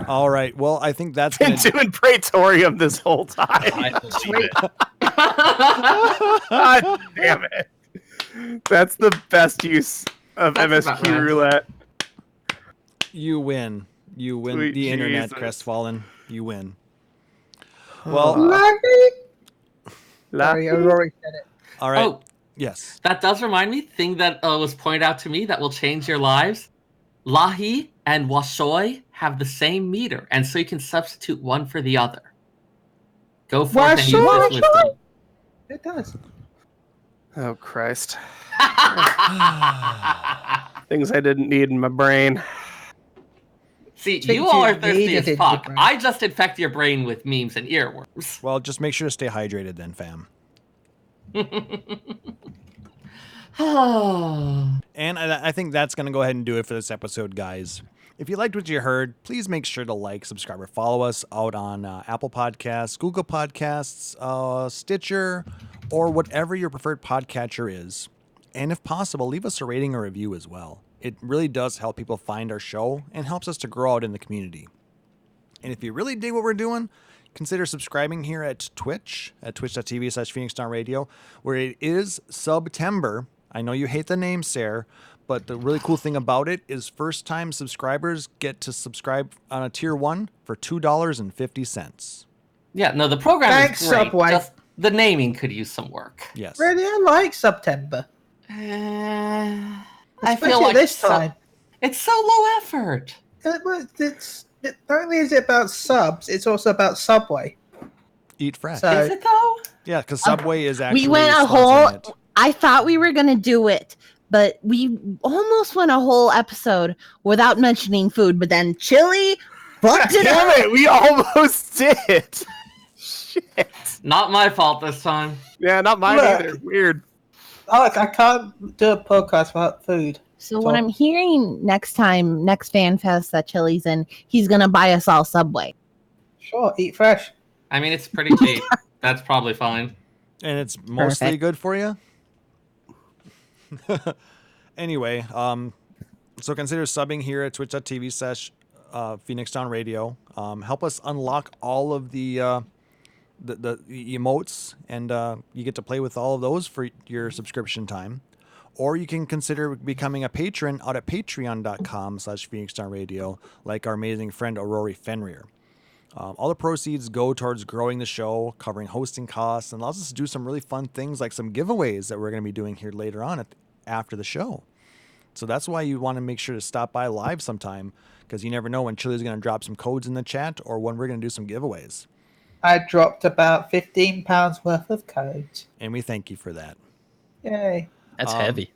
All right. Well, I think that's gonna Been doing Praetorium this whole time. I believe it. God damn it. That's the best use of That's about MSQ right. roulette. You win. You win Sweet the internet, Jesus. Crestfallen. You win. Well, Sorry, Aurora said it. all right. Oh, Yes. that does remind me, thing that was pointed out to me that will change your lives. Lahi and Washoy have the same meter, and so you can substitute one for the other. Go forth and use Washoy? this wisdom. It does. Oh, Christ. Things I didn't need in my brain. See, Think you all you are thirsty needed as it, fuck. Brian. I just infect your brain with memes and earworms. Well, just make sure to stay hydrated then, fam. And I think that's going to go ahead and do it for this episode, guys. If you liked what you heard, please make sure to like, subscribe, or follow us out on Apple Podcasts, Google Podcasts, Stitcher, or whatever your preferred podcatcher is. And if possible, leave us a rating or review as well. It really does help people find our show and helps us to grow out in the community. And if you really dig what we're doing, consider subscribing here at Twitch, at twitch.tv/PhoenixDownRadio, where it is September. I know you hate the name, Seyrr, but the really cool thing about it is first-time subscribers get to subscribe on a tier 1 for $2.50. Yeah, no, the program Thanks, is great. Subway. Just the naming could use some work. Yes. Really, I like September. I Especially feel like this time. it's so low effort. Not only is it about subs, it's also about Subway. Eat fresh. So- Is it though? Yeah, because Subway is actually We went a sponsoring whole. it. I thought we were gonna do it, but we almost went a whole episode without mentioning food. But then Chille fucked it Damn up. it, we almost did. Shit. Not my fault this time. Yeah, not mine Look. either. Weird. Alex, I can't do a podcast without food. So what I'm hearing next Fan Fest that Chille's in, he's gonna buy us all Subway. Sure, eat fresh. I mean, it's pretty cheap. That's probably fine. And it's mostly Perfect. good for you. Anyway, so consider subbing here at twitch.tv/Phoenix Town Radio. Help us unlock all of the emotes, and you get to play with all of those for your subscription time. Or you can consider becoming a patron out at patreon.com/Phoenix Town Radio, like our amazing friend Aurori Fenrir. All the proceeds go towards growing the show, covering hosting costs, and allows us to do some really fun things like some giveaways that we're going to be doing here later on after the show. So that's why you want to make sure to stop by live sometime, because you never know when Chille's going to drop some codes in the chat or when we're going to do some giveaways. I dropped about £15 worth of codes. And we thank you for that. Yay. That's heavy.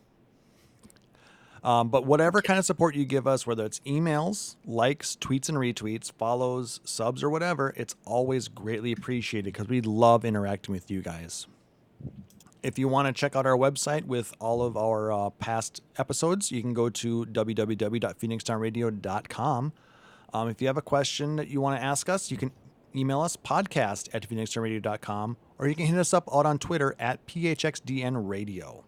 But whatever kind of support you give us, whether it's emails, likes, tweets and retweets, follows, subs, or whatever, it's always greatly appreciated because we love interacting with you guys. If you want to check out our website with all of our past episodes, you can go to www.phoenixtownradio.com. If you have a question that you want to ask us, you can email us podcast@phoenixtownradio.com, or you can hit us up out on Twitter at PHXDNRadio.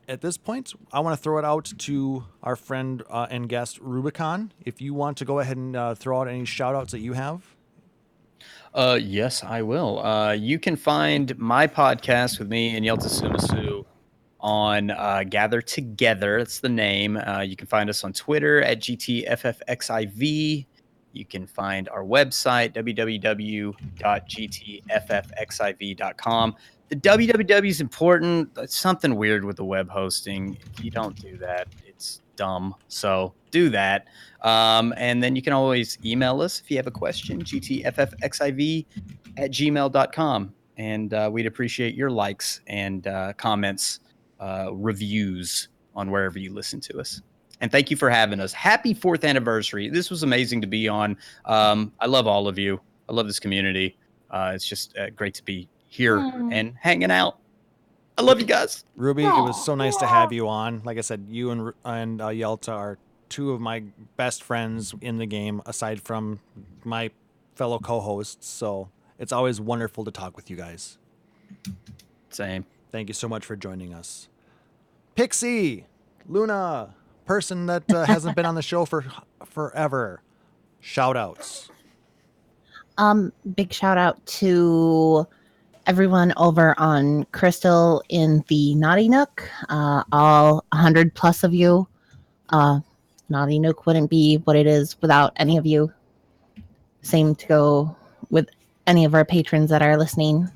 At this point, I want to throw it out to our friend and guest Rubicon. If you want to go ahead and throw out any shout outs that you have. Yes, I will. You can find my podcast with me and Yelta Sumasu on Gather Together. That's the name. You can find us on Twitter at GTFFXIV. You can find our website, www.gtffxiv.com. The www is important. It's something weird with the web hosting. If you don't do that, it's dumb. So do that. And then you can always email us if you have a question, gtffxiv@gmail.com. And we'd appreciate your likes and comments, reviews on wherever you listen to us. And thank you for having us. Happy 4th anniversary. This was amazing to be on. I love all of you. I love this community. It's just great to be here and hanging out. I love you guys. Ruby, it was so nice to have you on. Like I said, you and Yelta are two of my best friends in the game, aside from my fellow co-hosts. So it's always wonderful to talk with you guys. Same. Thank you so much for joining us. Pixie, Luna, person that hasn't been on the show for forever. Shout outs. Big shout out to everyone over on Crystal in the Naughty Nook. All 100 plus of you. Naughty Nook wouldn't be what it is without any of you. Same to go with any of our patrons that are listening,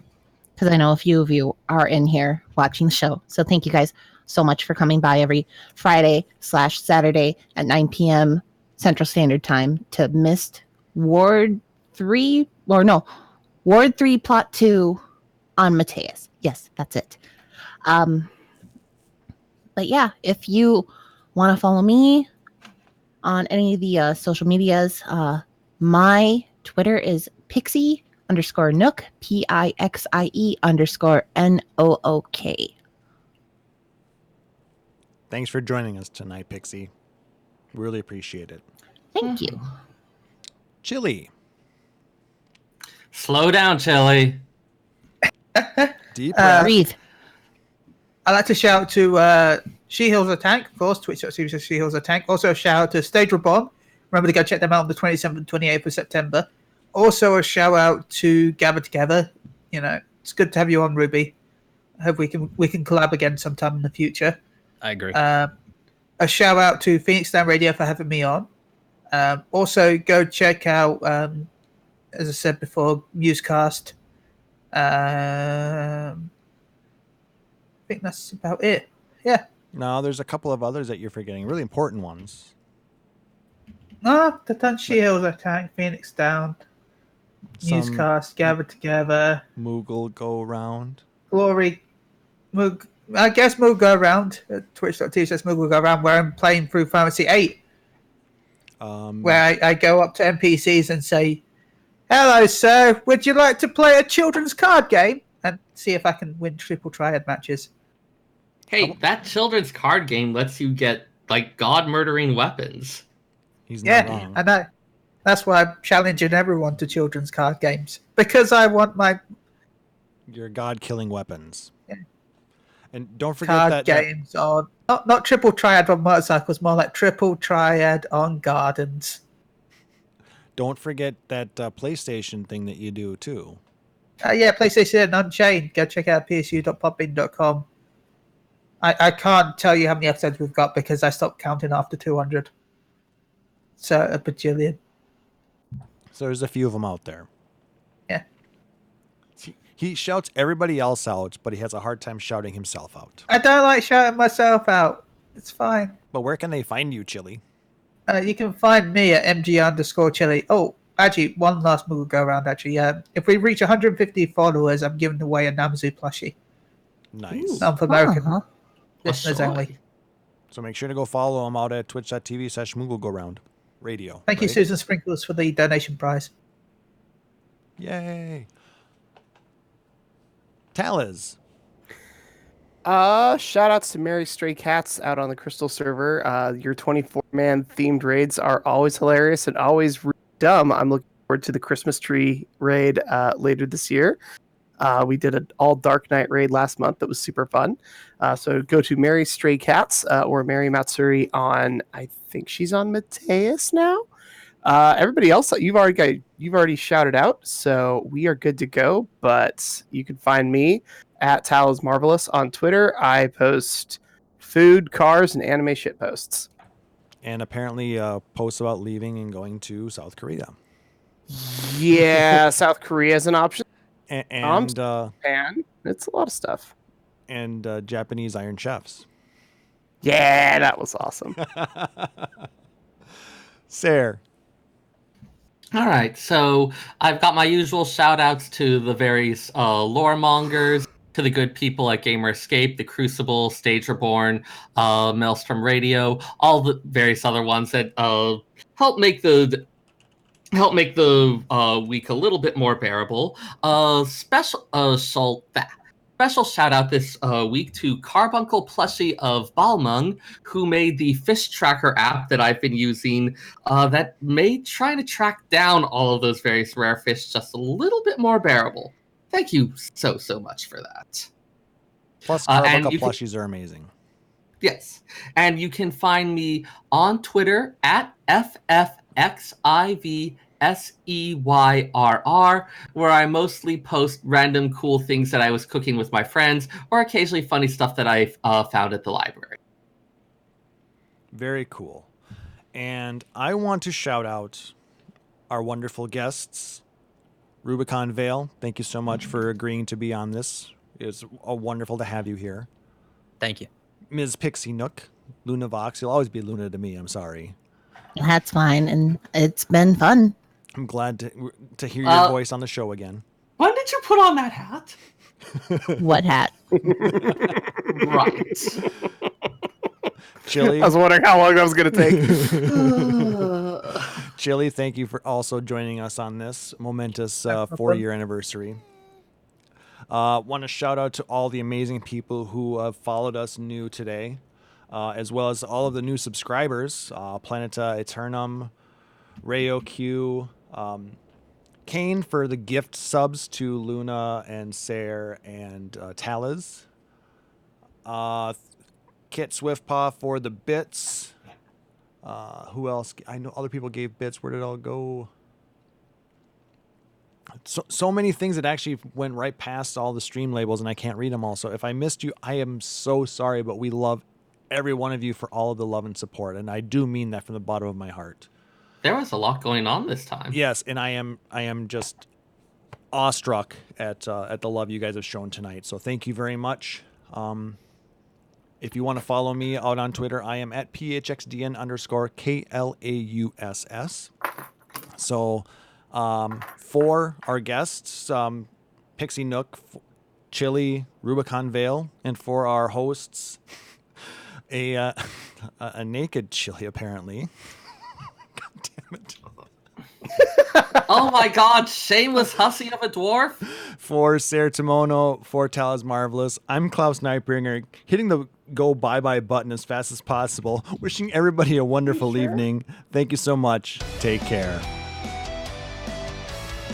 because I know a few of you are in here watching the show. So thank you guys so much for coming by every Friday/Saturday at 9 p.m. Central Standard Time to Mist Ward 3, Ward 3 Plot 2 on Mateus. Yes, that's it. But yeah, if you want to follow me on any of the social medias, my Twitter is Pixie _Nook, PIXIE_NOOK. Thanks for joining us tonight, Pixie. Really appreciate it. Thank you. Chille. Slow down, Chille. Deep breath. Breathe. I'd like to shout out to She Heals a Tank, of course, twitch.tv She Heals a Tank. Also a shout out to Stage Reborn. Remember to go check them out on the 27th and 28th of September. Also a shout out to Gather Together. You know, it's good to have you on, Ruby. I hope we can collab again sometime in the future. I agree. A shout out to Phoenix Town Radio for having me on. Also, go check out, as I said before, Musecast. I think that's about it. Yeah. No, there's a couple of others that you're forgetting. Really important ones. No, the Dun Shields Attack, Phoenix Down, Musecast, Gather Together, Moogle Go Round. Glory, Moog. I guess Moog Go Around at twitch.tv/Moog Go Around, where I'm playing through Final Fantasy VIII. where I go up to NPCs and say, "Hello, sir. Would you like to play a children's card game?" And see if I can win triple triad matches. Hey, that children's card game lets you get like god murdering weapons. He's not wrong. I know. That's why I'm challenging everyone to children's card games, because I want your god-killing weapons. Yeah. And don't forget card that games on not triple triad on motorcycles, more like triple triad on gardens. Don't forget that PlayStation thing that you do too. Yeah, PlayStation Unchained. Go check out psu.podbean.com. I can't tell you how many episodes we've got because I stopped counting after 200. So a bajillion. So there's a few of them out there. Yeah. He shouts everybody else out, but he has a hard time shouting himself out. I don't like shouting myself out. It's fine. But where can they find you, Chille? You can find me at mg_Chille. Oh, actually, one last move go around. Actually, if we reach 150 followers, I'm giving away a Namazu plushie. Nice. North American listeners sure. only. So make sure to go follow him out at twitch.tv/MoogleGoRound Radio. Thank you, Susan Sprinkles, for the donation prize. Yay. Taliz. Shout outs to Mary Stray Cats out on the Crystal server. Your 24-man themed raids are always hilarious and always dumb. I'm looking forward to the Christmas tree raid later this year. We did an all Dark Knight raid last month that was super fun. So go to Mary Stray Cats or Mary Matsuri on, I think she's on Mateus now. Everybody else you've already shouted out, so we are good to go. But you can find me at Taliz Marvelous on Twitter. I post food, cars, and anime shit posts. And apparently posts about leaving and going to South Korea. Yeah, South Korea is an option. And Japan. It's a lot of stuff. And Japanese Iron Chefs. Yeah, that was awesome. Seyrr. All right, so I've got my usual shout outs to the various lore mongers, to the good people at Gamer Escape, The Crucible, Stage Reborn, Maelstrom Radio, all the various other ones that help make the week a little bit more bearable. Special shout out this week to Carbuncle Plushie of Balmung, who made the fish tracker app that I've been using that made trying to track down all of those various rare fish just a little bit more bearable. Thank you so much for that. Plus, Carbuncle plushies are amazing. Yes. And you can find me on Twitter at FFXIV SEYRR, where I mostly post random cool things that I was cooking with my friends, or occasionally funny stuff that I found at the library. Very cool. And I want to shout out our wonderful guests, Rubicon Vale. Thank you so much for agreeing to be on this. It's wonderful to have you here. Thank you. Ms. Pixie Nook, Luna Vox. You'll always be Luna to me. I'm sorry. That's fine, and it's been fun. I'm glad to hear your voice on the show again. When did you put on that hat? What hat? Right. Chille. I was wondering how long that was going to take. Chille, thank you for also joining us on this momentous 4-year anniversary. Want to shout out to all the amazing people who have followed us new today, as well as all of the new subscribers, Planeta Eternum, Rayo Q, Kane for the gift subs to Luna and Seyrr and Taliz, Kit Swiftpaw for the bits. Who else? I know other people gave bits. Where did it all go? So many things that actually went right past all the stream labels, and I can't read them all. So if I missed you, I am so sorry, but we love every one of you for all of the love and support, and I do mean that from the bottom of my heart. There was a lot going on this time. Yes, and I am just awestruck at the love you guys have shown tonight. So thank you very much. If you want to follow me out on Twitter, I am at PHXDN_KLAUSS. So for our guests, Pixie Nook, Chille, Rubicon Vale, and for our hosts, a naked Chille apparently. God Oh my god, shameless hussy of a dwarf. For Seyrr Timono, for Taliz Marvelous, I'm Klauss Nightbringer, hitting the go bye-bye button as fast as possible. Wishing everybody a wonderful evening. Thank you so much. Take care.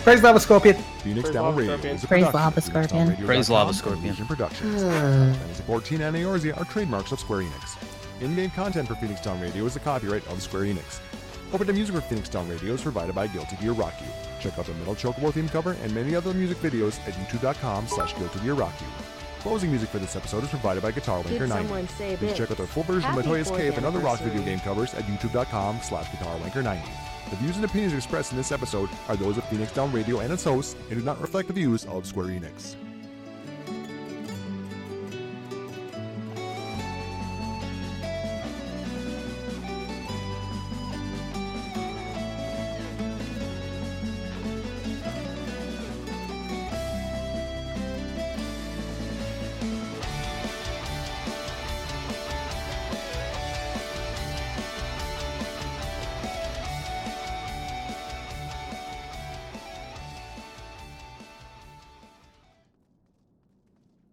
Praise Lava Scorpion. Phoenix Down Radio is a Praise production Lava of Scorpion. PhoenixDownRadio.com Praise Lava and Scorpion. Illusion Productions. Final Fantasy XIV and Eorzea are trademarks of Square Enix. In-game content for Phoenix Down Radio is the copyright of Square Enix. Opening music for Phoenix Down Radio is provided by Guilty Gear Rock You. Check out the Metal Chocobo theme cover and many other music videos at youtube.com/Guilty Gear Rock You. Closing music for this episode is provided by Guitar Did Wanker 90. someone say Please this? check out their full version Happy of Latoya's 4th Cave and other rock video anniversary. game covers at youtube.com/Guitar Wanker 90. The views and opinions expressed in this episode are those of Phoenix Down Radio and its hosts and do not reflect the views of Square Enix.